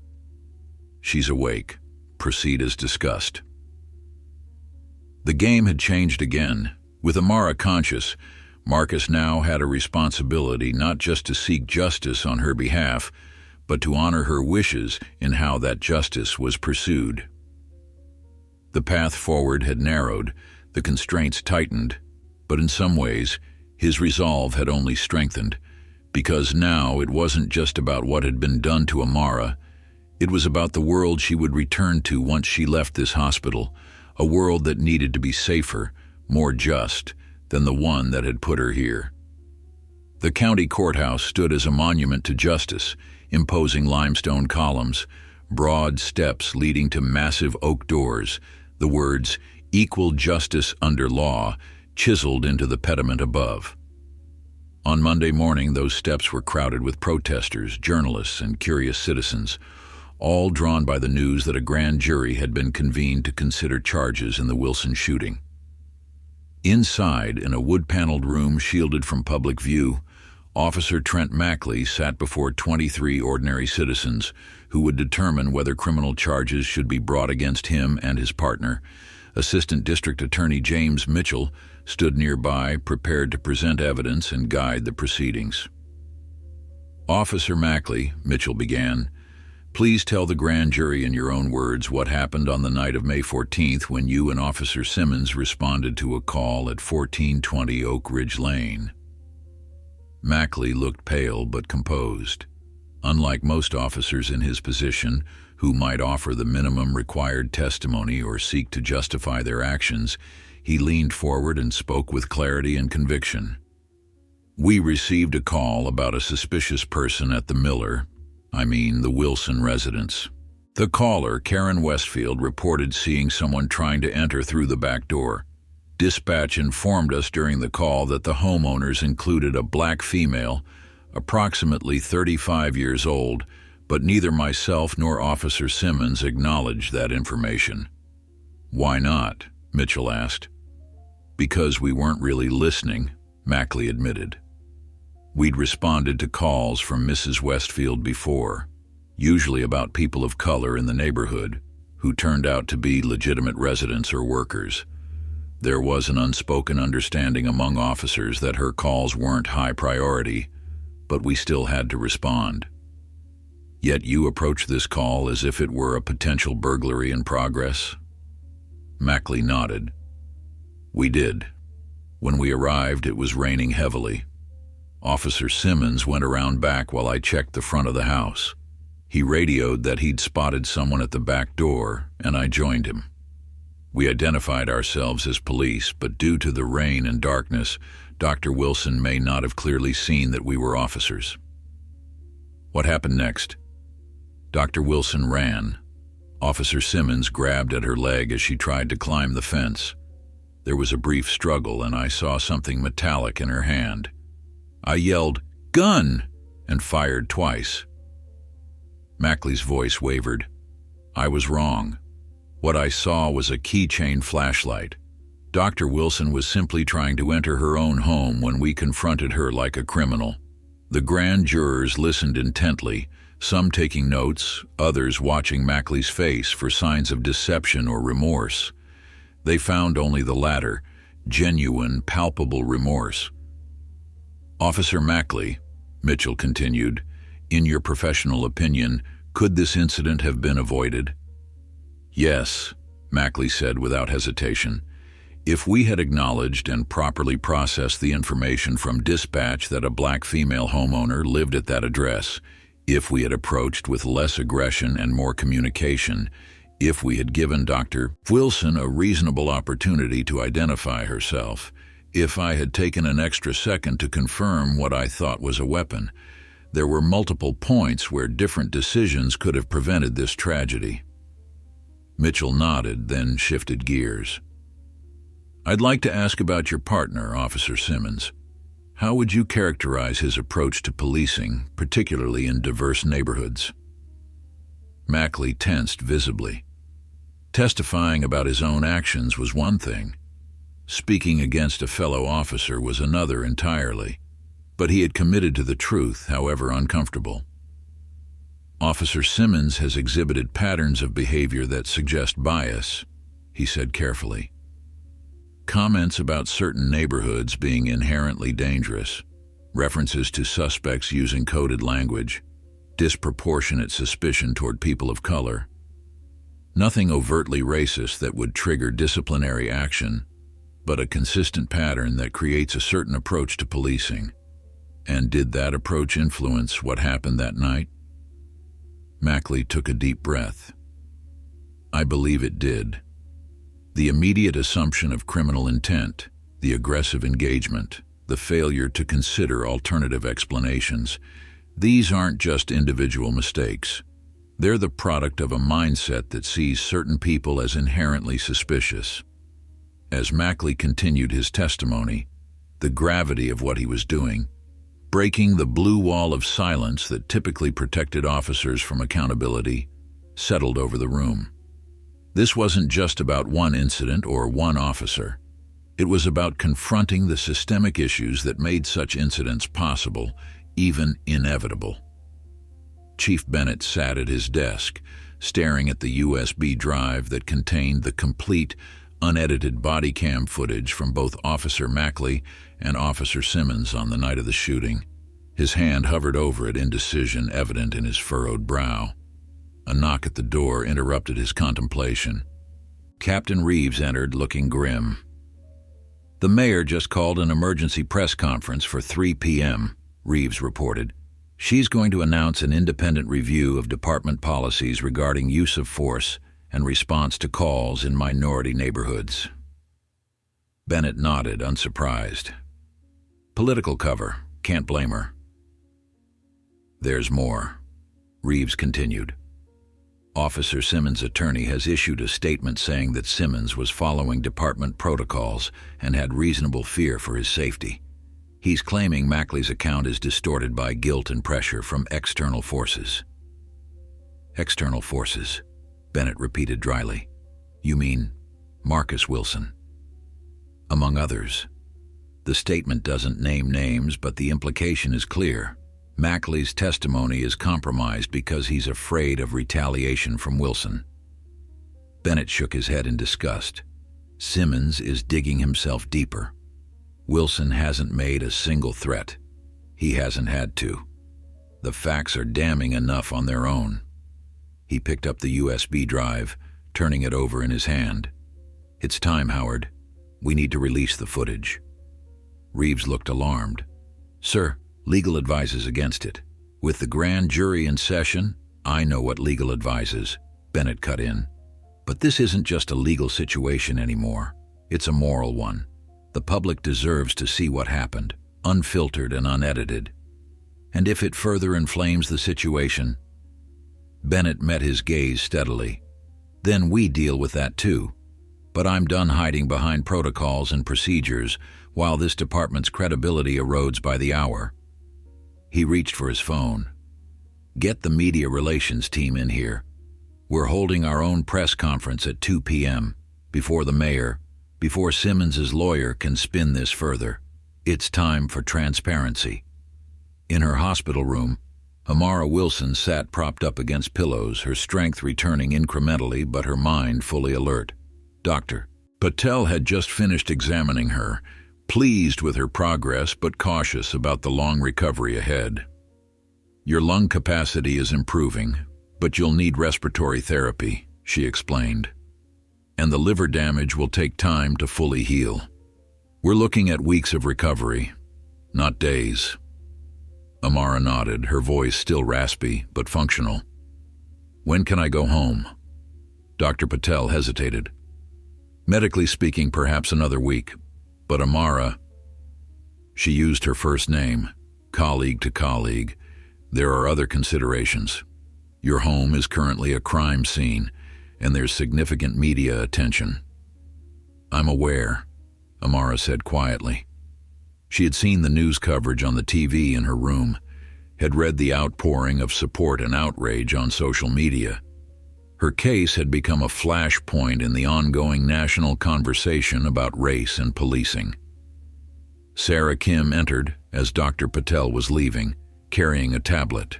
"She's awake. Proceed as discussed." The game had changed again. With Amara conscious, Marcus now had a responsibility not just to seek justice on her behalf, but to honor her wishes in how that justice was pursued. The path forward had narrowed, the constraints tightened, but in some ways, his resolve had only strengthened, because now it wasn't just about what had been done to Amara. It was about the world she would return to once she left this hospital, a world that needed to be safer, more just, than the one that had put her here. The county courthouse stood as a monument to justice, imposing limestone columns, broad steps leading to massive oak doors, the words, "Equal justice under law," chiseled into the pediment above. On Monday morning, those steps were crowded with protesters, journalists, and curious citizens, all drawn by the news that a grand jury had been convened to consider charges in the Wilson shooting. Inside, in a wood-paneled room shielded from public view, Officer Trent Mackley sat before 23 ordinary citizens who would determine whether criminal charges should be brought against him and his partner. Assistant District Attorney James Mitchell stood nearby, prepared to present evidence and guide the proceedings. "Officer Mackley," Mitchell began, "please tell the grand jury in your own words what happened on the night of May 14th when you and Officer Simmons responded to a call at 1420 Oak Ridge Lane." Mackley looked pale but composed. Unlike most officers in his position, who might offer the minimum required testimony or seek to justify their actions, he leaned forward and spoke with clarity and conviction. "We received a call about a suspicious person at the the Wilson residence. The caller, Karen Westfield, reported seeing someone trying to enter through the back door. Dispatch informed us during the call that the homeowners included a black female, approximately 35 years old, but neither myself nor Officer Simmons acknowledged that information." "Why not?" Mitchell asked. "Because we weren't really listening," Mackley admitted. "We'd responded to calls from Mrs. Westfield before, usually about people of color in the neighborhood, who turned out to be legitimate residents or workers. There was an unspoken understanding among officers that her calls weren't high priority, but we still had to respond." Yet you approach this call as if it were a potential burglary in progress? Mackley nodded. We did. When we arrived, it was raining heavily. Officer Simmons went around back while I checked the front of the house. He radioed that he'd spotted someone at the back door, and I joined him. We identified ourselves as police, but due to the rain and darkness, Dr. Wilson may not have clearly seen that we were officers. What happened next? Dr. Wilson ran. Officer Simmons grabbed at her leg as she tried to climb the fence. There was a brief struggle, and I saw something metallic in her hand. I yelled, "Gun!" and fired twice. Mackley's voice wavered. I was wrong. What I saw was a keychain flashlight. Dr. Wilson was simply trying to enter her own home when we confronted her like a criminal. The grand jurors listened intently, some taking notes, others watching Mackley's face for signs of deception or remorse. They found only the latter, genuine, palpable remorse. Officer Mackley, Mitchell continued, in your professional opinion, could this incident have been avoided? Yes, Mackley said without hesitation. If we had acknowledged and properly processed the information from dispatch that a black female homeowner lived at that address, if we had approached with less aggression and more communication, if we had given Dr. Wilson a reasonable opportunity to identify herself, if I had taken an extra second to confirm what I thought was a weapon, there were multiple points where different decisions could have prevented this tragedy. Mitchell nodded, then shifted gears. I'd like to ask about your partner, Officer Simmons. How would you characterize his approach to policing, particularly in diverse neighborhoods? Mackley tensed visibly. Testifying about his own actions was one thing. Speaking against a fellow officer was another entirely. But he had committed to the truth, however uncomfortable. Officer Simmons has exhibited patterns of behavior that suggest bias, he said carefully. Comments about certain neighborhoods being inherently dangerous, references to suspects using coded language, disproportionate suspicion toward people of color. Nothing overtly racist that would trigger disciplinary action, but a consistent pattern that creates a certain approach to policing. And did that approach influence what happened that night? Mackley took a deep breath. I believe it did. The immediate assumption of criminal intent, the aggressive engagement, the failure to consider alternative explanations, these aren't just individual mistakes. They're the product of a mindset that sees certain people as inherently suspicious. As Mackley continued his testimony, the gravity of what he was doing, breaking the blue wall of silence that typically protected officers from accountability, settled over the room. This wasn't just about one incident or one officer. It was about confronting the systemic issues that made such incidents possible, even inevitable. Chief Bennett sat at his desk, staring at the USB drive that contained the complete, unedited body cam footage from both Officer Mackley and Officer Simmons on the night of the shooting. His hand hovered over it, indecision evident in his furrowed brow. A knock at the door interrupted his contemplation. Captain Reeves entered, looking grim. The mayor just called an emergency press conference for 3 p.m., Reeves reported. She's going to announce an independent review of department policies regarding use of force and response to calls in minority neighborhoods. Bennett nodded, unsurprised. Political cover. Can't blame her. There's more, Reeves continued. Officer Simmons' attorney has issued a statement saying that Simmons was following department protocols and had reasonable fear for his safety. He's claiming Mackley's account is distorted by guilt and pressure from external forces. External forces, Bennett repeated dryly. You mean Marcus Wilson? Among others. The statement doesn't name names, but the implication is clear. Mackley's testimony is compromised because he's afraid of retaliation from Wilson. Bennett shook his head in disgust. Simmons is digging himself deeper. Wilson hasn't made a single threat. He hasn't had to. The facts are damning enough on their own. He picked up the USB drive, turning it over in his hand. It's time, Howard. We need to release the footage. Reeves looked alarmed. Sir, legal advises against it. With the grand jury in session, I know what legal advises. Bennett cut in. But this isn't just a legal situation anymore. It's a moral one. The public deserves to see what happened, unfiltered and unedited. And if it further inflames the situation... Bennett met his gaze steadily. Then we deal with that too. But I'm done hiding behind protocols and procedures while this department's credibility erodes by the hour. He reached for his phone. Get the media relations team in here. We're holding our own press conference at 2 p.m. before the mayor, before Simmons's lawyer can spin this further. It's time for transparency. In her hospital room, Amara Wilson sat propped up against pillows, her strength returning incrementally but her mind fully alert. Dr. Patel had just finished examining her, pleased with her progress but cautious about the long recovery ahead. Your lung capacity is improving, but you'll need respiratory therapy, she explained. And the liver damage will take time to fully heal. We're looking at weeks of recovery, not days. Amara nodded, her voice still raspy but functional. When can I go home? Dr. Patel hesitated. Medically speaking, perhaps another week. But Amara, she used her first name, colleague to colleague. There are other considerations. Your home is currently a crime scene, and there's significant media attention. I'm aware, Amara said quietly. She had seen the news coverage on the TV in her room, had read the outpouring of support and outrage on social media. Her case had become a flashpoint in the ongoing national conversation about race and policing. Sarah Kim entered as Dr. Patel was leaving, carrying a tablet.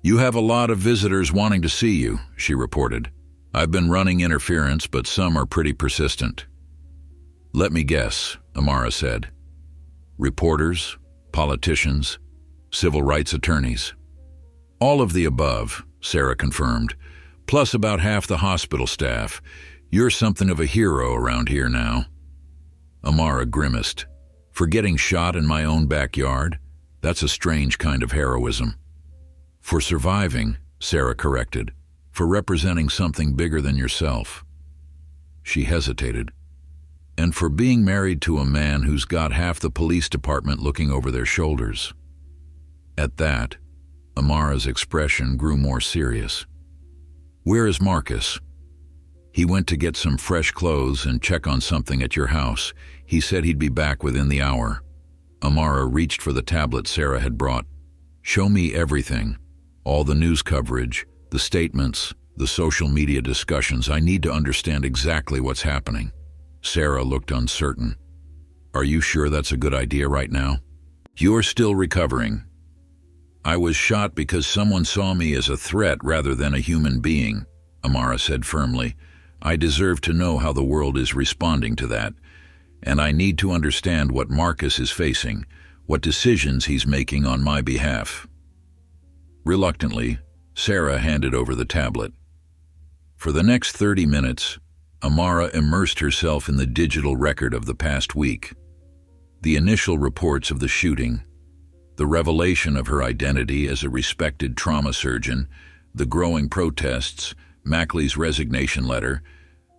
You have a lot of visitors wanting to see you, she reported. I've been running interference, but some are pretty persistent. Let me guess, Amara said. Reporters, politicians, civil rights attorneys. All of the above, Sarah confirmed, plus about half the hospital staff. You're something of a hero around here now. Amara grimaced. For getting shot in my own backyard? That's a strange kind of heroism. For surviving, Sarah corrected. For representing something bigger than yourself. She hesitated. And for being married to a man who's got half the police department looking over their shoulders. At that, Amara's expression grew more serious. Where is Marcus? He went to get some fresh clothes and check on something at your house. He said he'd be back within the hour. Amara reached for the tablet Sarah had brought. Show me everything. All the news coverage, the statements, the social media discussions. I need to understand exactly what's happening. Sarah looked uncertain. Are you sure that's a good idea right now? You're still recovering. I was shot because someone saw me as a threat rather than a human being, Amara said firmly. I deserve to know how the world is responding to that, and I need to understand what Marcus is facing, what decisions he's making on my behalf. Reluctantly, Sarah handed over the tablet. For the next 30 minutes, Amara immersed herself in the digital record of the past week. The initial reports of the shooting, the revelation of her identity as a respected trauma surgeon, the growing protests, Mackley's resignation letter,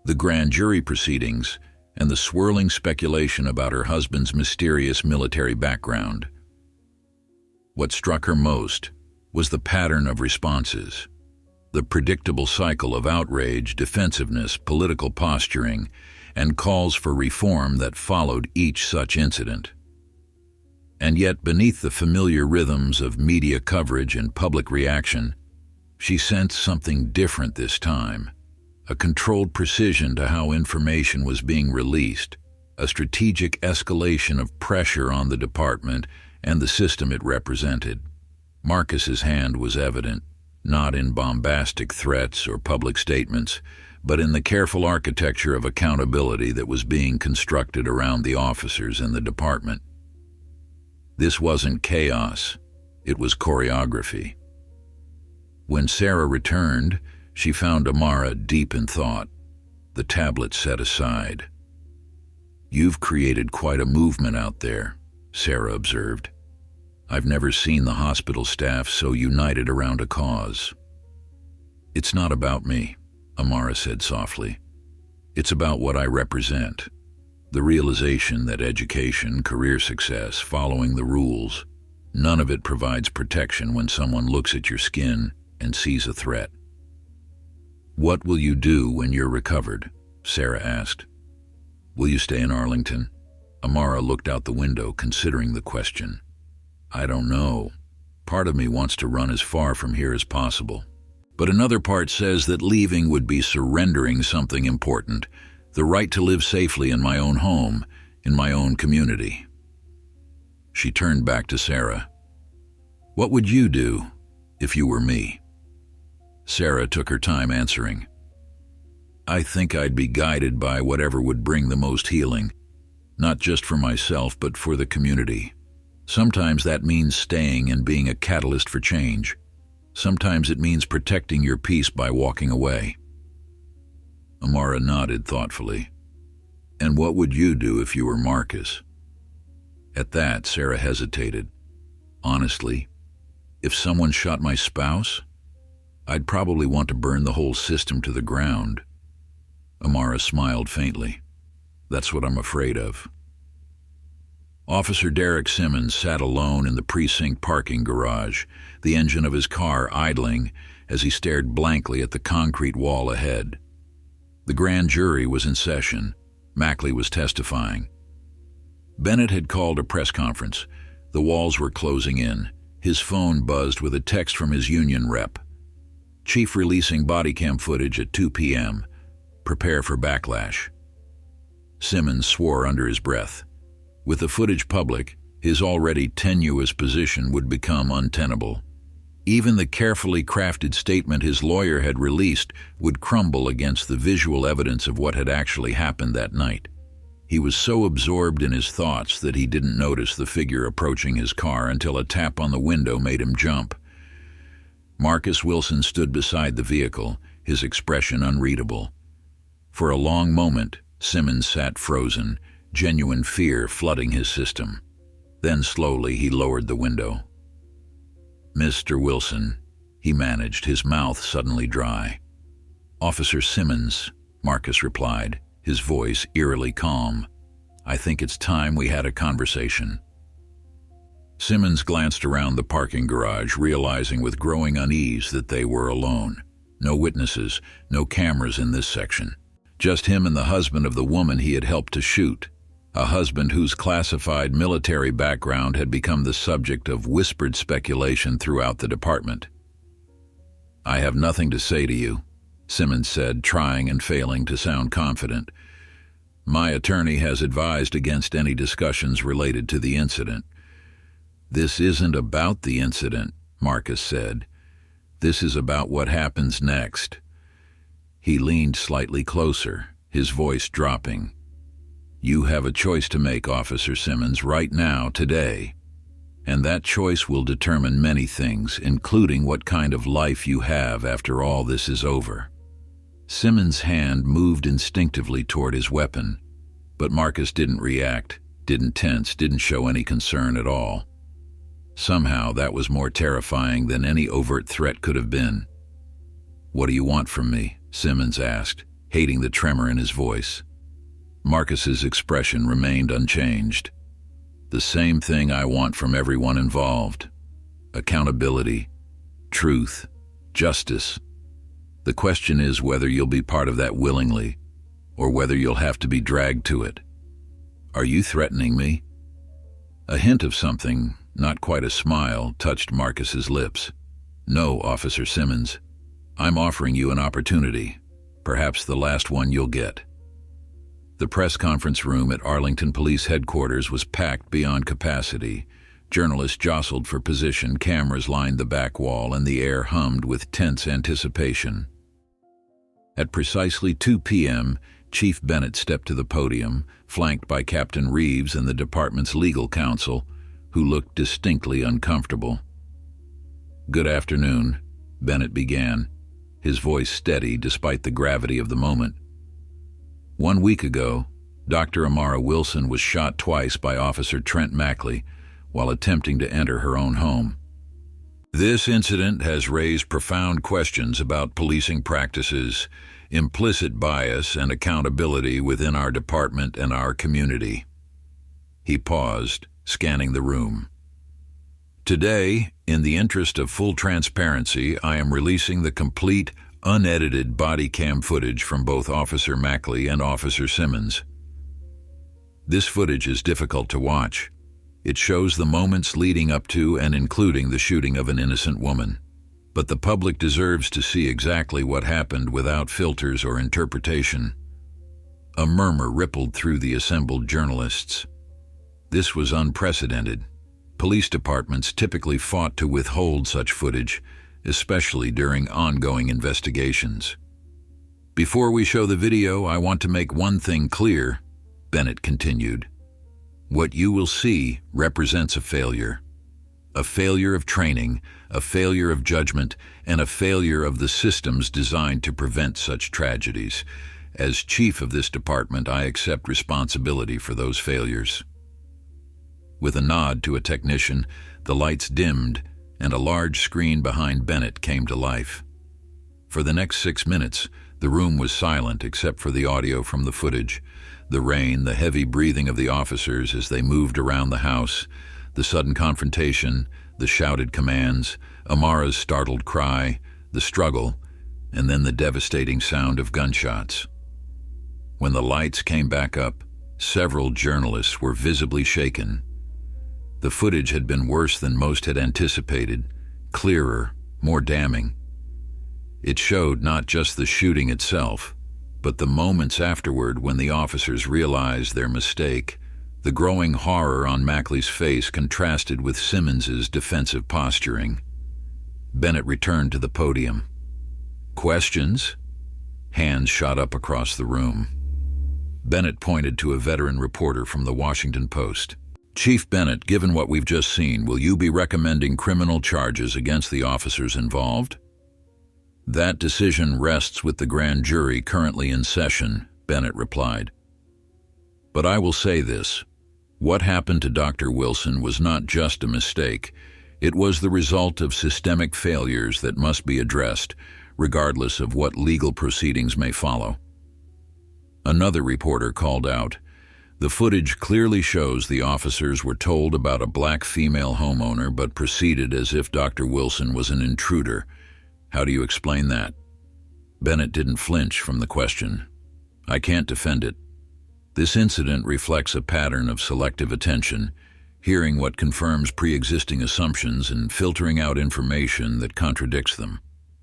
the grand jury proceedings, and the swirling speculation about her husband's mysterious military background. What struck her most was the pattern of responses, the predictable cycle of outrage, defensiveness, political posturing, and calls for reform that followed each such incident. And yet, beneath the familiar rhythms of media coverage and public reaction, she sensed something different this time, a controlled precision to how information was being released, a strategic escalation of pressure on the department and the system it represented. Marcus's hand was evident, not in bombastic threats or public statements, but in the careful architecture of accountability that was being constructed around the officers in the department. This wasn't chaos. It was choreography. When Sarah returned, she found Amara deep in thought, the tablet set aside. "You've created quite a movement out there," Sarah observed. "I've never seen the hospital staff so united around a cause." "It's not about me," Amara said softly. "It's about what I represent. The realization that education, career success, following the rules, none of it provides protection when someone looks at your skin and sees a threat." "What will you do when you're recovered?" Sarah asked. "Will you stay in Arlington?" Amara looked out the window, considering the question. "I don't know. Part of me wants to run as far from here as possible. But another part says that leaving would be surrendering something important, the right to live safely in my own home, in my own community." She turned back to Sarah. "What would you do if you were me?" Sarah took her time answering. "I think I'd be guided by whatever would bring the most healing, not just for myself, but for the community. Sometimes that means staying and being a catalyst for change. Sometimes it means protecting your peace by walking away." Amara nodded thoughtfully. "And what would you do if you were Marcus?" At that, Sarah hesitated. "Honestly, if someone shot my spouse, I'd probably want to burn the whole system to the ground." Amara smiled faintly. "That's what I'm afraid of." Officer Derek Simmons sat alone in the precinct parking garage, the engine of his car idling as he stared blankly at the concrete wall ahead. The grand jury was in session. Mackley was testifying. Bennett had called a press conference. The walls were closing in. His phone buzzed with a text from his union rep. "Chief releasing body cam footage at 2 p.m. Prepare for backlash." Simmons swore under his breath. With the footage public, his already tenuous position would become untenable. Even the carefully crafted statement his lawyer had released would crumble against the visual evidence of what had actually happened that night. He was so absorbed in his thoughts that he didn't notice the figure approaching his car until a tap on the window made him jump. Marcus Wilson stood beside the vehicle, his expression unreadable. For a long moment, Simmons sat frozen, genuine fear flooding his system. Then slowly he lowered the window. "Mr. Wilson," he managed, his mouth suddenly dry. "Officer Simmons," Marcus replied, his voice eerily calm. "I think it's time we had a conversation." Simmons glanced around the parking garage, realizing with growing unease that they were alone. No witnesses, no cameras in this section. Just him and the husband of the woman he had helped to shoot. A husband whose classified military background had become the subject of whispered speculation throughout the department. "I have nothing to say to you," Simmons said, trying and failing to sound confident. "My attorney has advised against any discussions related to the incident." "This isn't about the incident," Marcus said. "This is about what happens next." He leaned slightly closer, his voice dropping. "You have a choice to make, Officer Simmons, right now, today. And that choice will determine many things, including what kind of life you have after all this is over." Simmons' hand moved instinctively toward his weapon, but Marcus didn't react, didn't tense, didn't show any concern at all. Somehow that was more terrifying than any overt threat could have been. "What do you want from me?" Simmons asked, hating the tremor in his voice. Marcus's expression remained unchanged. "The same thing I want from everyone involved. Accountability, truth, justice. The question is whether you'll be part of that willingly, or whether you'll have to be dragged to it. Are you threatening me?" A hint of something, not quite a smile, touched Marcus's lips. "No, Officer Simmons. I'm offering you an opportunity, perhaps the last one you'll get." The press conference room at Arlington Police Headquarters was packed beyond capacity. Journalists jostled for position, cameras lined the back wall, and the air hummed with tense anticipation. At precisely 2 p.m., Chief Bennett stepped to the podium, flanked by Captain Reeves and the department's legal counsel, who looked distinctly uncomfortable. "Good afternoon," Bennett began, his voice steady despite the gravity of the moment. "1 week ago, Dr. Amara Wilson was shot twice by Officer Trent Mackley while attempting to enter her own home. This incident has raised profound questions about policing practices, implicit bias, and accountability within our department and our community." He paused, scanning the room. "Today, in the interest of full transparency, I am releasing the complete, unedited body cam footage from both Officer Mackley and Officer Simmons. This footage is difficult to watch. It shows the moments leading up to and including the shooting of an innocent woman. But the public deserves to see exactly what happened without filters or interpretation." A murmur rippled through the assembled journalists. This was unprecedented. Police departments typically fought to withhold such footage, especially during ongoing investigations. "Before we show the video, I want to make one thing clear," Bennett continued. "What you will see represents a failure. A failure of training, a failure of judgment, and a failure of the systems designed to prevent such tragedies. As chief of this department, I accept responsibility for those failures." With a nod to a technician, the lights dimmed, and a large screen behind Bennett came to life. For the next 6 minutes, the room was silent except for the audio from the footage, the rain, the heavy breathing of the officers as they moved around the house, the sudden confrontation, the shouted commands, Amara's startled cry, the struggle, and then the devastating sound of gunshots. When the lights came back up, several journalists were visibly shaken. The footage had been worse than most had anticipated, clearer, more damning. It showed not just the shooting itself, but the moments afterward when the officers realized their mistake. The growing horror on Mackley's face contrasted with Simmons's defensive posturing. Bennett returned to the podium. "Questions?" Hands shot up across the room. Bennett pointed to a veteran reporter from the Washington Post. "Chief Bennett, given what we've just seen, will you be recommending criminal charges against the officers involved?" "That decision rests with the grand jury currently in session," Bennett replied. "But I will say this. What happened to Dr. Wilson was not just a mistake. It was the result of systemic failures that must be addressed, regardless of what legal proceedings may follow." Another reporter called out, "The footage clearly shows the officers were told about a black female homeowner but proceeded as if Dr. Wilson was an intruder. How do you explain that?" Bennett didn't flinch from the question. "I can't defend it. This incident reflects a pattern of selective attention, hearing what confirms pre-existing assumptions and filtering out information that contradicts them.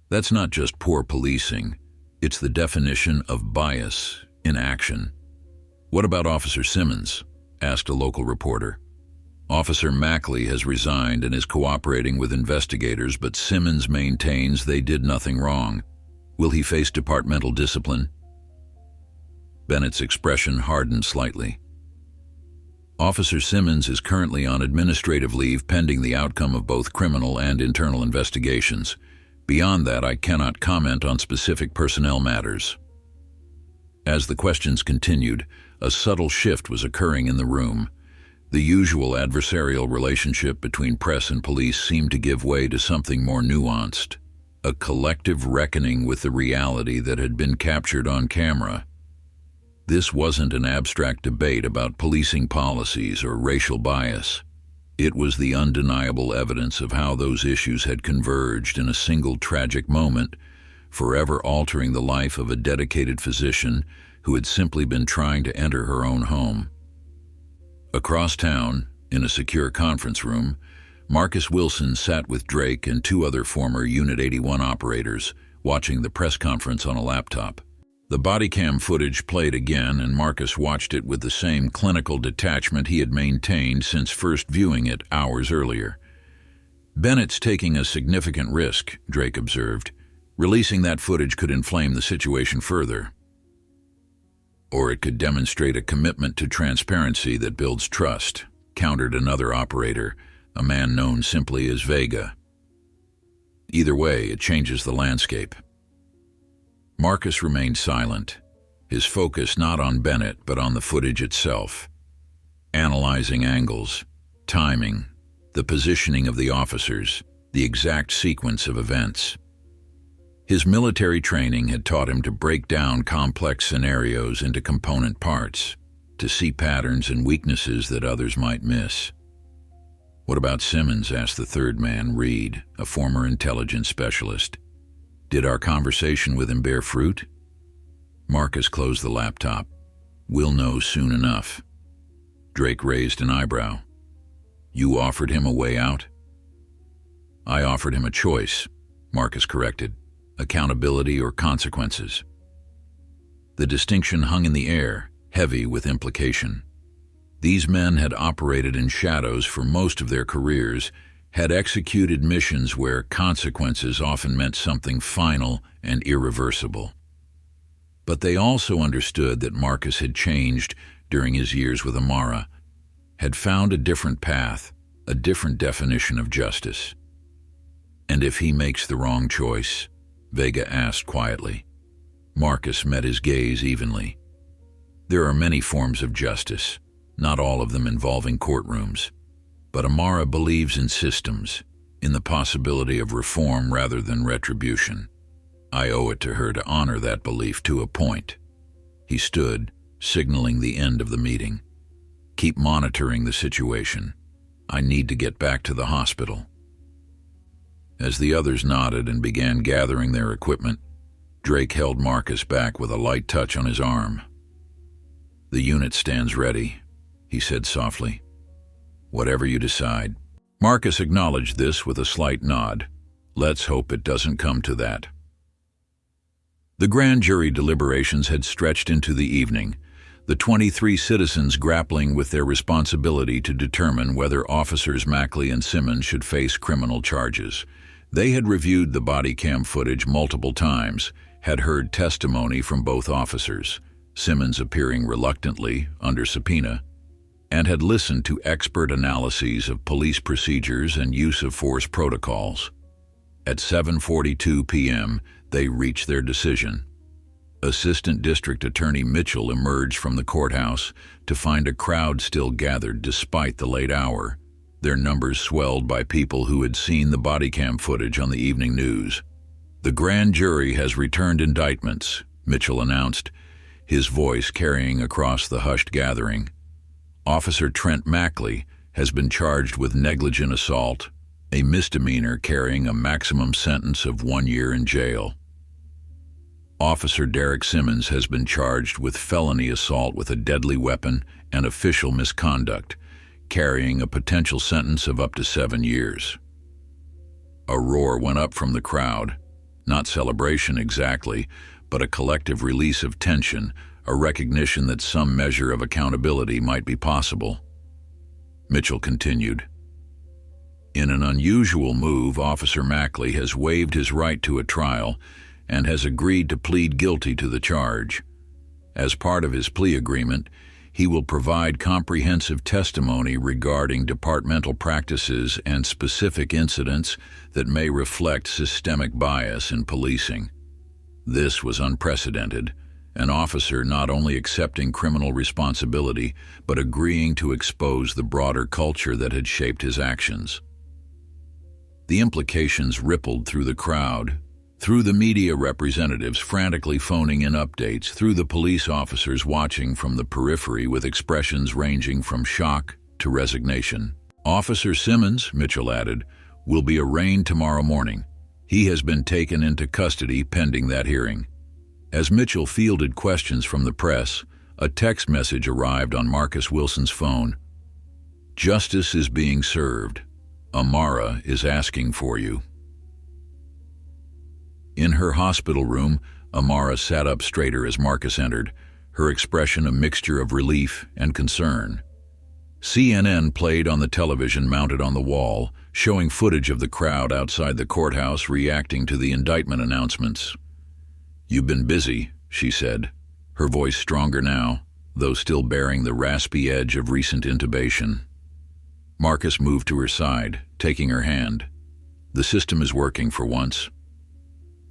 That's not just poor policing. It's the definition of bias in action." "What about Officer Simmons?" asked a local reporter. "Officer Mackley has resigned and is cooperating with investigators, but Simmons maintains they did nothing wrong. Will he face departmental discipline?" Bennett's expression hardened slightly. "Officer Simmons is currently on administrative leave pending the outcome of both criminal and internal investigations. Beyond that, I cannot comment on specific personnel matters." As the questions continued, a subtle shift was occurring in the room. The usual adversarial relationship between press and police seemed to give way to something more nuanced, a collective reckoning with the reality that had been captured on camera. This wasn't an abstract debate about policing policies or racial bias. It was the undeniable evidence of how those issues had converged in a single tragic moment, forever altering the life of a dedicated physician who had simply been trying to enter her own home. Across town, in a secure conference room, Marcus Wilson sat with Drake and 2 other former Unit 81 operators, watching the press conference on a laptop. The body cam footage played again, and Marcus watched it with the same clinical detachment he had maintained since first viewing it hours earlier. "Bennett's taking a significant risk," Drake observed. "Releasing that footage could inflame the situation further. Or it could demonstrate a commitment to transparency that builds trust," countered another operator, a man known simply as Vega. Either way, it changes the landscape. Marcus remained silent, his focus not on Bennett but on the footage itself, analyzing angles, timing, the positioning of the officers, the exact sequence of events. His military training had taught him to break down complex scenarios into component parts, to see patterns and weaknesses that others might miss. "What about Simmons?" asked the third man, Reed, a former intelligence specialist. "Did our conversation with him bear fruit?" Marcus closed the laptop. "We'll know soon enough." Drake raised an eyebrow. "You offered him a way out?" "I offered him a choice," Marcus corrected. "Accountability or consequences." The distinction hung in the air, heavy with implication. These men had operated in shadows for most of their careers, had executed missions where consequences often meant something final and irreversible. But they also understood that Marcus had changed during his years with Amara, had found a different path, a different definition of justice. "And if he makes the wrong choice?" Vega asked quietly. Marcus met his gaze evenly. "There are many forms of justice, not all of them involving courtrooms. But Amara believes in systems, in the possibility of reform rather than retribution. I owe it to her to honor that belief to a point." He stood, signaling the end of the meeting. "Keep monitoring the situation. I need to get back to the hospital." As the others nodded and began gathering their equipment, Drake held Marcus back with a light touch on his arm. "The unit stands ready," he said softly. "Whatever you decide." Marcus acknowledged this with a slight nod. "Let's hope it doesn't come to that." The grand jury deliberations had stretched into the evening, the 23 citizens grappling with their responsibility to determine whether officers Mackley and Simmons should face criminal charges. They had reviewed the body cam footage multiple times, had heard testimony from both officers, Simmons appearing reluctantly under subpoena, and had listened to expert analyses of police procedures and use of force protocols. At 7:42 p.m., they reached their decision. Assistant District Attorney Mitchell emerged from the courthouse to find a crowd still gathered despite the late hour, their numbers swelled by people who had seen the body cam footage on the evening news. "The grand jury has returned indictments," Mitchell announced, his voice carrying across the hushed gathering. "Officer Trent Mackley has been charged with negligent assault, a misdemeanor carrying a maximum sentence of 1 year in jail. Officer Derek Simmons has been charged with felony assault with a deadly weapon and official misconduct, carrying a potential sentence of up to 7 years. A roar went up from the crowd, not celebration exactly, but a collective release of tension, a recognition that some measure of accountability might be possible. Mitchell continued. In an unusual move, Officer Mackley has waived his right to a trial and has agreed to plead guilty to the charge. As part of his plea agreement, he will provide comprehensive testimony regarding departmental practices and specific incidents that may reflect systemic bias in policing. This was unprecedented, an officer not only accepting criminal responsibility, but agreeing to expose the broader culture that had shaped his actions. The implications rippled through the crowd, through the media representatives frantically phoning in updates, through the police officers watching from the periphery with expressions ranging from shock to resignation. Officer Simmons, Mitchell added, will be arraigned tomorrow morning. He has been taken into custody pending that hearing. As Mitchell fielded questions from the press, a text message arrived on Marcus Wilson's phone. Justice is being served. Amara is asking for you. In her hospital room, Amara sat up straighter as Marcus entered, her expression a mixture of relief and concern. CNN played on the television mounted on the wall, showing footage of the crowd outside the courthouse reacting to the indictment announcements. You've been busy, she said, her voice stronger now, though still bearing the raspy edge of recent intubation. Marcus moved to her side, taking her hand. The system is working for once.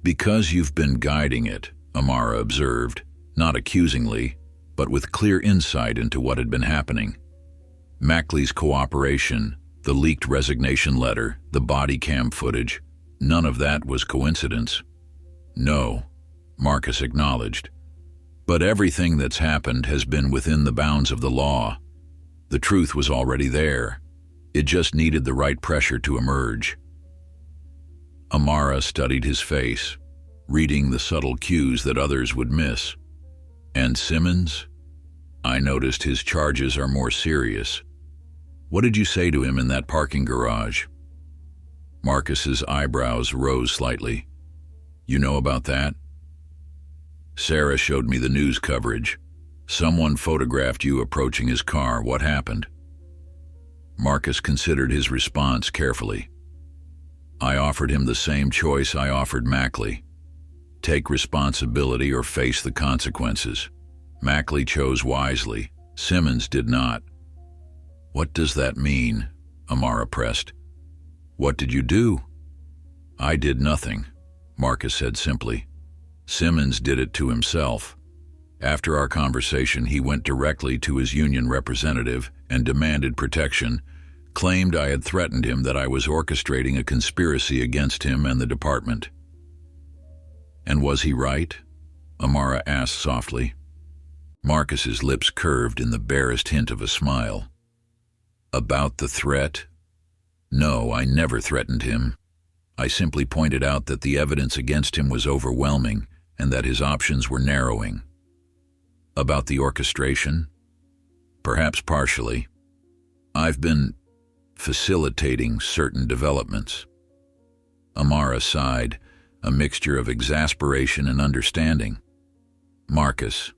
Because you've been guiding it, Amara observed, not accusingly, but with clear insight into what had been happening. Mackley's cooperation, the leaked resignation letter, the body cam footage, none of that was coincidence. No, Marcus acknowledged. But everything that's happened has been within the bounds of the law. The truth was already there. It just needed the right pressure to emerge. Amara studied his face, reading the subtle cues that others would miss. And Simmons? I noticed his charges are more serious. What did you say to him in that parking garage? Marcus's eyebrows rose slightly. You know about that? Sarah showed me the news coverage. Someone photographed you approaching his car. What happened? Marcus considered his response carefully. I offered him the same choice I offered Mackley. Take responsibility or face the consequences. Mackley chose wisely. Simmons did not. What does that mean? Amara pressed. What did you do? I did nothing, Marcus said simply. Simmons did it to himself. After our conversation, he went directly to his union representative and demanded protection, claimed I had threatened him, that I was orchestrating a conspiracy against him and the department. And was he right? Amara asked softly. Marcus's lips curved in the barest hint of a smile. About the threat? No, I never threatened him. I simply pointed out that the evidence against him was overwhelming and that his options were narrowing. About the orchestration? Perhaps partially. I've been facilitating certain developments. Amara sighed, a mixture of exasperation and understanding. Marcus,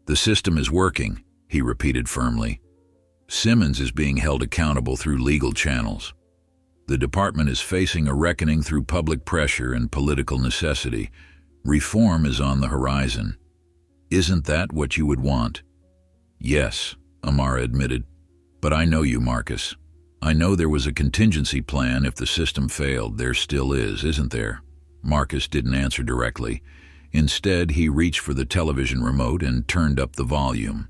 the system is working, he repeated firmly. Simmons is being held accountable through legal channels. The department is facing a reckoning through public pressure and political necessity. Reform is on the horizon. Isn't that what you would want? Yes, Amara admitted. But I know you, Marcus. I know there was a contingency plan if the system failed. There still is, isn't there? Marcus didn't answer directly. Instead, he reached for the television remote and turned up the volume.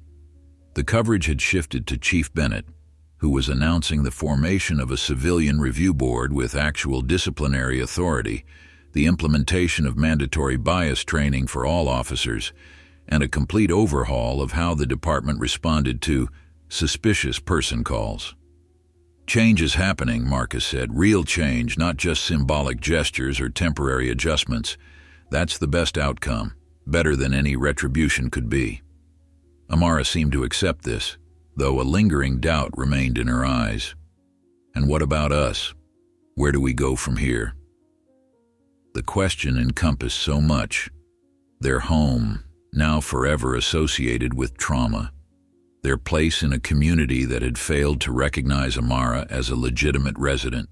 The coverage had shifted to Chief Bennett, who was announcing the formation of a civilian review board with actual disciplinary authority, the implementation of mandatory bias training for all officers, and a complete overhaul of how the department responded to suspicious person calls. Change is happening, Marcus said. Real change, not just symbolic gestures or temporary adjustments. That's the best outcome, better than any retribution could be. Amara seemed to accept this, though a lingering doubt remained in her eyes. And what about us? Where do we go from here? The question encompassed so much. Their home, now forever associated with trauma. Their place in a community that had failed to recognize Amara as a legitimate resident.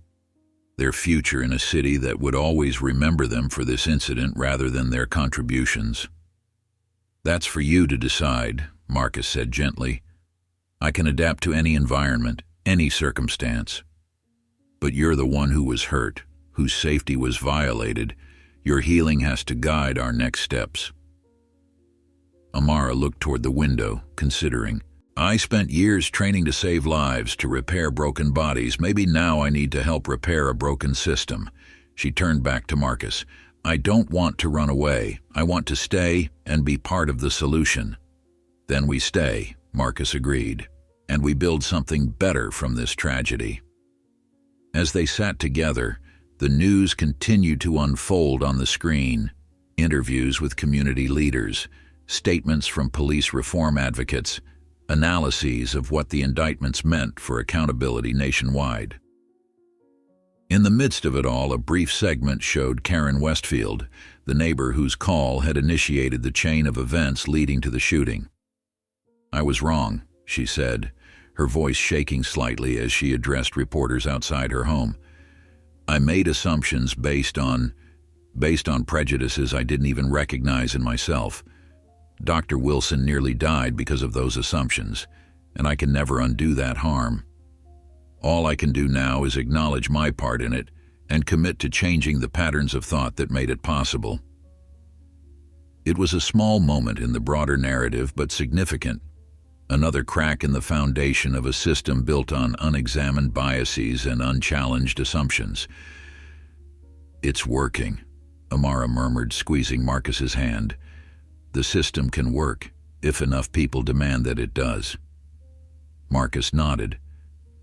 Their future in a city that would always remember them for this incident rather than their contributions. That's for you to decide, Marcus said gently. I can adapt to any environment, any circumstance. But you're the one who was hurt, whose safety was violated. Your healing has to guide our next steps. Amara looked toward the window, considering. I spent years training to save lives, to repair broken bodies. Maybe now I need to help repair a broken system. She turned back to Marcus. I don't want to run away. I want to stay and be part of the solution. Then we stay, Marcus agreed, and we build something better from this tragedy. As they sat together, the news continued to unfold on the screen. Interviews with community leaders, statements from police reform advocates, analyses of what the indictments meant for accountability nationwide. In the midst of it all, a brief segment showed Karen Westfield, the neighbor whose call had initiated the chain of events leading to the shooting. I was wrong, she said, her voice shaking slightly as she addressed reporters outside her home. I made assumptions based on prejudices I didn't even recognize in myself. Dr. Wilson nearly died because of those assumptions, and I can never undo that harm. All I can do now is acknowledge my part in it and commit to changing the patterns of thought that made it possible. It was a small moment in the broader narrative, but significant. Another crack in the foundation of a system built on unexamined biases and unchallenged assumptions. "It's working," Amara murmured, squeezing Marcus's hand. "The system can work, if enough people demand that it does." Marcus nodded,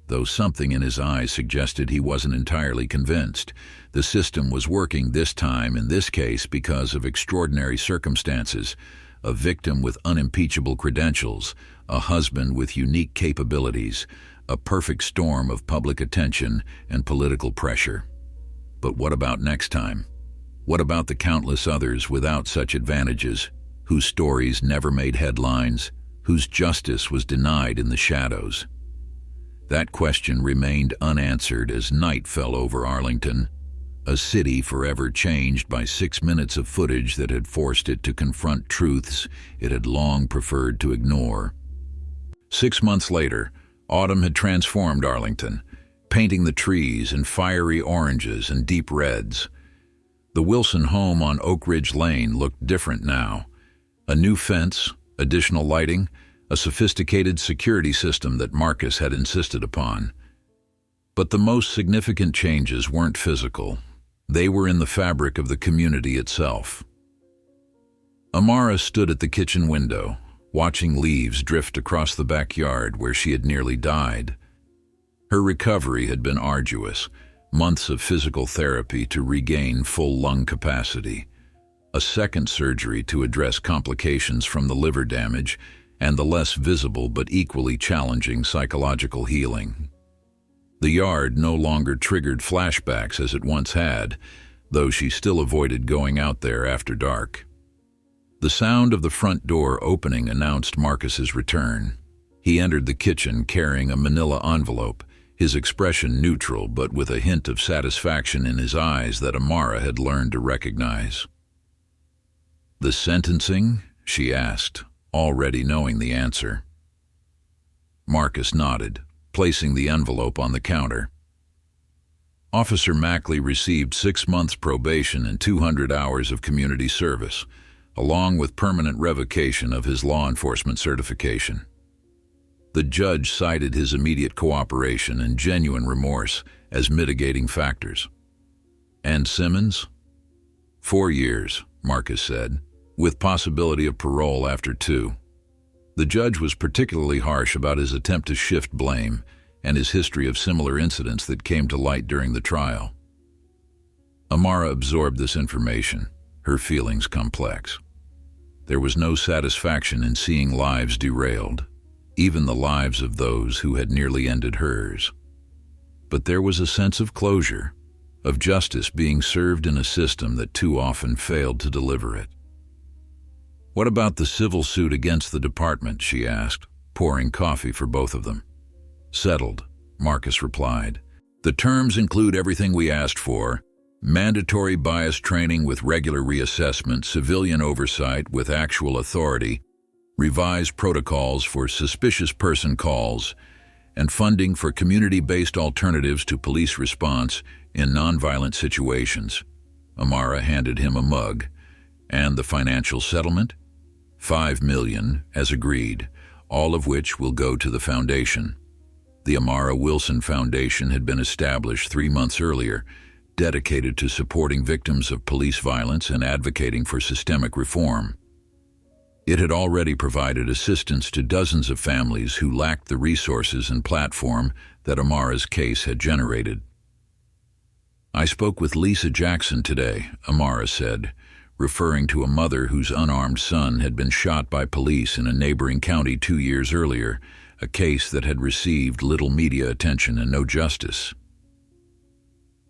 though something in his eyes suggested he wasn't entirely convinced. The system was working this time, in this case, because of extraordinary circumstances: a victim with unimpeachable credentials, a husband with unique capabilities, a perfect storm of public attention and political pressure. But what about next time? What about the countless others without such advantages, whose stories never made headlines, whose justice was denied in the shadows? That question remained unanswered as night fell over Arlington, a city forever changed by 6 minutes of footage that had forced it to confront truths it had long preferred to ignore. 6 months later, autumn had transformed Arlington, painting the trees in fiery oranges and deep reds. The Wilson home on Oak Ridge Lane looked different now. A new fence, additional lighting, a sophisticated security system that Marcus had insisted upon. But the most significant changes weren't physical. They were in the fabric of the community itself. Amara stood at the kitchen window, watching leaves drift across the backyard where she had nearly died. Her recovery had been arduous, months of physical therapy to regain full lung capacity, a second surgery to address complications from the liver damage, and the less visible but equally challenging psychological healing. The yard no longer triggered flashbacks as it once had, though she still avoided going out there after dark. The sound of the front door opening announced Marcus's return. He entered the kitchen carrying a manila envelope, his expression neutral but with a hint of satisfaction in his eyes that Amara had learned to recognize. "The sentencing?" she asked, already knowing the answer. Marcus nodded, placing the envelope on the counter. Officer Mackley received 6 months probation and 200 hours of community service, along with permanent revocation of his law enforcement certification. The judge cited his immediate cooperation and genuine remorse as mitigating factors. "And Simmons?" 4 years, Marcus said, with possibility of parole after 2. The judge was particularly harsh about his attempt to shift blame and his history of similar incidents that came to light during the trial. Amara absorbed this information, her feelings complex. There was no satisfaction in seeing lives derailed, even the lives of those who had nearly ended hers. But there was a sense of closure, of justice being served in a system that too often failed to deliver it. "What about the civil suit against the department?" she asked, pouring coffee for both of them. "Settled," Marcus replied. "The terms include everything we asked for: mandatory bias training with regular reassessment, civilian oversight with actual authority, revised protocols for suspicious person calls, and funding for community-based alternatives to police response in nonviolent situations." Amara handed him a mug. "And the financial settlement?" $5 million, as agreed, all of which will go to the foundation. The Amara Wilson Foundation had been established 3 months earlier, dedicated to supporting victims of police violence and advocating for systemic reform. It had already provided assistance to dozens of families who lacked the resources and platform that Amara's case had generated. "I spoke with Lisa Jackson today," Amara said, referring to a mother whose unarmed son had been shot by police in a neighboring county 2 years earlier, a case that had received little media attention and no justice.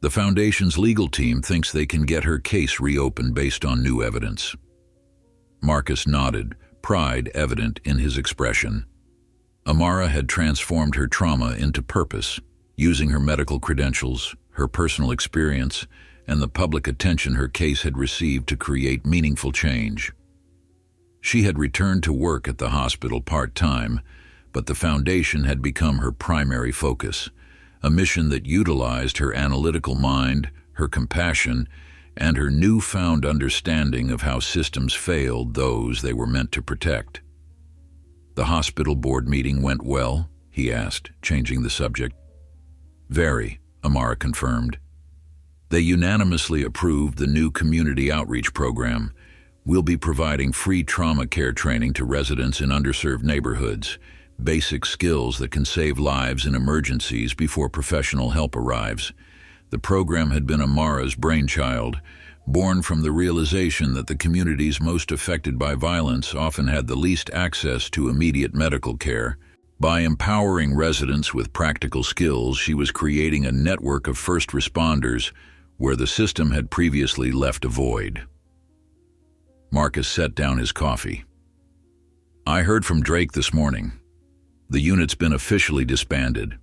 "The Foundation's legal team thinks they can get her case reopened based on new evidence." Marcus nodded, pride evident in his expression. Amara had transformed her trauma into purpose, using her medical credentials, her personal experience, and the public attention her case had received to create meaningful change. She had returned to work at the hospital part-time, but the Foundation had become her primary focus, a mission that utilized her analytical mind, her compassion, and her newfound understanding of how systems failed those they were meant to protect. "The hospital board meeting went well?" he asked, changing the subject. "Very," Amara confirmed. "They unanimously approved the new community outreach program. We'll be providing free trauma care training to residents in underserved neighborhoods, basic skills that can save lives in emergencies before professional help arrives." The program had been Amara's brainchild, born from the realization that the communities most affected by violence often had the least access to immediate medical care. By empowering residents with practical skills, she was creating a network of first responders where the system had previously left a void. Marcus set down his coffee. "I heard from Drake this morning. The unit's been officially disbanded."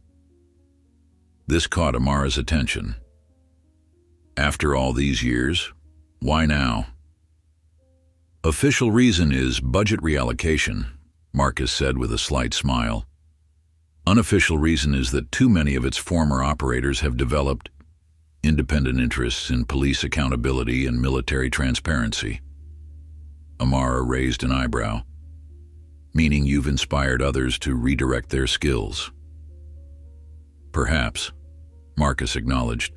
This caught Amara's attention. "After all these years, why now?" "Official reason is budget reallocation," Marcus said with a slight smile. "Unofficial reason is that too many of its former operators have developed independent interests in police accountability and military transparency." Amara raised an eyebrow. "Meaning you've inspired others to redirect their skills?" "Perhaps," Marcus acknowledged.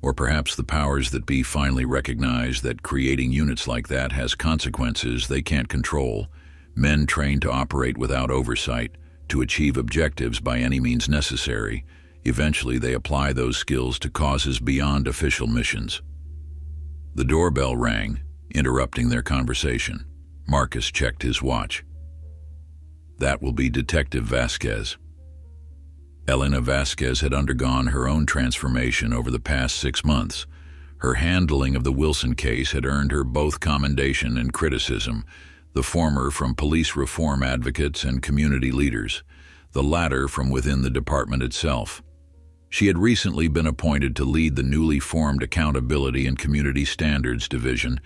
"Or perhaps the powers that be finally recognize that creating units like that has consequences they can't control, men trained to operate without oversight, to achieve objectives by any means necessary. Eventually they apply those skills to causes beyond official missions." The doorbell rang, interrupting their conversation. Marcus checked his watch. "That will be Detective Vasquez." Elena Vasquez had undergone her own transformation over the past 6 months. Her handling of the Wilson case had earned her both commendation and criticism, the former from police reform advocates and community leaders, the latter from within the department itself. She had recently been appointed to lead the newly formed Accountability and Community Standards Division,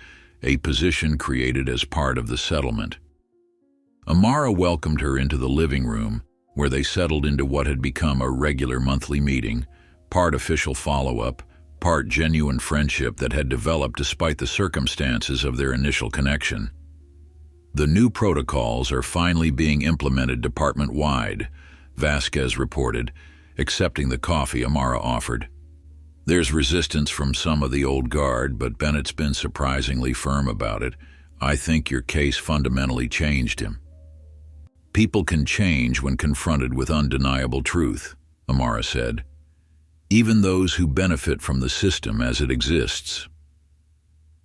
a position created as part of the settlement. Amara welcomed her into the living room, where they settled into what had become a regular monthly meeting, part official follow-up, part genuine friendship that had developed despite the circumstances of their initial connection. "The new protocols are finally being implemented department-wide," Vasquez reported, accepting the coffee Amara offered. "There's resistance from some of the old guard, but Bennett's been surprisingly firm about it. I think your case fundamentally changed him." "People can change when confronted with undeniable truth," Amara said. "Even those who benefit from the system as it exists."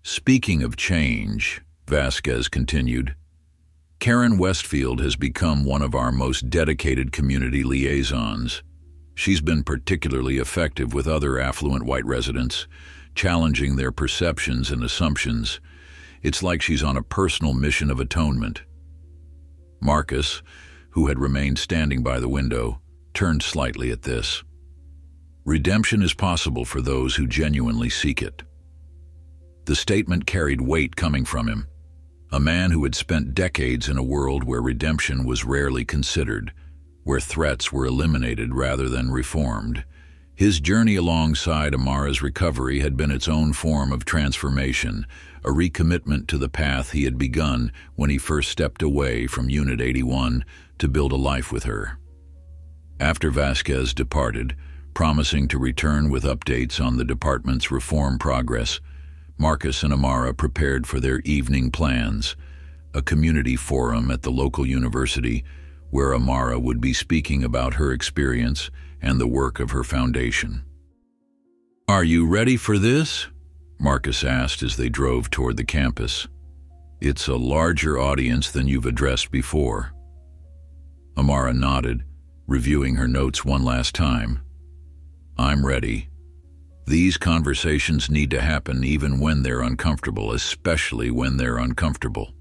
"Speaking of change," Vasquez continued, "Karen Westfield has become one of our most dedicated community liaisons. She's been particularly effective with other affluent white residents, challenging their perceptions and assumptions. It's like she's on a personal mission of atonement." Marcus, who had remained standing by the window, turned slightly at this. "Redemption is possible for those who genuinely seek it." The statement carried weight coming from him, a man who had spent decades in a world where redemption was rarely considered, where threats were eliminated rather than reformed. His journey alongside Amara's recovery had been its own form of transformation, a recommitment to the path he had begun when he first stepped away from Unit 81 to build a life with her. After Vasquez departed, promising to return with updates on the department's reform progress, Marcus and Amara prepared for their evening plans, a community forum at the local university where Amara would be speaking about her experience and the work of her foundation. "Are you ready for this?" Marcus asked as they drove toward the campus. "It's a larger audience than you've addressed before." Amara nodded, reviewing her notes one last time. "I'm ready. These conversations need to happen even when they're uncomfortable, especially when they're uncomfortable."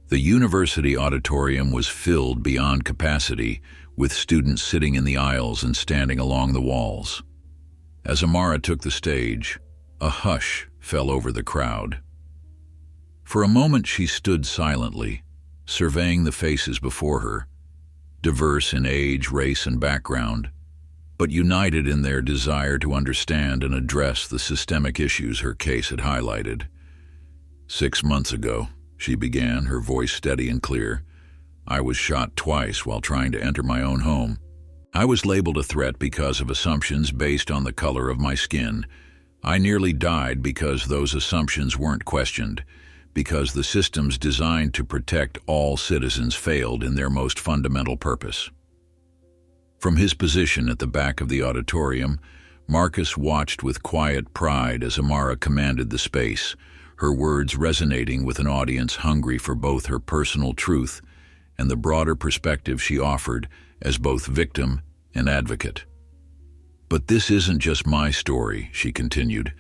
The university auditorium was filled beyond capacity, with students sitting in the aisles and standing along the walls. As Amara took the stage, a hush fell over the crowd. For a moment she stood silently, surveying the faces before her, diverse in age, race, and background. but united in their desire to understand and address the systemic issues her case had highlighted. 6 months ago, she began, her voice steady and clear, I was shot twice while trying to enter my own home. I was labeled a threat because of assumptions based on the color of my skin. I nearly died because those assumptions weren't questioned, because the systems designed to protect all citizens failed in their most fundamental purpose. From his position at the back of the auditorium, Marcus watched with quiet pride as Amara commanded the space, her words resonating with an audience hungry for both her personal truth and the broader perspective she offered as both victim and advocate. But this isn't just my story, she continued.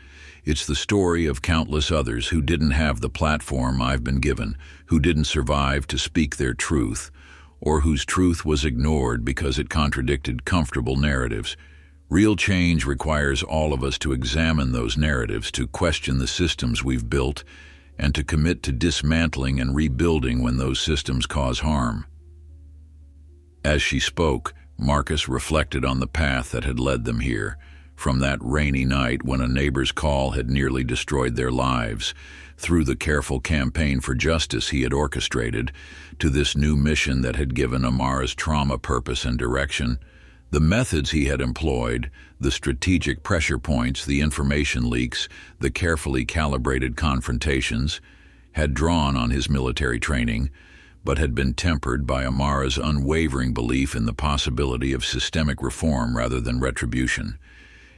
It's the story of countless others who didn't have the platform I've been given, who didn't survive to speak their truth, or whose truth was ignored because it contradicted comfortable narratives. Real change requires all of us to examine those narratives, to question the systems we've built, and to commit to dismantling and rebuilding when those systems cause harm. As she spoke, Marcus reflected on the path that had led them here, from that rainy night when a neighbor's call had nearly destroyed their lives, through the careful campaign for justice he had orchestrated, to this new mission that had given Amara's trauma purpose and direction. The methods he had employed, the strategic pressure points, the information leaks, the carefully calibrated confrontations, had drawn on his military training, but had been tempered by Amara's unwavering belief in the possibility of systemic reform rather than retribution.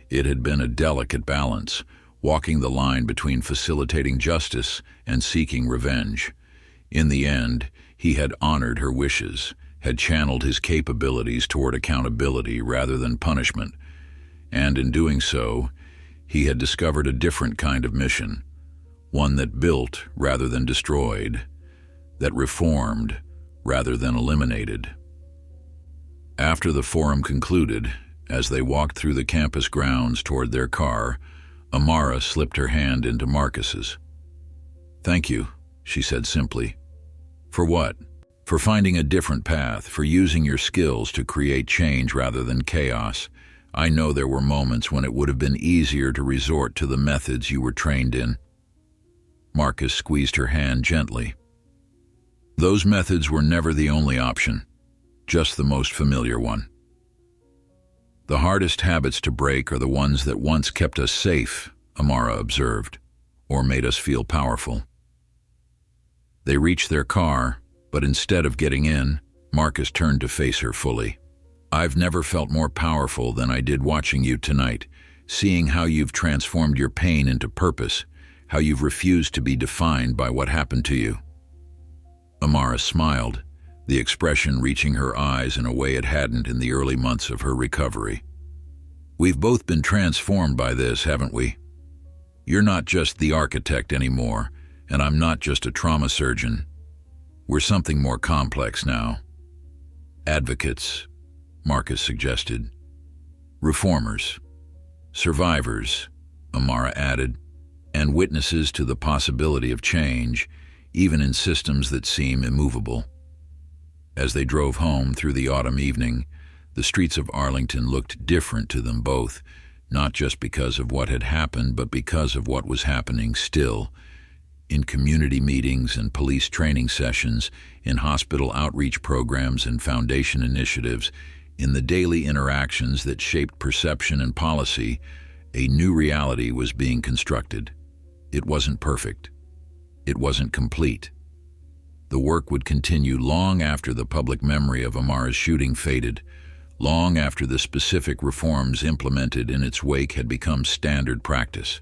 It had been a delicate balance, walking the line between facilitating justice and seeking revenge. In the end, he had honored her wishes, had channeled his capabilities toward accountability rather than punishment, and in doing so, he had discovered a different kind of mission, one that built rather than destroyed, that reformed rather than eliminated. After the forum concluded, as they walked through the campus grounds toward their car, Amara slipped her hand into Marcus's. "Thank you," she said simply. "For what?" "For finding a different path, for using your skills to create change rather than chaos. I know there were moments when it would have been easier to resort to the methods you were trained in." Marcus squeezed her hand gently. "Those methods were never the only option, just the most familiar one. The hardest habits to break are the ones that once kept us safe," Amara observed, "or made us feel powerful." They reached their car, but instead of getting in, Marcus turned to face her fully. "I've never felt more powerful than I did watching you tonight, seeing how you've transformed your pain into purpose, how you've refused to be defined by what happened to you." Amara smiled, the expression reaching her eyes in a way it hadn't in the early months of her recovery. "We've both been transformed by this, haven't we? You're not just the architect anymore, and I'm not just a trauma surgeon. We're something more complex now. Advocates," Marcus suggested. "Reformers. Survivors," Amara added, "and witnesses to the possibility of change, even in systems that seem immovable." As they drove home through the autumn evening, the streets of Arlington looked different to them both, not just because of what had happened, but because of what was happening still. In community meetings and police training sessions, in hospital outreach programs and foundation initiatives, in the daily interactions that shaped perception and policy, a new reality was being constructed. It wasn't perfect. It wasn't complete. The work would continue long after the public memory of Amara's shooting faded, long after the specific reforms implemented in its wake had become standard practice.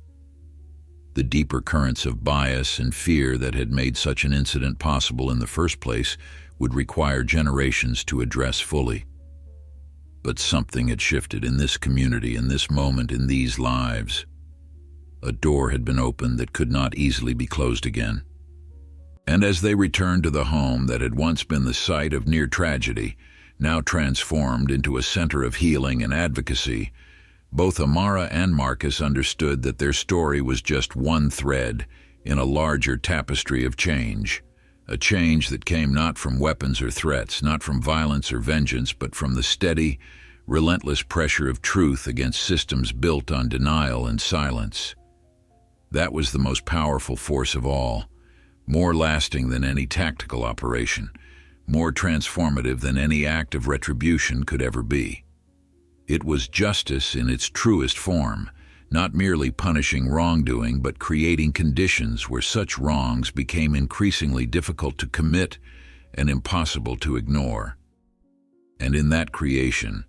The deeper currents of bias and fear that had made such an incident possible in the first place would require generations to address fully. But something had shifted in this community, in this moment, in these lives. A door had been opened that could not easily be closed again. And as they returned to the home that had once been the site of near tragedy, now transformed into a center of healing and advocacy, both Amara and Marcus understood that their story was just one thread in a larger tapestry of change, a change that came not from weapons or threats, not from violence or vengeance, but from the steady, relentless pressure of truth against systems built on denial and silence. That was the most powerful force of all, more lasting than any tactical operation, more transformative than any act of retribution could ever be. It was justice in its truest form, not merely punishing wrongdoing but creating conditions where such wrongs became increasingly difficult to commit and impossible to ignore. And in that creation,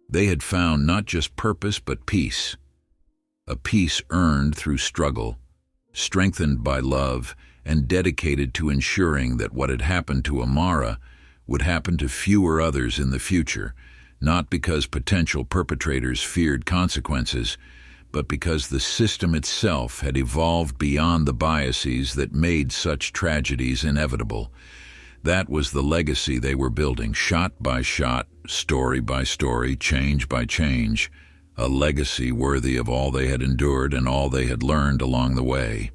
they had found not just purpose but peace. A peace earned through struggle, strengthened by love, and dedicated to ensuring that what had happened to Amara would happen to fewer others in the future, not because potential perpetrators feared consequences, but because the system itself had evolved beyond the biases that made such tragedies inevitable. That was the legacy they were building, shot by shot, story by story, change by change, a legacy worthy of all they had endured and all they had learned along the way.